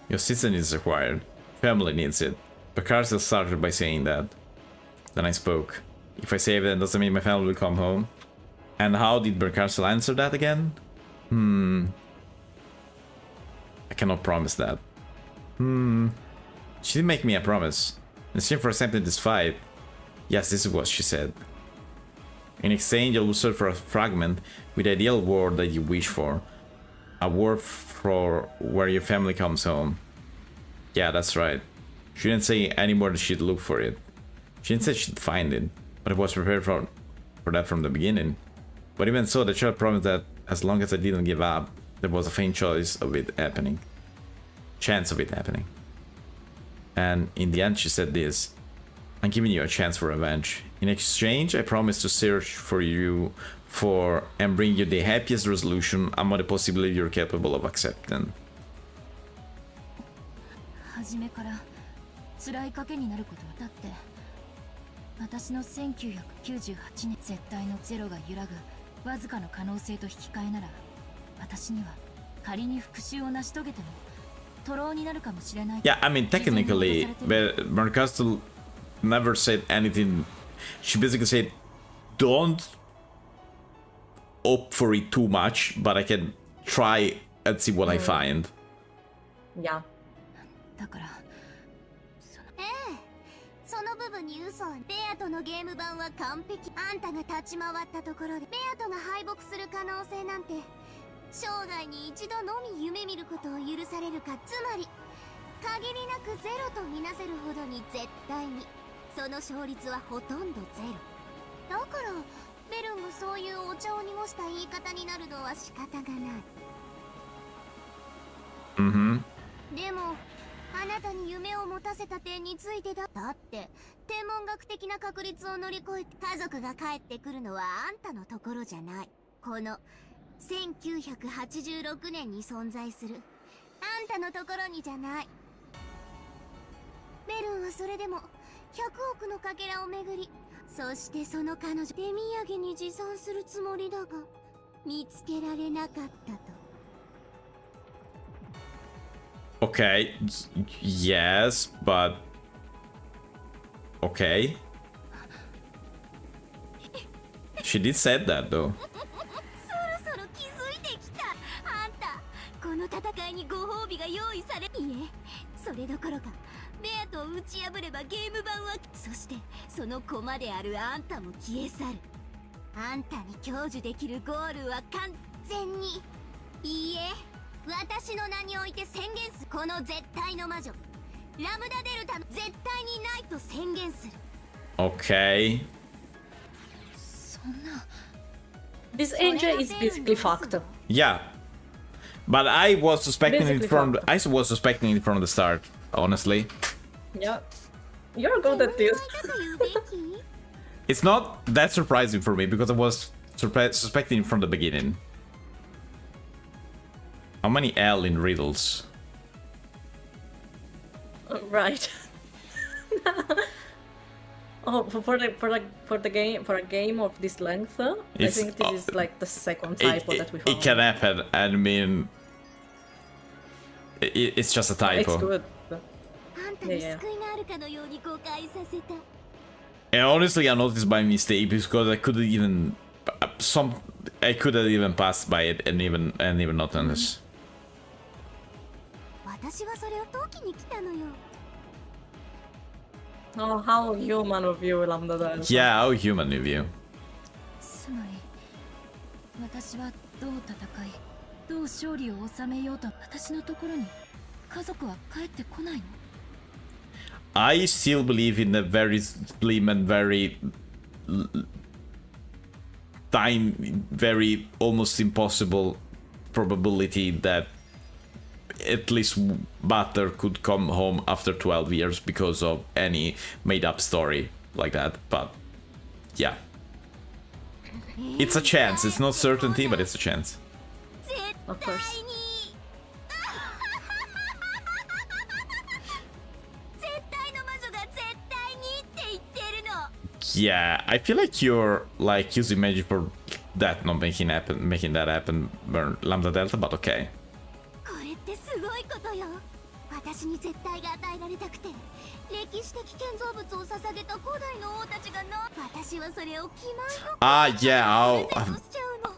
Your sister needs acquired. Family needs it. Bergarza started by saying that. Then I spoke. If I save it, doesn't mean my family will come home. And how did Bergarza answer that again? I cannot promise that. She did make me a promise. In exchange for accepting this fight. Yes, this is what she said. In exchange, I will search for a fragment with the ideal world that you wish for. A world for where your family comes home. Yeah, that's right. She didn't say anymore that she'd look for it. She didn't say she'd find it, but I was prepared for that from the beginning. But even so, the child promised that as long as I didn't give up, there was a faint choice of it happening. Chance of it happening. And in the end, she said this. I'm giving you a chance for revenge. In exchange, I promise to search for you and bring you the happiest resolution among the possibility you're capable of accepting. 初めから辛い賭けになることだって。私の1998年絶対のゼロが揺らぐわずかの可能性と引き換えなら、私には仮に復讐を成し遂げても徒労になるかもしれない。 Yeah, I mean, technically, but Mercastle never said anything. She basically said, don't opt for it too much, but I can try and see what I find. Yeah. だからええ、その部分に嘘は。ベアトのゲーム版は完璧。あんたが立ち回ったところでベアトが敗北する可能性なんて生涯に一度のみ夢見ることを許されるか。つまり限りなくゼロとみなせるほどに絶対にその勝率はほとんどゼロだから、ベルンがそういうお茶を濁した言い方になるのは仕方がない。でもあなたに夢を持たせた点についてだって天文学的な確率を乗り越えて家族が帰ってくるのはあんたのところじゃない。この1986年に存在するあんたのところにじゃない。ベルンはそれでも100億のかけらをめぐり、そしてその彼女手土産に持参するつもりだが見つけられなかったと。Okay, yes, but okay. She did said that though. そろそろ気づいてきた。あんたこの戦いにご褒美が用意され、いえそれどころかベアと打ち破ればゲーム版は、そしてその駒であるあんたも消え去る。あんたに享受できるゴールは完全に、いいえ私の名において宣言する。この絶対の魔女ラムダデルタの絶対にないと宣言する。 Okay. そんな This angel is basically fucked. Yeah. But I was suspecting Basically it from fucked. I was suspecting it from the start, honestly. Yeah. You're good at this. だと言うべき It's not that surprising for me because I was suspecting it from the beginning. How many L in riddles? Right. Oh, for a game of this length, I It's- think this is like the second It, typo that we found. it can happen, and I mean, it's just a It's typo. good. あんたに救いがあるかのように誤解させた。 And honestly, I noticed by mistake because I couldn't even I could have even passed by it and even not notice. 私はそれを解きに来たのよ。 Oh, how human of you, Lambda Delta. Yeah, how human of you. つまり私はどう戦いどう勝利を収めようと私のところに家族は帰ってこないの？ I still believe in a very slim and very very almost impossible probability that at least Butter could come home after 12 years because of any made-up story like that. But yeah, it's a chance. It's not certainty, but it's a chance. Of course. 絶対の魔女が絶対にって言ってるの。 Yeah, I feel like you're like using magic for that, not making that happen, burn Lambda Delta, but okay. これってすごいことよ。私に絶対が与えられたくて歴史的建造物を捧げた古代の王たちがな、私はそれを決まりの Ah, yeah, プレゼントしちゃうの。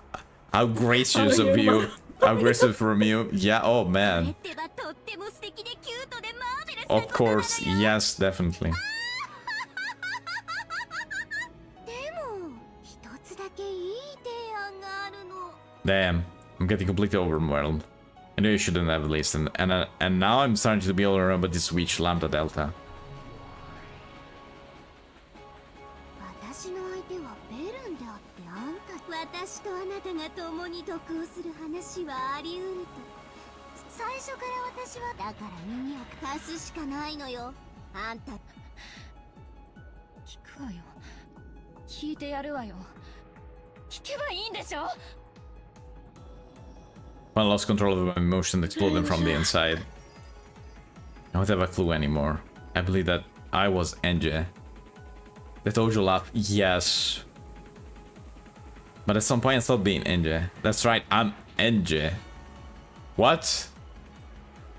how gracious of you. How gracious from you. Yeah, oh これっ man. てばとっても素敵でキュートでマーベラスな Of ことなのよ。 course, yes, definitely. でも一つだけいい提案があるの。 Damn, I'm getting completely overwhelmed. I knew you shouldn't have listened, and now I'm starting to be all around about this witch Lambda Delta. 私の相手はベルンであってあんた、私とあなたが共に得をする話はあり得ると。最初から私はだから耳を貸すしかないのよ。あんた聞くわよ。聞いてやるわよ。聞けばいいんでしょ？ When I lost control of my emotion exploding from the inside. I don't have a clue anymore. I believe that I was NJ. They told you laugh. Yes. But at some point I stopped being NJ. That's right, I'm NJ. What?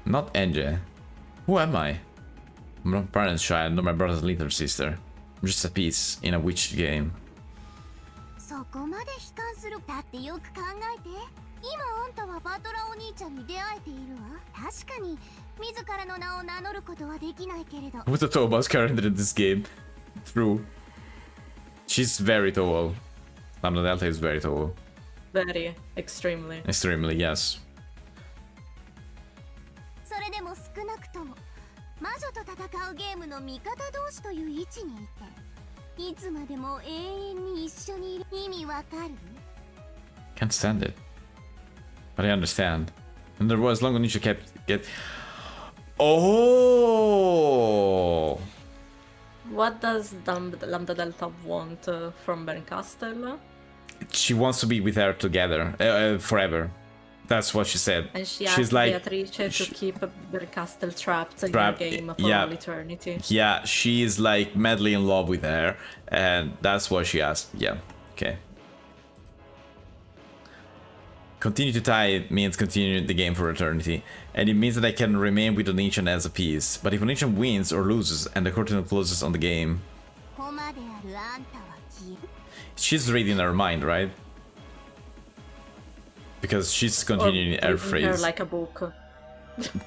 Not NJ. Who am I? I'm not my parents' child, not my brother's little sister. I'm just a piece in a witch game. そこまで悲観する。だってよく考えて。今あんたはバトラお兄ちゃんに出会えているわ。確かに自らの名を名乗ることはできないけれど。 Who's the tallest character in this game? True. She's very tall. Lambda Delta is very tall. Very, extremely. Extremely, yes. それでも少なくとも魔女と戦うゲームの味方同士という位置にいて、いつまでも永遠に一緒にいる。意味わかる？ Can't stand it. But I understand. And there was long Onisha kept get. Oh! What does Lambda Delta want from Bernkastel? She wants to be with her together forever. That's what she said. And she She's asked like, Beatrice to keep Bernkastel trapped in Trapped, the game for yeah. all eternity. yeah, she is like madly in love with her, and that's what she asked. Yeah, okay. Continue to tie means continue the game for eternity, and it means that I can remain with Oninchan as a piece. But if Oninchan wins or loses and the curtain closes on the game, 駒であるあんたは消え she's reading her mind, right? Because she's continuing her Or reading phrase. her like a book.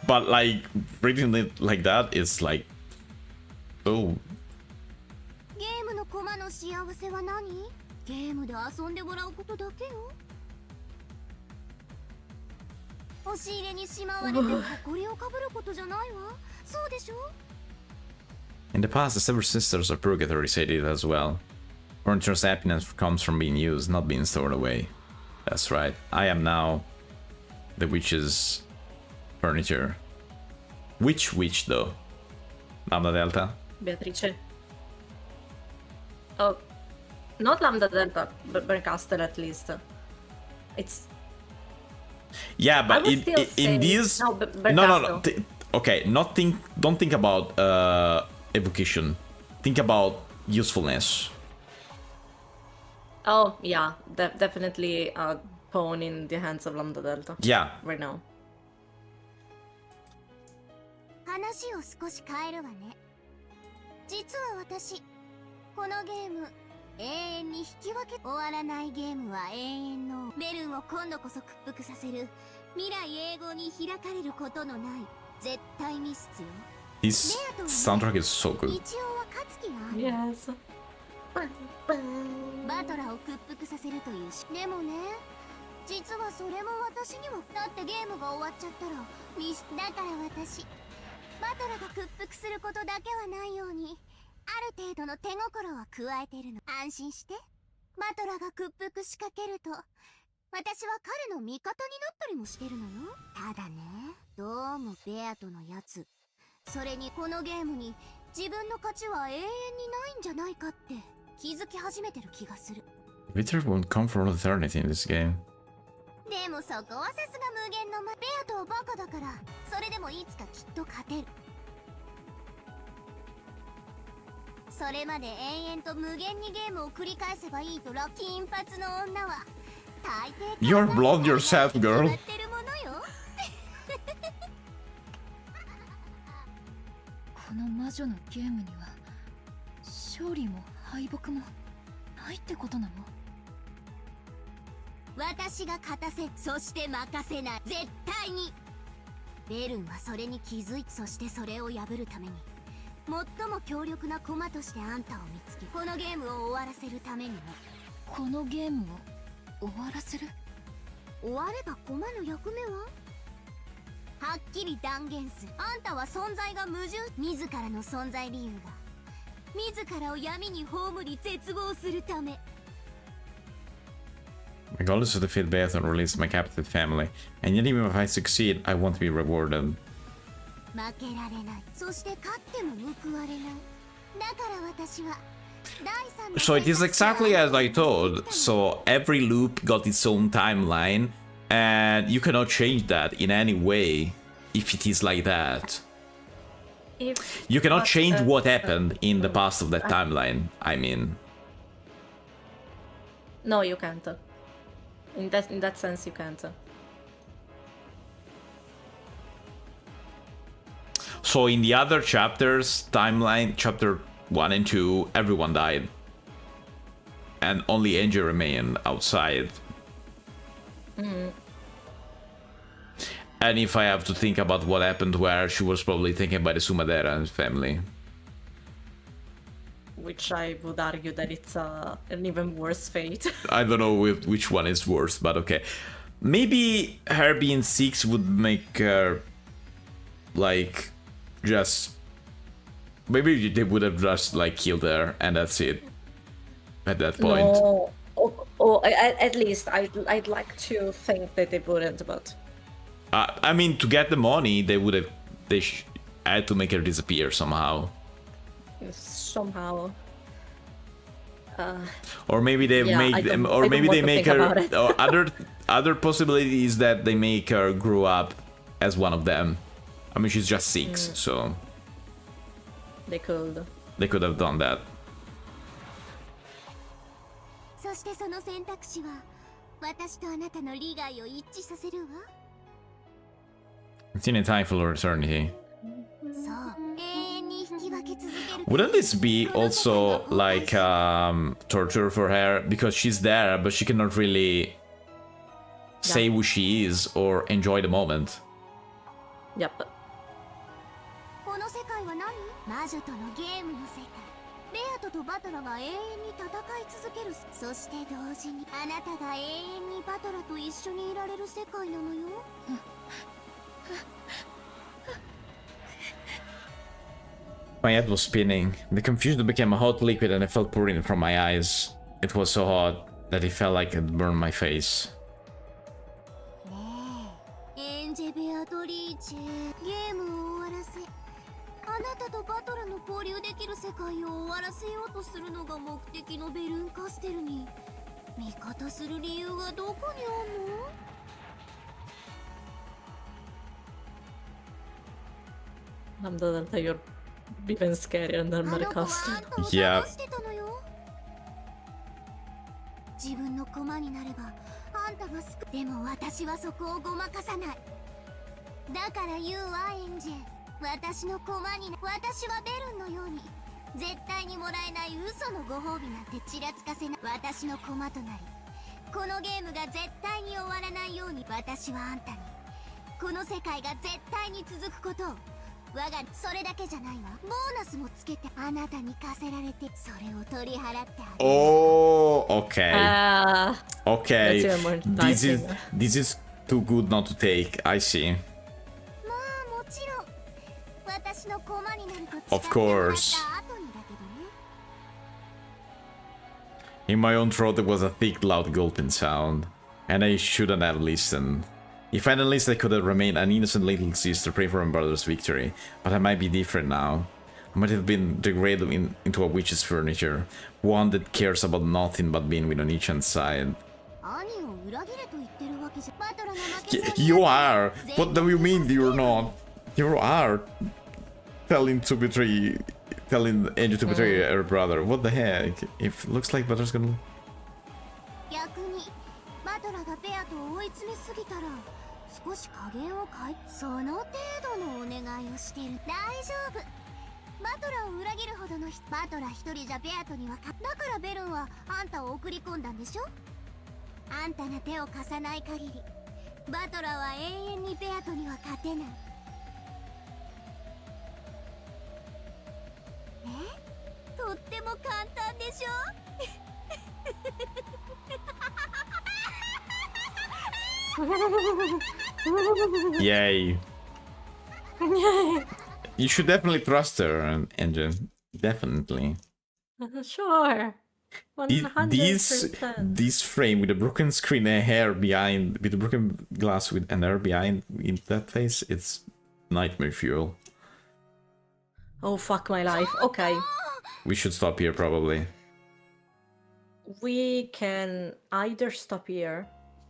But like reading it like that is like, oh, ゲームの駒の幸せは何？ゲームで遊んでもらうことだけよ。押し入れにしまわれて埃をかぶることじゃないわ。そうでしょ？ in the past, the Seven Sisters of Purgatory said it as well. Furniture's happiness comes from being used, not being stored away. That's right. I am now the witch's furniture. Which witch though? Lambda Delta? Beatrice. Oh, not Lambda Delta, but Bernkastel at least. It's Yeah, I but would still in say- these no, no. Bernkastel. Okay, don't think about evocation. Think about usefulness. Oh yeah, definitely a pawn in the hands of Lambda Delta Yeah, right now. 話を少し変えるわね。実は私、このゲーム、永遠に引き分け終わらないゲームは永遠のベルンを今度こそ屈服させる未来永劫に開かれることのない絶対ミスよ。 this soundtrack is so good. 一応は勝つ気がある。 Yes. バトラを屈服させるというしでもね、実はそれも私にはだってゲームが終わっちゃったらミスだから私バトラが屈服することだけはないようにある程度の手心は加えてるの。安心して。バトラが屈服しかけると私は彼の味方になったりもしてるのよ。ただね、どうもベアとのやつ、それにこのゲームに自分の勝ちは永遠にないんじゃないかって気づき始めてる気がする。 Victor won't come for eternity in this game. でもそこはさすが無限のベアとはバカだからそれでもいつかきっと勝てる。それまで延々と無限にゲームを繰り返せばいいと金髪の女は大抵 You're blonde yourself, girl. 決まってるものよ。この魔女のゲームには勝利も敗北もないってことなの？私が勝たせ、そして任せない。絶対に。ベルンはそれに気づい、そしてそれを破るために最も強力な駒としてあんたを見つけ、このゲームを終わらせるためにも。このゲームを終わらせる？終われば駒の役目ははっきり断言する。あんたは存在が矛盾、自らの存在理由が自らを闇に葬り絶望するため。 My goal is to defeat Beth and release my captive family, and yet even if I succeed, I won't be rewarded. 負けられない。そして勝っても報われない。だから私は第三の So it is exactly as I thought. So every loop got its own timeline, and you cannot change that in any way if it is like that. If You cannot but, change what happened in the past of that timeline. I mean, No, you can't. In that sense, you can't. so in the other chapters, timeline, chapter 1 and 2, everyone died. And only Angie remained outside. And if I have to think about what happened where, she was probably thinking about the Sumadera family. Which I would argue that it's an even worse fate. I don't know which one is worse, but okay. Maybe her being 6 would make her, like, just... Maybe they would have just, like, killed her, and that's it. At that point. No. At least I'd like to think that they wouldn't, but I mean, to get the money, they would have... I had to make her disappear somehow. Somehow. Or maybe they Yeah, make I them, don't- or I don't maybe want they to make think her. about it. Or other possibility is that they make her grow up as one of them. I mean, she's just 6, so They could. they could have done that. そしてその選択肢は私とあなたの利害を一致させるわ。 It's in a time for eternity. そう永遠に引き分け続ける。 Wouldn't this be also like torture for her because she's there, but she cannot really say who she is or enjoy the moment? Yep. この世界は何？魔女とのゲームの世界。ベアトとバトラが永遠に戦い続ける。そして同時にあなたが永遠にバトラと一緒にいられる世界なのよ。 My head was spinning. The confusion became a hot liquid and I felt pouring from my eyes. It was so hot that it felt like it burned my face. ねえ、エンジェ・ベアトリーチェ、ゲームを終わらせ、あなたとバトラの交流できる世界を終わらせようとするのが目的のベルンカステルに味方する理由がどこにあんの？ That you're even scarier than あの子は Maricast. あんたを Yeah. 騙してたのよ。自分の駒になればあんたが救う。でも私はそこをごまかさない。だから言うわエンジェ。私の駒にな。私はベルンのように絶対にもらえない嘘のご褒美なんてちらつかせない。私の駒となり、このゲームが絶対に終わらないように私はあんたにこの世界が絶対に続くことを。我がそれだけじゃないわ。ボーナスもつけてあなたに課せられてそれを取り払ってあげる。 Oh, okay. Okay. That's even more This is too good not to take. I see. まあもちろん私の駒になると Of course. 誓ってもらった後にだけどね。 In my own throat there was a thick, loud gulping sound, and I shouldn't have listened. If I'd listened, I could have remained an innocent little sister praying for my brother's victory, but I might be different now. I might have been degraded into a witch's furniture, one that cares about nothing but being with on each hand's side. 兄を裏切れと言ってるわけじゃ。バトラが負けそうに You are! What do you mean you're not? You are telling Angel to betray her brother. What the heck? If looks like Butter's gonna... 逆にバトラがベアと追い詰めすぎたら少し加減を変えその程度のお願いをしてる。大丈夫。バトラを裏切るほどのバトラ一人じゃベアトにはだからベルンはあんたを送り込んだんでしょ。あんたが手を貸さない限りバトラは永遠にベアトには勝てない。とっても簡単でしょ。 Yay. You should definitely trust her, Angel. Definitely. Sure. 100%. This frame with a broken screen and hair behind, with a broken glass with an hair behind in that face, it's nightmare fuel. Oh, fuck my life. Okay. We should stop here, probably. We can either stop here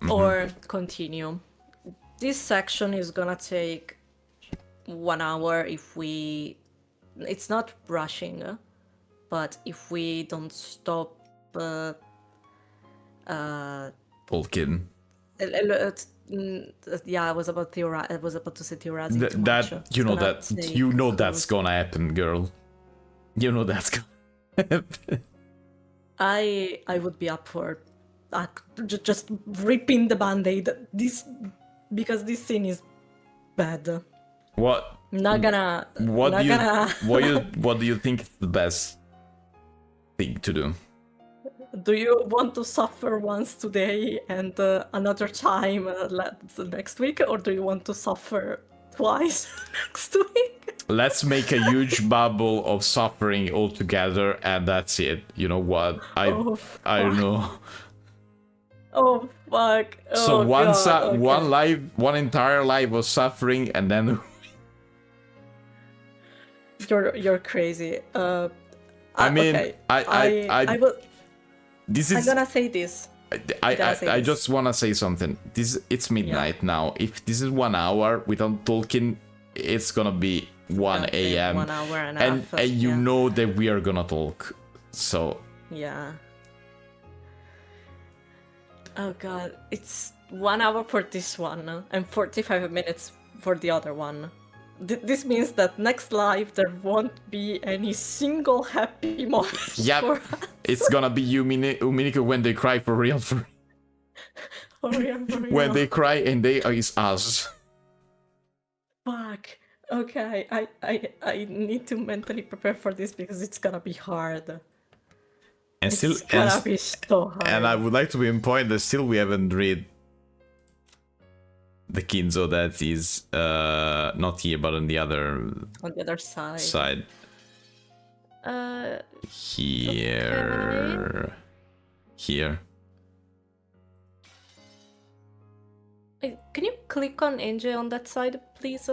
or continue. This section is gonna take 1 hour if we... It's not rushing, but if we don't stop... Old kid. Yeah, I was about to say theorizing too much. That you know that's gonna happen, girl. You know that's gonna happen. I would be up for just ripping the band-aid. Because this scene is bad. What? Not gonna. What not do you? gonna... What do you think is the best thing to do? Do you want to suffer once today and another time next week, or do you want to suffer twice next week? Let's make a huge bubble of suffering all together, and that's it. You know what? I don't know. Oh fuck! So oh, one God, okay. one entire life of suffering, and then You're crazy. I mean, okay. I will. this I'm is. gonna say this. I just wanna say something. It's midnight now. If this is 1 hour without talking, it's gonna be 1 Okay, a.m. 1 hour and a and half. and you yeah. know that we are gonna talk. So Yeah. Oh god, it's 1 hour for this one and 45 minutes for the other one. This means that next live there won't be any single happy moment yep, for us. it's gonna be Umineko when they cry for real. For real. When they cry and they is us. Fuck. Okay, I need to mentally prepare for this because it's gonna be hard. And It's still, gonna be so hard. and I would like to be in point that still we haven't read the Kinzo that is not here but on the other side. Here. Here. Can you click on NJ on that side, please?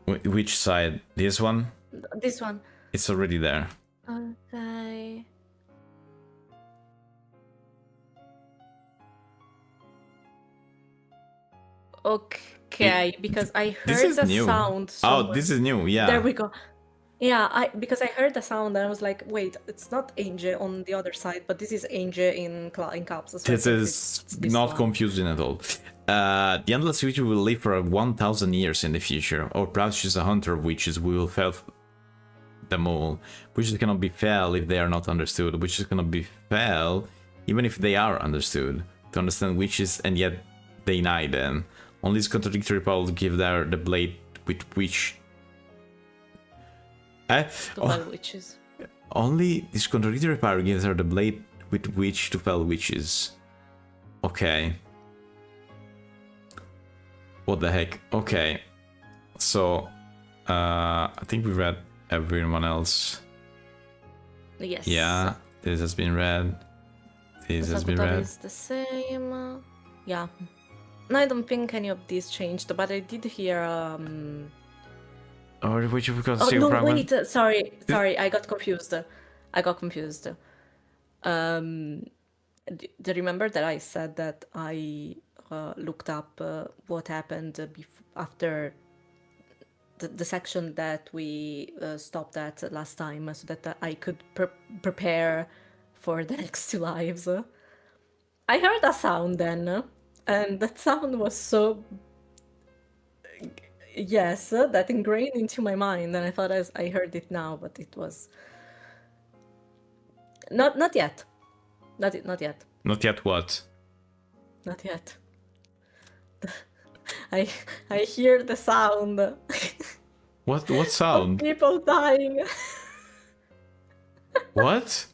Which side? This one? This one. It's already there. Okay. Okay, because I heard the sound. Oh, this is new, yeah. There we go. Yeah, because I heard the sound and I was like, wait, it's not Angel on the other side, but this is Angel in caps. So this is not one. confusing at all. The Endless Witcher will live for 1,000 years in the future, or perhaps she's a hunter of witches. We will fail them all. Witches cannot be fell if they are not understood. Witches cannot be fell even if they are understood. To understand witches and yet they deny them. Only this contradictory power will give her the blade with which. Witches. Only this contradictory power gives her the blade with which to fell witches. Okay. What the heck? Okay. So, I think we read everyone else. Yes. Yeah, this has been read. This has been read. Is the same. Yeah. No, I don't think any of these changed, but I did hear. Or which we got Oh still no! fragment? Wait, sorry, I got confused. Do you remember that I said that I looked up what happened after the section that we stopped at last time, so that I could prepare for the next 2 lives. I heard a sound then, and that sound was so. Yes, that ingrained into my mind, and I thought I heard it now, but it was not yet. Not yet. Not yet what? Not yet. I hear the sound. What sound? People dying. What?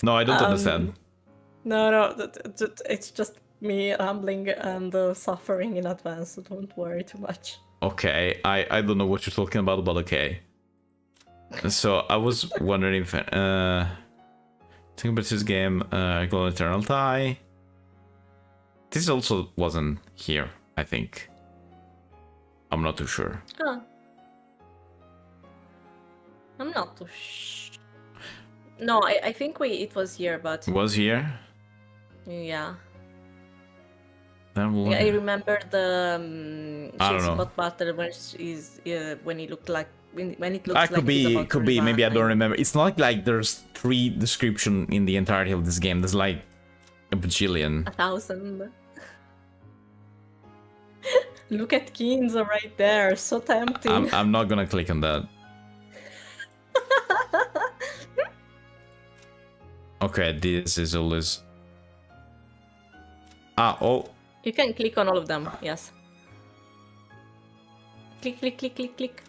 No, I don't understand. No, it's just me rambling and suffering in advance, so don't worry too much. Okay, I don't know what you're talking about, but okay. So I was wondering if think about this game, Global Eternal Tie. This also wasn't here, I think. I'm not too sure. Huh. I'm not too sure. No, I think it was here, but It was here? yeah. Then Yeah, I remember the I don't know. spot battle when it looked like when it looks That like could be. Maybe I don't remember. It's not like there's 3 description in the entirety of this game. There's like a bajillion. 1,000. Look at Kinzo right there, so tempting. I'm not gonna click on that. Okay, this is always. Oh. You can click on all of them. Yes. Click.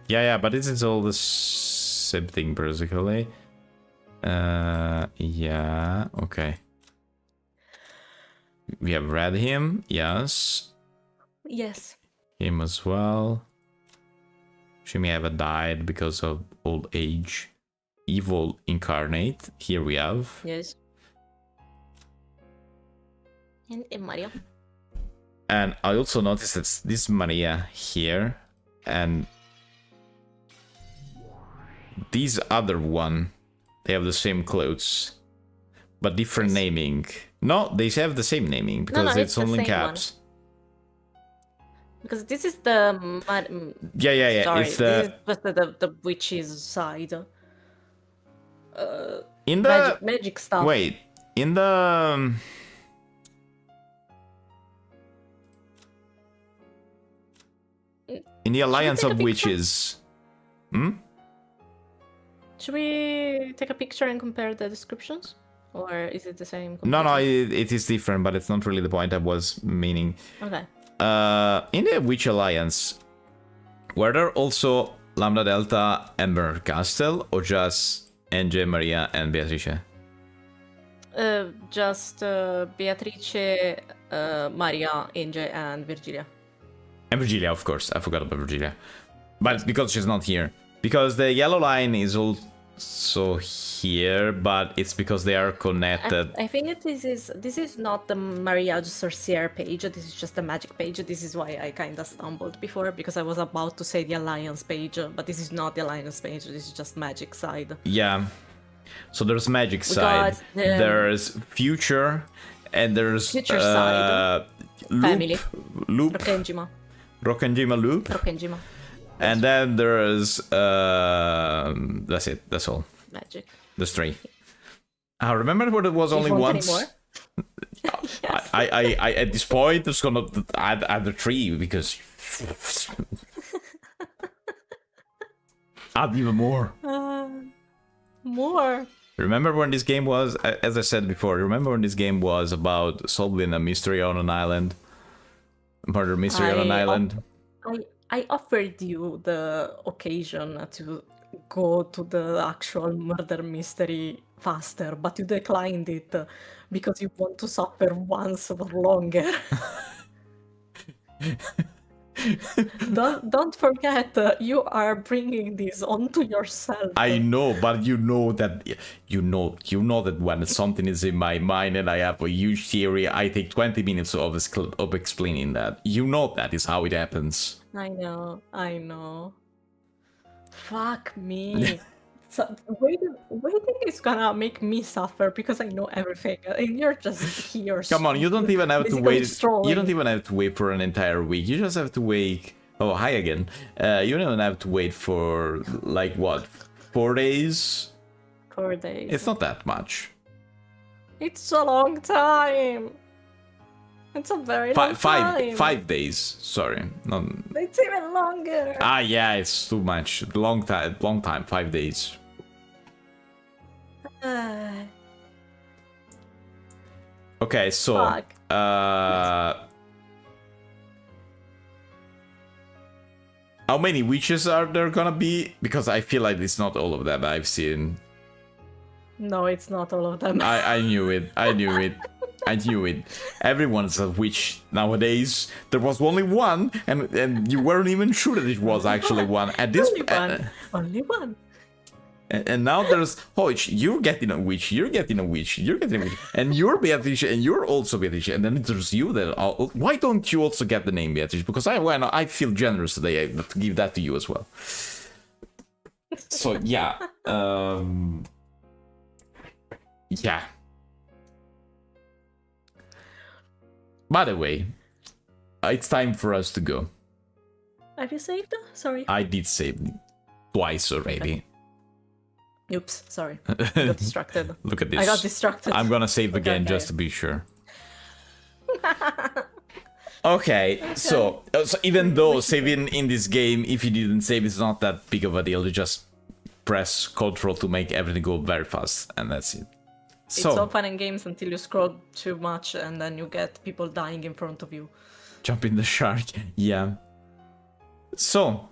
Yeah, but this is all the same thing basically. Yeah, okay. We have read him, yes. Yes. Him as well. She may have died because of old age. Evil incarnate, here we have. Yes. And Mario. And I also noticed that this Maria here, and These other one, they have the same clothes, but different naming. No, they have the same naming because no, it's it's the only same caps. Because this is the Yeah. sorry, It's this is the just the witch's side. in the Magic stuff. wait in the. In the Alliance take a of picture? Witches. Hmm? Should we take a picture and compare the descriptions? Or is it the same? No, completely? it is different, but it's not really the point I was meaning. Okay. In the Witch Alliance, were there also Lambda Delta, Ember Castle, or just NJ, Maria, and Beatrice? Just Beatrice, Maria, Angel, and Virgilia. And Virgilia, of course. I forgot about Virgilia. But it's because she's not here. Because the yellow line is also here, but it's because they are connected. I think this is not the Mariage Sorcière page, this is just the magic page. This is why I kinda stumbled before, because I was about to say the Alliance page, but this is not the Alliance page, this is just magic side. Yeah. So there's magic side, there's future, and there's Future side. Family. Loop. Rokkenjima. Rokkenjima loop. Rokkenjima. And then there's that's it. That's all. Magic. There's 3. I remember what it was only once. Yes. I at this point just gonna add the 3 because add even more. More. Remember when this game was, as I said before, remember when this game was about solving a mystery on an island? Murder mystery on an island? I offered you the occasion to go to the actual murder mystery faster, but you declined it because you want to suffer once for longer. Don't forget, you are bringing this onto yourself. I know, but you know that when something is in my mind and I have a huge theory, I take 20 minutes of explaining that. You know that is how it happens. I know. Fuck me. So, waiting is gonna make me suffer because I know everything, and you're just here. Come on, you don't even have to basically wait. strolling. You don't even have to wait for an entire week. You just have to wait. Oh, hi again. You don't have to wait for like what, 4 days? 4 days. It's not that much. It's a long time. It's a very long time. 5 days. Sorry. No. It's even longer. Yeah, it's too much. Long time. 5 days. Okay, so Fuck. How many witches are there gonna be? Because I feel like it's not all of them I've seen. No, it's not all of them. I knew it. I knew it. Everyone's a witch nowadays. There was only one, and you weren't even sure that it was actually one. At this, Only one. And now there's, you're getting a witch, you're getting a witch, and you're Beatrice, and you're also Beatrice, and then there's you that, why don't you also get the name Beatrice? Because I feel generous today to give that to you as well. So, yeah. Yeah. By the way, it's time for us to go. Have you saved? Sorry. I did save twice already. Oops, sorry. I got distracted. Look at this. I got distracted. I'm gonna save again just to be sure. Okay, so even though saving in this game, if you didn't save, it's not that big of a deal. You just press Ctrl to make everything go very fast, and that's it. It's all fun and games until you scroll too much, and then you get people dying in front of you. Jump in the shark, yeah. So,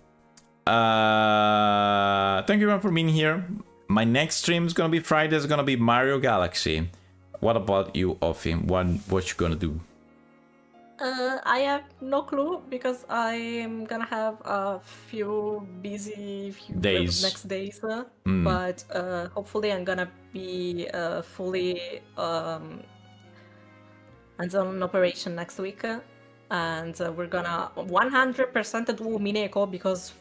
thank you everyone for being here. My next stream is gonna be Friday. It's gonna be Mario Galaxy. What about you, Offie? What you gonna do? I have no clue because I am gonna have a few busy days. Next days, but hopefully I'm gonna be fully hands-on operation next week, and we're gonna 100% do Umineko because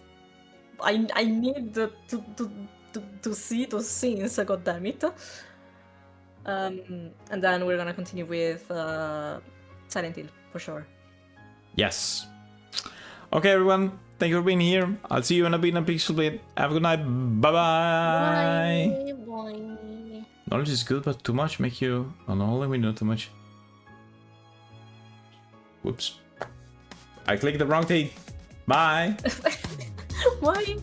I need to to see those scenes, god damn it. And then we're gonna continue with Silent Hill, for sure. Yes. Okay, everyone. Thank you for being here. I'll see you in a bit on PixelBit. Have a good night. Bye-bye. Bye. Knowledge is good, but too much make you unholy when you know too much. Whoops. I clicked the wrong thing. Bye. Why?